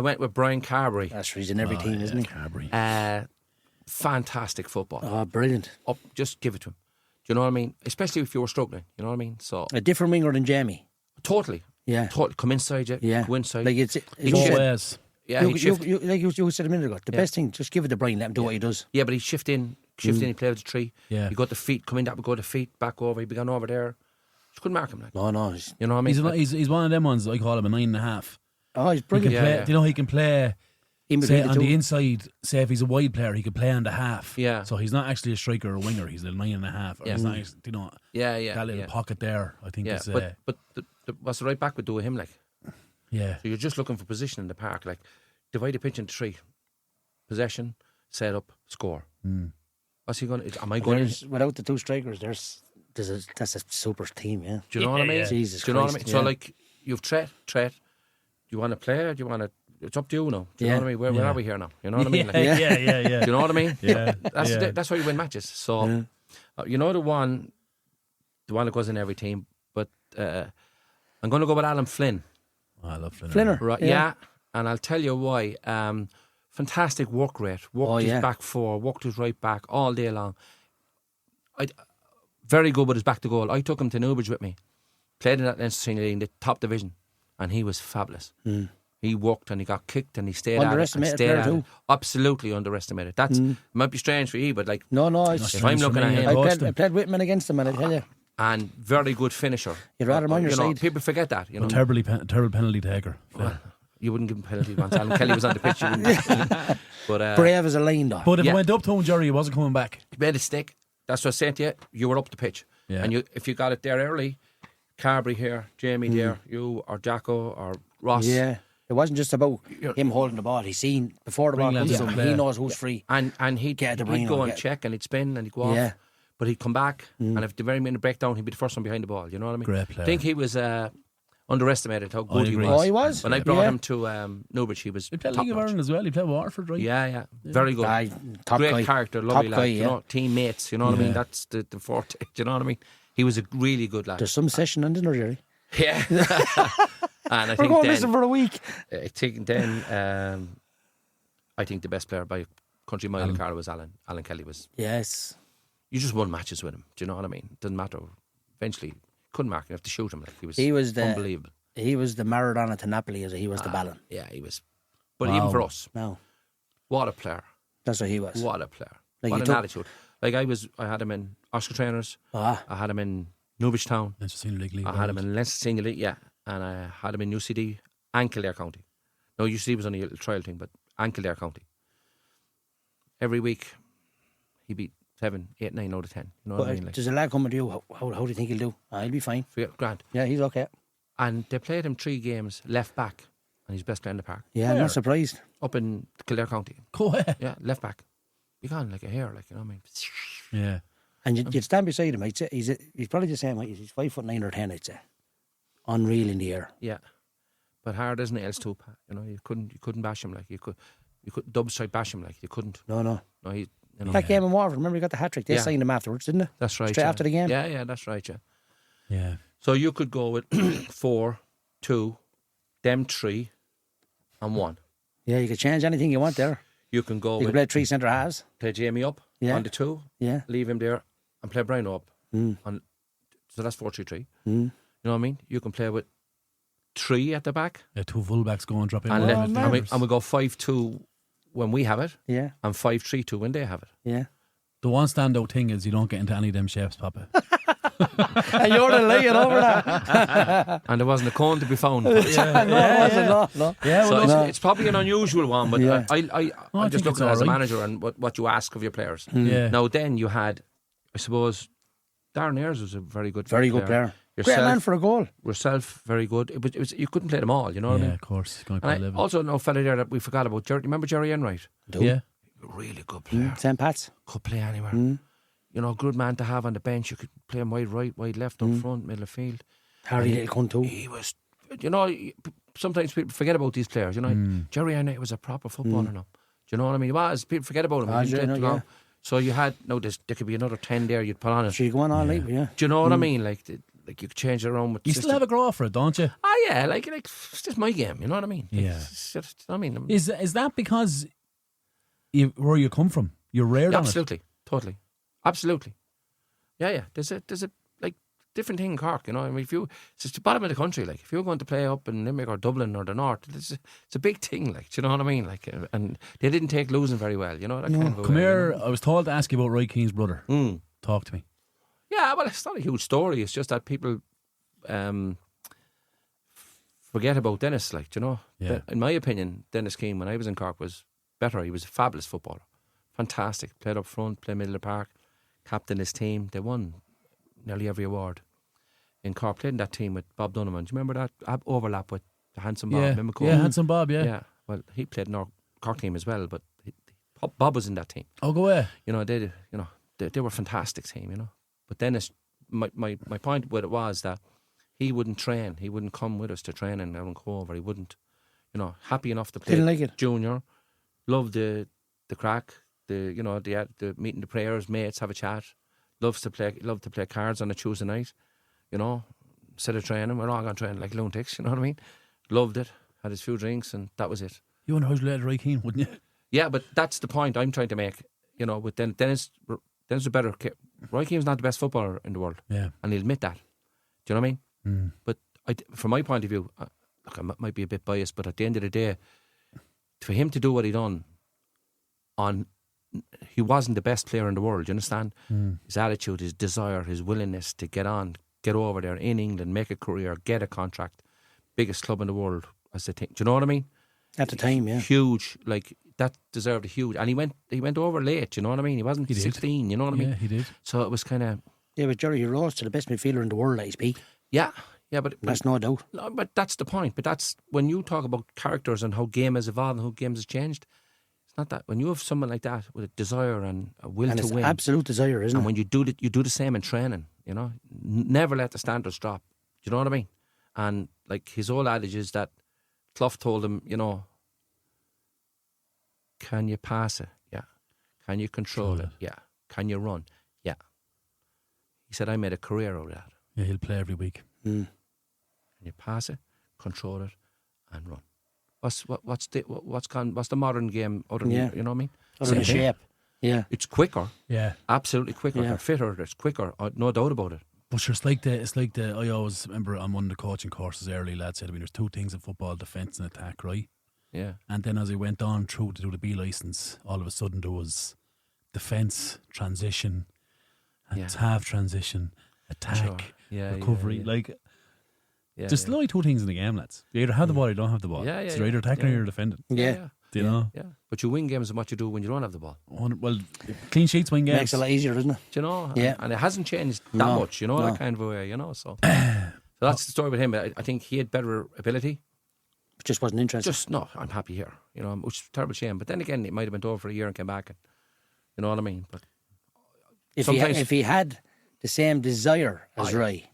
went with Brian Carberry. That's he's in every team, isn't he? Carberry. Fantastic football. Oh, brilliant. Just give it to him. Do you know what I mean? Especially if you were struggling. You know what I mean? So A different winger than Jamie. totally. Yeah. Totally. Come inside you. Yeah. Go inside. Like it's He'd Go shift. Wales. Yeah, you, he'd shift. like you said a minute ago, the best thing, just give it to Brian, let him do what he does. Yeah, but he'd shift in, he play with the tree. Yeah. He got the feet, come in, that would go the feet, back over, he'd be gone over there. Just couldn't mark him. Like. No. You know what I mean? He's one of them ones, I call him a 9.5. Oh, he's He can brilliant. Yeah, play, yeah. you know, he can play In say, between the on two. the inside, say if he's a wide player, he could play on the half. Yeah. So he's not actually a striker or a winger, he's a 9.5. Or Yeah. he's not, you know, Yeah. that little pocket there, I think is... But what's the right back would do with him, like? yeah. So you're just looking for position in the park, like, divide the pitch into three. Possession, set up, score. What's he going to... Am I going in? Without the two strikers, that's a super team, yeah. Do you know what I mean? Yeah. Jesus Do you know what I Christ, mean? So, yeah. like, you've threat. Do you want to play or do you want to... It's up to you now. Do you Yeah. know what I mean? Where are we here now? You know what I mean? Like, Yeah. do you know what I mean? Yeah. That's how you win matches. So, you know the one that goes in every team, but I'm going to go with Alan Flynn. Oh, I love Flynn. Flinner. Right? Yeah. And I'll tell you why. Fantastic work rate. Worked his back four, worked his right back all day long. Very good with his back to goal. I took him to Newbridge with me. Played in that Leinster Senior League in the top division, and he was fabulous. He worked and he got kicked and he stayed at it. Underestimated player too. Absolutely underestimated. That's might be strange for you, but like No, it's... if I'm looking at him, I played Whitman against him, and I tell you, and very good finisher. You'd rather him on your you know, side. people forget that. You know, Terrible penalty taker. you wouldn't give him penalty once Alan Kelly was on the pitch. You wouldn't. But brave as a lion, though. But if it went up to him, Jerry, he wasn't coming back. he made a stick. That's what I said to you. You were up the pitch, and if you got it there early, Carberry here, Jamie there, you or Jacko or Ross. Yeah. It wasn't just about him holding the ball. He's seen before the ball comes to him. He knows who's free. And he'd go and check and he'd spin and he'd go off. But he'd come back and if the very minute breakdown, he'd be the first one behind the ball. You know what I mean? Great player. I think he was underestimated how good he agree. was. Oh, he was. When I brought him to Newbridge, he was He played top League of notch. Ireland as well. He played Waterford, right? Yeah. Very good. Top Great guy. character, lovely Top lad. guy, You yeah. know, teammates, you know what I mean? That's the forte. Do you know what I mean? He was a really good lad. There's some session in dinner, Jerry. Yeah. And I We're think going then, missing for a week. I think then I think the best player by country mile in Carlow was Alan. Alan Kelly was. Yes. You just won matches with him. Do you know what I mean? Doesn't matter. Eventually, couldn't mark him. You have to shoot him. Like he was unbelievable. He was the Maradona to Napoli as he was the Ballon. Yeah, he was. But even for us, No, what a player! that's what he was. What a player! Like what he an took- attitude! Like I had him in Oscar Traynors. I had him in Newbridge Town. Leinster Senior League. I had him in Leinster Senior League. Yeah, and I had him in UCD and Kildare County. No, UCD was only a little trial thing, but and Kildare County. Every week, he beat 7, 8, 9 out of 10. You know what I mean? Like, There's a lad coming to you. How do you think he'll do? He'll be fine. Grant. Yeah, he's okay. And they played him 3 games left back, and he's best player in the park. Yeah, I'm not surprised. Up in Kildare County. Go ahead. Yeah, left back. Be gone like a hair, like, you know what I mean? Yeah. And you'd stand beside him. I'd say he's probably the same height. He's 5'9" or 10. I'd say. Unreal in the air. Yeah. But hard isn't it else too, Pat? You know, you couldn't bash him like you could dub strike bash him like you couldn't. No. No, he you know. That game in Waterford, remember he got the hat trick. They signed him afterwards, didn't they? That's right. Straight after the game. Yeah, that's right, yeah. Yeah. So you could go with 4, 2, them 3, and 1. Yeah, you could change anything you want there. You can go You with could play 3 centre halves. play Jamie up on the 2, Yeah. leave him there, and play Brian up. So that's 4-3-3. You know what I mean? You can play with 3 at the back, Yeah, 2 fullbacks go and drop in. and, one. we go 5-2 when we have it, Yeah. and 5-3-2 when they have it. Yeah. The one standout thing is you don't get into any of them shapes, Papa. And you're the laying over that. And there wasn't a cone to be found. No. Yeah, So well, it's probably an unusual one, but Yeah. I I just think looking it's at it as a all right. manager and what you ask of your players. Yeah. Now then you had, I suppose, Darren Ayres was a very good Very good player. Great man Yourself, for a goal. yourself, very good. It was you couldn't play them all, you know what I Yeah, mean? of course. He's going to play And I level. also know a fella there that we forgot about. Jerry, remember Gerry Enright? Yeah. Really good player. St. Pat's. Could play anywhere. You know, good man to have on the bench. You could play him wide right, wide left, up front, middle of field. Harry little cunt too. He was, you know, sometimes people forget about these players, you know. Gerry Bickerstaffe was a proper footballer now. Do you know what I mean? He was. People forget about him. He didn't take long. So you had, there could be another 10 there you'd put on it. She'd go on all night, yeah. Do you know what I mean? Like you could change it around with You still have a grow for it, don't you? Oh yeah, like it's just my game, you know what I mean? Yeah. It's just, I mean, Is that because where you come from? You're reared on it? Absolutely. Totally. Absolutely. Yeah. There's a like different thing in Cork, you know. I mean, it's just the bottom of the country, like if you're going to play up in Limerick or Dublin or the North, it's a big thing, like, do you know what I mean? Like, and they didn't take losing very well, you know. That kind of Come here, you know? I was told to ask you about Roy Keane's brother. Talk to me. Yeah, well, it's not a huge story. It's just that people forget about Dennis, like, do you know. Yeah. In my opinion, Dennis Keane, when I was in Cork, was better. He was a fabulous footballer. Fantastic. Played up front, played middle of the park, captained his team. They won nearly every award in Cork. Played in that team with Bob Donovan. Do you remember that overlap with the handsome Bob? Remember Cobh? Yeah, handsome Bob, yeah. Yeah, well, he played in our Cork team as well, but Bob was in that team. Oh, go away. You know, they were a fantastic team, you know. But Dennis, my point with it was that he wouldn't train. He wouldn't come with us to training and go over. He wouldn't, you know, happy enough to play. Didn't like it. Junior. Loved the crack. The meeting the prayers, mates, have a chat. Loved to play cards on a Tuesday night. You know, instead of training, we're all going to train like lunatics. You know what I mean? Loved it. Had his few drinks, and that was it. You wouldn't have related Roy Keane, wouldn't you? Yeah, but that's the point I'm trying to make. You know, with Dennis a better. Roy Keane's not the best footballer in the world. Yeah, and he'll admit that. Do you know what I mean? But from my point of view, look, I might be a bit biased, but at the end of the day, for him to do what he done, he wasn't the best player in the world. Do you understand? His attitude, his desire, his willingness to get over there in England, make a career, get a contract, biggest club in the world as the thing. Do you know what I mean? At the time, yeah. Huge, like that deserved a huge. And he went over late. You know what I mean? He wasn't 16. You know what I mean? Yeah, he did. So it was kind of. Yeah, but Gerry, he rose to the best midfielder in the world at his peak. Yeah, but that's no doubt. No, but that's the point. But that's when you talk about characters and how game has evolved and how games has changed. It's not that when you have someone like that with a desire and a will to win, absolute desire, isn't it? And when you do the same in training, you know, never let the standards drop. Do you know what I mean? And like his old adage is that Clough told him, you know, can you pass it? Yeah. Can you control it? Yeah. Can you run? Yeah. He said, I made a career out of that. Yeah, he'll play every week. Can you pass it, control it, and run? What's the modern game other than, you know what I mean? Other than shape. Yeah. It's quicker. Yeah. Absolutely quicker. They're fitter, it's quicker, no doubt about it. But sure, it's like the I always remember on one of the coaching courses early, lads said to me, there's two things in football, defence and attack, right? Yeah. And then as I went on through to do the B licence, all of a sudden there was defence, transition, half transition, attack, recovery. There's only two things in the game, lads. You either have the ball or you don't have the ball. So you're either attacking or you're defending. Yeah. Do you know? Yeah. But you win games of what you do when you don't have the ball. Well, clean sheets win games. Makes it a lot easier, doesn't it? Do you know? Yeah. And it hasn't changed that much, you know, that kind of a way, you know. So that's the story with him. I think he had better ability. Just wasn't interested. I'm happy here. You know, which is a terrible shame. But then again, it might have went over for a year and came back. And, you know what I mean? But if he had the same desire as Roy,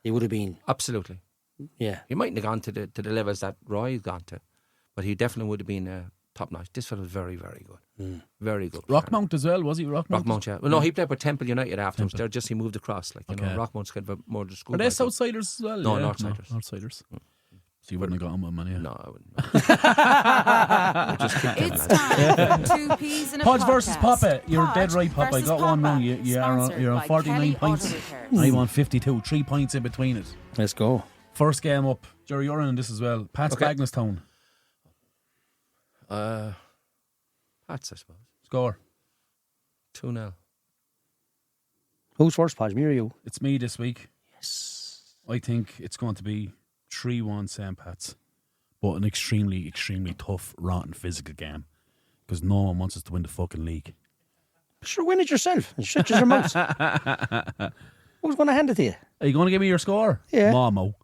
he would have been. Absolutely. Yeah. He mightn't have gone to the levels that Roy's gone to, but he definitely would have been top notch. This fellow was very, very good. Very good. Rockmount as well, was he? Rockmount, yeah. Well, no, he played with Temple United afterwards. He moved across. Like, you know, Rockmount's kind of more the school. Are they Southsiders as well? No, Northsiders. Northsiders. So you wouldn't have got on with money? No, I wouldn't. I just it's time for 2 peas in a Podge podcast. versus Papa. You're dead right, Papa. I got one wrong. Papa. You're on 49 points. I'm on 52. 3 points in between it. Let's go. First game up. Gerry, you're in this as well. Pat's Bagnallstown. Pats, I suppose. Score. 2-0. Who's first, Podge? Me or you? It's me this week. Yes. I think it's going to be 3-1 St. Pat's. But an extremely, extremely tough, rotten physical game. Because no one wants us to win the fucking league. Sure, win it yourself and shut your mouth. Who's going to hand it to you? Are you going to give me your score? Yeah. Momo.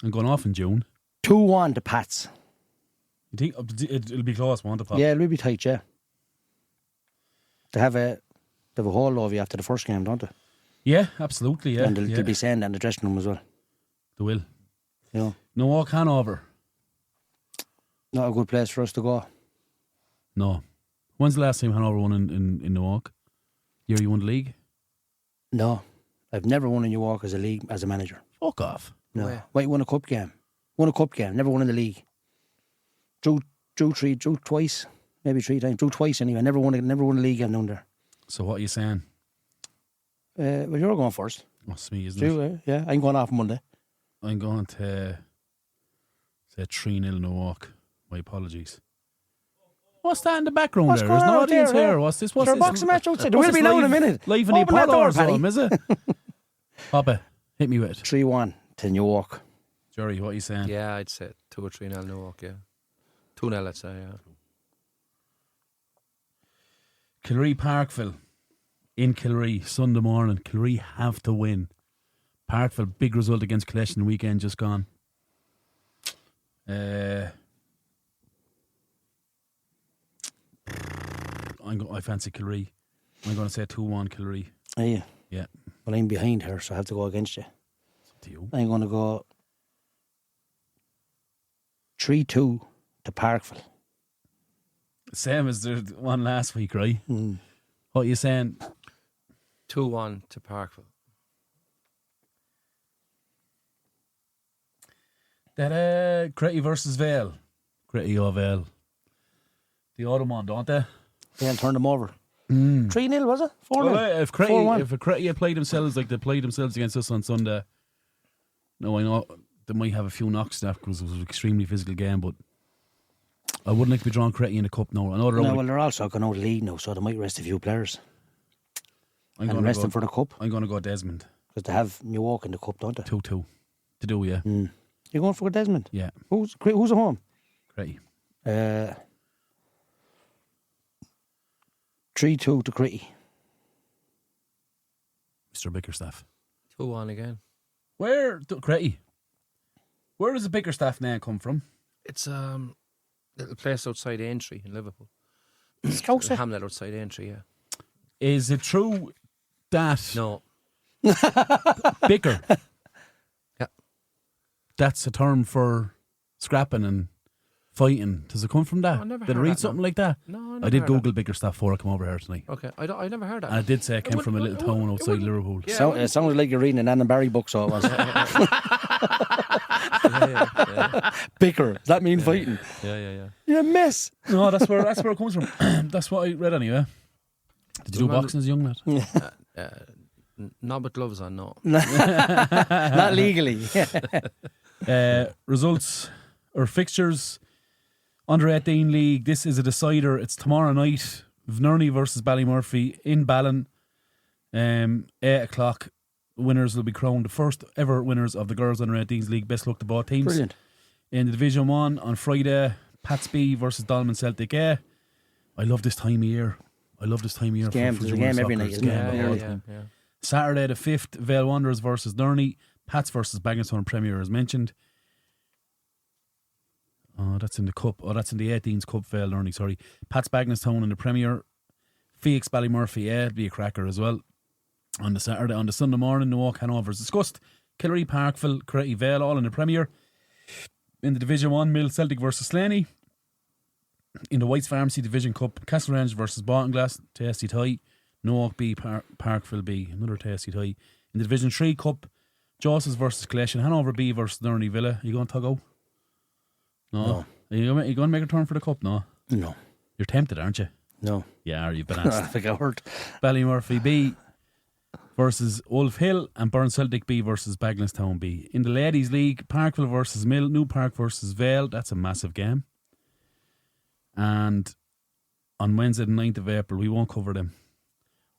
I'm going off in June. 2-1 to Pats. You think it'll be close, won't it, Pop? Yeah, it'll be tight, yeah. They have a They have a hold over you after the first game, don't they? Yeah, absolutely, yeah. And they'll be saying that in the dressing room as well. They will. Yeah. No walk Hanover. Not a good place for us to go. No. When's the last time Hanover won in the walk? Year you won the league? No. I've never won in New York as a league, as a manager. Fuck off. No. Where? Wait, won a cup game. Never won in the league. Drew twice, maybe 3 times. Drew twice anyway. Never won a league game down there. So what are you saying? Well, you're going first. That's me, isn't Drew, it? yeah. I'm going off Monday. I'm going to say 3-0 in the walk. My apologies. What's that in the background What's there? going There's no on out audience there, here. eh? What's this? Is there a boxing match outside? There will be now in a minute. Live in the Open that Apollo door, or something, Paddy. is it? Papa, hit me with it. 3-1 to New York. Jerry, what are you saying? Yeah, I'd say 2 or 3-0 Newark, yeah. 2-0, I'd say, yeah. Kilree Parkville in Kilree Sunday morning. Kilree have to win. Parkville, big result against Collection the weekend just gone. I fancy Kilree. I'm going to say 2-1 Kilree. Are you? Yeah. Well, I'm behind her, so I have to go against you. It's up to you. I'm going to go 3-2 to Parkville. Same as the one last week, right? What are you saying? 2-1 to Parkville. That Cretty versus Vale. Cretty or Vale. The autumn one, don't they? They'll turn them over. 3-0, was it? 4-0? Well, if 4-1. Cretty had played themselves like they played themselves against us on Sunday, no, I know they might have a few knocks there because it was an extremely physical game, but I wouldn't like to be drawing Cretty in the cup now. I know well, they're also going out of the league now, so they might rest a few players. And rest them for the cup. I'm going to go Desmond. Because they have New York in the cup, don't they? 2-2. To do, yeah. You're going for Desmond? Yeah. Who's at home? Cretty. 3-2 to Cretty. Mr. Bickerstaffe. 2-1 again. Cretty. Where does the Bickerstaffe name come from? It's a little place outside Aintree in Liverpool. Scouser? Hamlet outside Aintree, yeah. Is it true that No. Bicker? Yeah. That's a term for scrapping and fighting. Does it come from that? I never Did I heard read that, something no. like that? No, I I never did heard Google that. Bickerstaffe before I come over here tonight. Okay, I never heard that. And I did say it came from a little town outside Liverpool. Yeah, It sounded like you're reading an Anna Barry book, so it was. yeah. Bicker. Does that mean fighting? Yeah. You're a mess. No, that's where it comes from. That's what I read anyway. Did you do boxing as a young lad? Not with gloves on, no. Not legally. Results or fixtures. Under 18 league, this is a decider. It's tomorrow night. Vnerney versus Ballymurphy in Ballin. 8 o'clock. Winners will be crowned the first ever winners of the Girls Under 18s League. Best luck to both teams. Brilliant. In the Division 1 on Friday, Pats B versus Dolman Celtic A. I love this time of year. There's a game every night, isn't it? Yeah. Saturday the 5th, Vale Wanderers versus Nerney. Pats versus Bagenstown Premier as mentioned. Oh, that's in the Cup. Oh, that's in the 18s Cup, Vale Nerney, sorry. Pats Bagenstown in the Premier. Phoenix Ballymurphy A, it'll be a cracker as well. On the Saturday, on the Sunday morning, the walk Hanover is discussed. Kilree, Parkville, Cretty, Vale, all in the Premier. In the Division 1, Mill Celtic versus Slaney. In the White's Pharmacy Division Cup, Castlerange versus Bottinglass, tasty tie. Newark B, Parkville B, another tasty tie. In the Division 3 Cup, Joseph's versus Collection, Hanover B versus Nerney Villa. Are you going to tug out? No. Are you going to make a turn for the Cup? No. You're tempted, aren't you? No. Yeah, you've been asked. I think I heard. Ballymurphy B versus Wolf Hill and Burn Celtic B versus Bagenstown B. In the Ladies League, Parkville versus Mill, New Park versus Vale. That's a massive game. And on Wednesday the 9th of April, we won't cover them.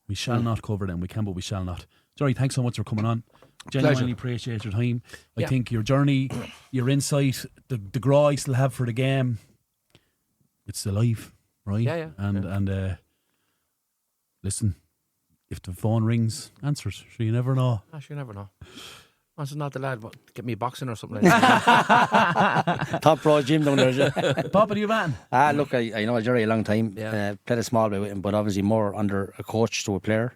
We shall not cover them. We can, but we shall not. Jerry, thanks so much for coming on. Genuinely appreciate your time. I think your journey, your insight, the graw I still have for the game, it's still alive, right? Yeah. And listen, if the phone rings, answer it. So you never know. You never know. That's not the lad, but get me boxing or something like that. Top pro gym down there. Papa, do you man? Look, I know Gerry a long time. Yeah. Played a small bit with him, but obviously more under a coach to a player.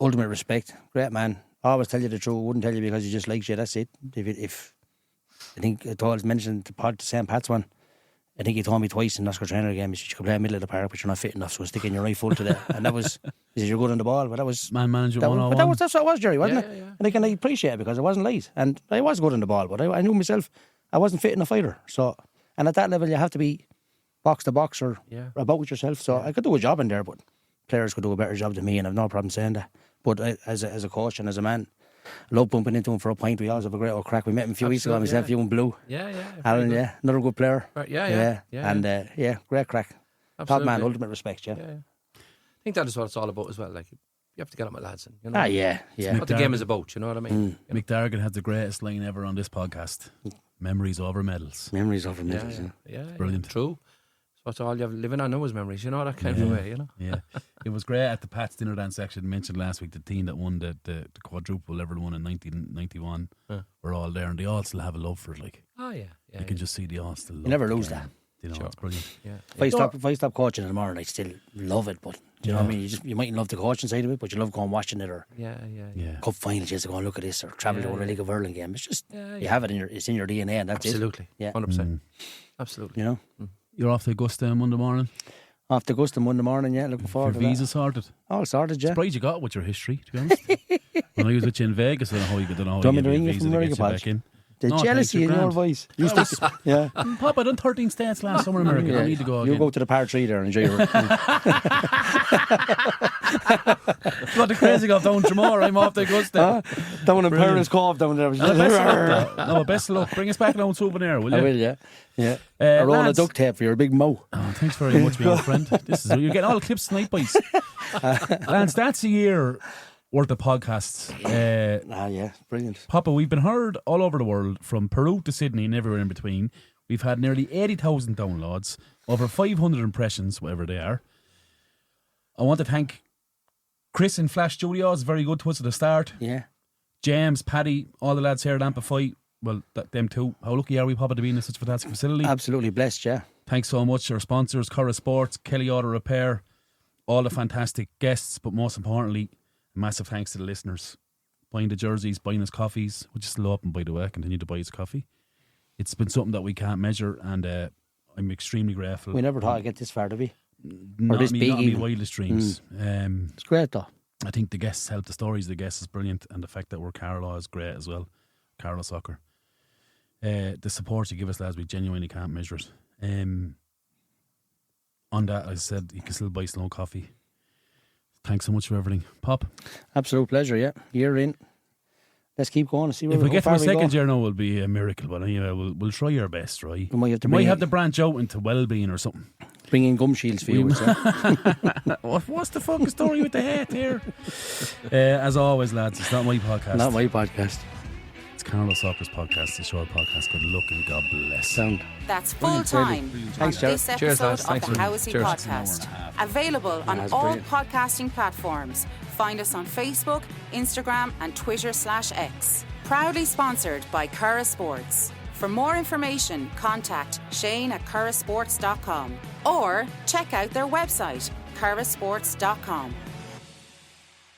Ultimate respect. Great man. I always tell you the truth. Wouldn't tell you because he just likes you. That's it. If I think I told mentioned the St. Pat's one. I think he told me twice in Oscar Traynor game, he said you could play middle of the park, but you're not fit enough, so stick in your right full today. And that was, he said you're good on the ball, but that was Man manager 101. But that's what it was, Gerry, wasn't it? Yeah. And I appreciate it because I wasn't late, and I was good on the ball, but I knew myself I wasn't fit enough either. So, and at that level, you have to be box to box or about with yourself. So I could do a job in there, but players could do a better job than me, and I've no problem saying that. But as a coach and as a man, I love bumping into him for a pint. We always have a great old crack. We met him a few weeks ago, myself, you and Blue. Alan, another good player. And great crack. Absolutely. Top man, ultimate respect, I think that is what it's all about as well. Like, you have to get on with lads. And, you know, yeah. what the game is about, you know what I mean? Mick Dargan had the greatest line ever on this podcast. Memories over medals. Memories over medals, Brilliant. True. So that's all you're living on now is memories, you know, that kind of way, you know. Yeah. It was great at the Pat's dinner dance section. Mentioned last week the team that won the quadruple level one in 1991 were all there, and they all still have a love for it. Like, you can just see they all still love it. You never lose that. You know, it's brilliant. Yeah. If I stop coaching in the morning, I still love it. But do you know what I mean? You mightn't love the coaching side of it, but you love going watching it, or cup finals. You just go and look at this, or travel to a League of Hurling game. It's just you have it it's in your DNA, and that's absolutely. it. 100%. Absolutely. You know. You're off to Augusta Monday morning. Off to Augusta Monday morning, looking forward to your visa that. sorted. All sorted, yeah. Surprised you got with your history, to be honest. When I was with you in Vegas, I don't know how you get a visa to get you back in. The jealousy in your voice. Papa, I done 13 states last summer in America. I need to go again. You go to the par 3 there and enjoy your Got the crazy golf down Tramore. I'm off to Augusta. Down in Paris Cobh down there. Best of luck. Bring us back an old souvenir, will you? I will, yeah. A roll of duct tape for your big mouth. Oh, thanks very much, my old friend. You're getting all the clips tonight, boys. Lance, that's a year worth of podcasts. Brilliant. Papa, we've been heard all over the world, from Peru to Sydney and everywhere in between. We've had nearly 80,000 downloads, over 500 impressions, whatever they are. I want to thank Chris in Flash Studios, very good to us at the start. Yeah. James, Paddy, all the lads here at Ampifi. Well, them too. How lucky are we, Papa, to be in such a fantastic facility? Absolutely blessed, yeah. Thanks so much. Our sponsors, Corus Sports, Kelly Auto Repair, all the fantastic guests, but most importantly, massive thanks to the listeners. Buying the jerseys, buying us coffees, which is still open, by the way. Continue to buy us coffee. It's been something that we can't measure, and I'm extremely grateful. We never thought I'd get this far, to be. Not me wildest dreams. It's great, though. I think the guests help. The stories of the guests is brilliant, and the fact that we're Carlow is great as well. Carlow Soccer. The support you give us, lads, we genuinely can't measure it. On that, I said you can still buy Slow coffee. Thanks so much for everything, Pop. Absolute pleasure, yeah. Year in. Let's keep going and see where if we get to a second year now, it will be a miracle. But anyway, we'll try our best, right? We might have to branch out into well-being or something. Bring in gum shields for you. What's the fucking story with the hat here? As always, lads, it's not my podcast. Not my podcast. It's Carlow Soccer's podcast, the short podcast. Good luck and God bless. Sound. That's full time on this episode of the How Is He podcast. Available on all podcasting platforms. Find us on Facebook, Instagram and Twitter/X. Proudly sponsored by Corus Sports. For more information, contact Shane@corussports.com or check out their website, corusports.com.